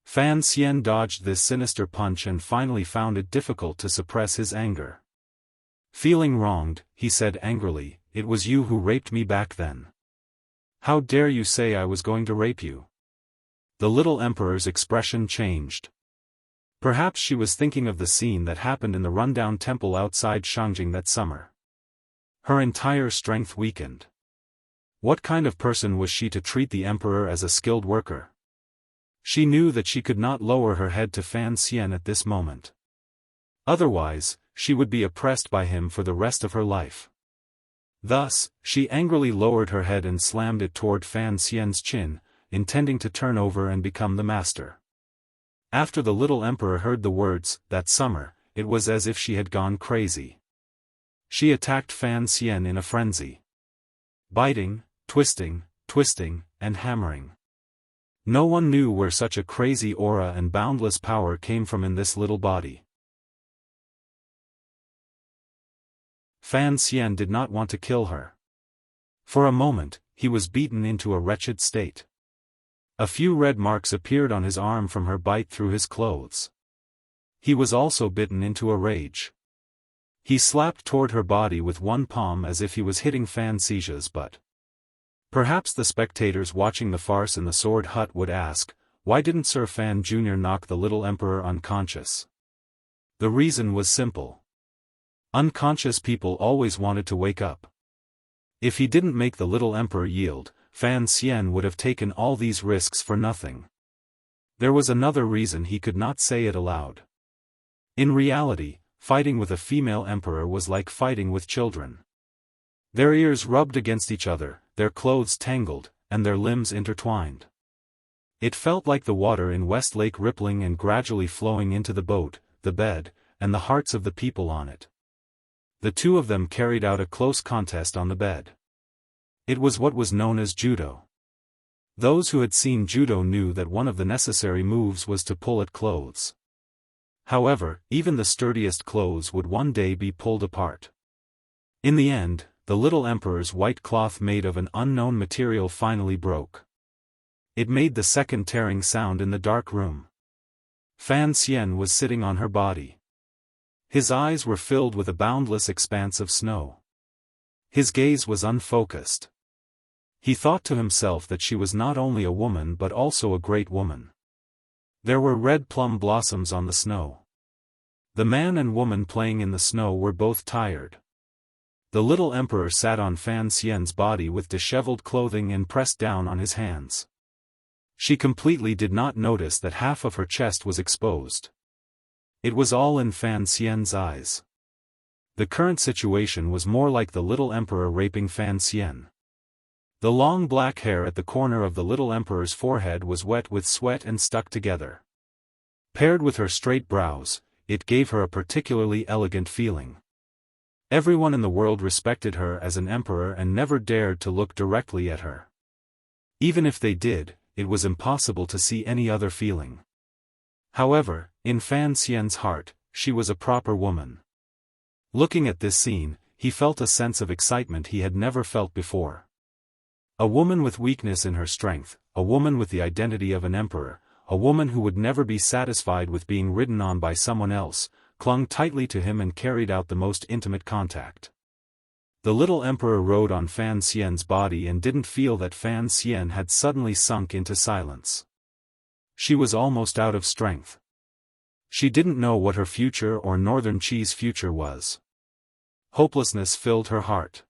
Fan Xian dodged this sinister punch and finally found it difficult to suppress his anger. Feeling wronged, he said angrily, "It was you who raped me back then. How dare you say I was going to rape you?" The little emperor's expression changed. Perhaps she was thinking of the scene that happened in the rundown temple outside Shangjing that summer. Her entire strength weakened. What kind of person was she to treat the emperor as a skilled worker? She knew that she could not lower her head to Fan Xian at this moment. Otherwise, she would be oppressed by him for the rest of her life. Thus, she angrily lowered her head and slammed it toward Fan Xian's chin, intending to turn over and become the master. After the little emperor heard the words, "that summer," it was as if she had gone crazy. She attacked Fan Xian in a frenzy. Biting, twisting, and hammering. No one knew where such a crazy aura and boundless power came from in this little body. Fan Xian did not want to kill her. For a moment, he was beaten into a wretched state. A few red marks appeared on his arm from her bite through his clothes. He was also bitten into a rage. He slapped toward her body with one palm as if he was hitting Fan Xia's butt. Perhaps the spectators watching the farce in the sword hut would ask, why didn't Sir Fan Jr. knock the little emperor unconscious? The reason was simple. Unconscious people always wanted to wake up. If he didn't make the little emperor yield, Fan Xian would have taken all these risks for nothing. There was another reason he could not say it aloud. In reality, fighting with a female emperor was like fighting with children. Their ears rubbed against each other, their clothes tangled, and their limbs intertwined. It felt like the water in West Lake rippling and gradually flowing into the boat, the bed, and the hearts of the people on it. The two of them carried out a close contest on the bed. It was what was known as judo. Those who had seen judo knew that one of the necessary moves was to pull at clothes. However, even the sturdiest clothes would one day be pulled apart. In the end, the little emperor's white cloth made of an unknown material finally broke. It made the second tearing sound in the dark room. Fan Xian was sitting on her body. His eyes were filled with a boundless expanse of snow. His gaze was unfocused. He thought to himself that she was not only a woman but also a great woman. There were red plum blossoms on the snow. The man and woman playing in the snow were both tired. The little emperor sat on Fan Xian's body with disheveled clothing and pressed down on his hands. She completely did not notice that half of her chest was exposed. It was all in Fan Xian's eyes. The current situation was more like the little emperor raping Fan Xian. The long black hair at the corner of the little emperor's forehead was wet with sweat and stuck together. Paired with her straight brows, it gave her a particularly elegant feeling. Everyone in the world respected her as an emperor and never dared to look directly at her. Even if they did, it was impossible to see any other feeling. However, in Fan Xian's heart, she was a proper woman. Looking at this scene, he felt a sense of excitement he had never felt before. A woman with weakness in her strength, a woman with the identity of an emperor, a woman who would never be satisfied with being ridden on by someone else, clung tightly to him and carried out the most intimate contact. The little emperor rode on Fan Xian's body and didn't feel that Fan Xian had suddenly sunk into silence. She was almost out of strength. She didn't know what her future or Northern Qi's future was. Hopelessness filled her heart.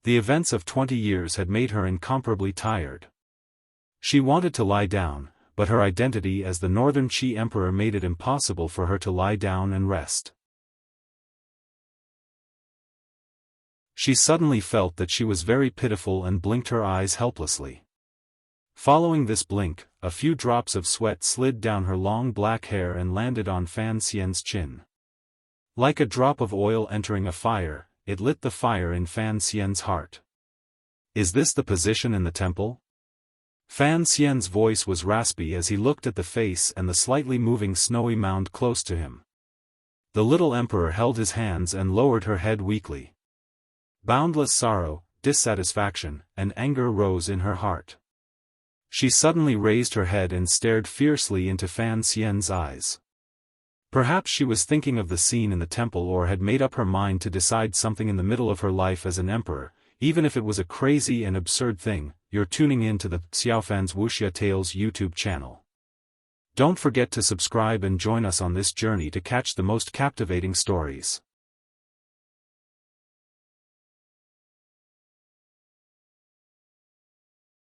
The events of 20 years had made her incomparably tired. She wanted to lie down, but her identity as the Northern Qi Emperor made it impossible for her to lie down and rest. She suddenly felt that she was very pitiful and blinked her eyes helplessly. Following this blink, a few drops of sweat slid down her long black hair and landed on Fan Xian's chin. Like a drop of oil entering a fire, it lit the fire in Fan Xian's heart. Is this the position in the temple? Fan Xian's voice was raspy as he looked at the face and the slightly moving snowy mound close to him. The little emperor held his hands and lowered her head weakly. Boundless sorrow, dissatisfaction, and anger rose in her heart. She suddenly raised her head and stared fiercely into Fan Xian's eyes. Perhaps she was thinking of the scene in the temple or had made up her mind to decide something in the middle of her life as an emperor, even if it was a crazy and absurd thing. You're tuning in to the Xiaofan's Wuxia Tales YouTube channel. Don't forget to subscribe and join us on this journey to catch the most captivating stories.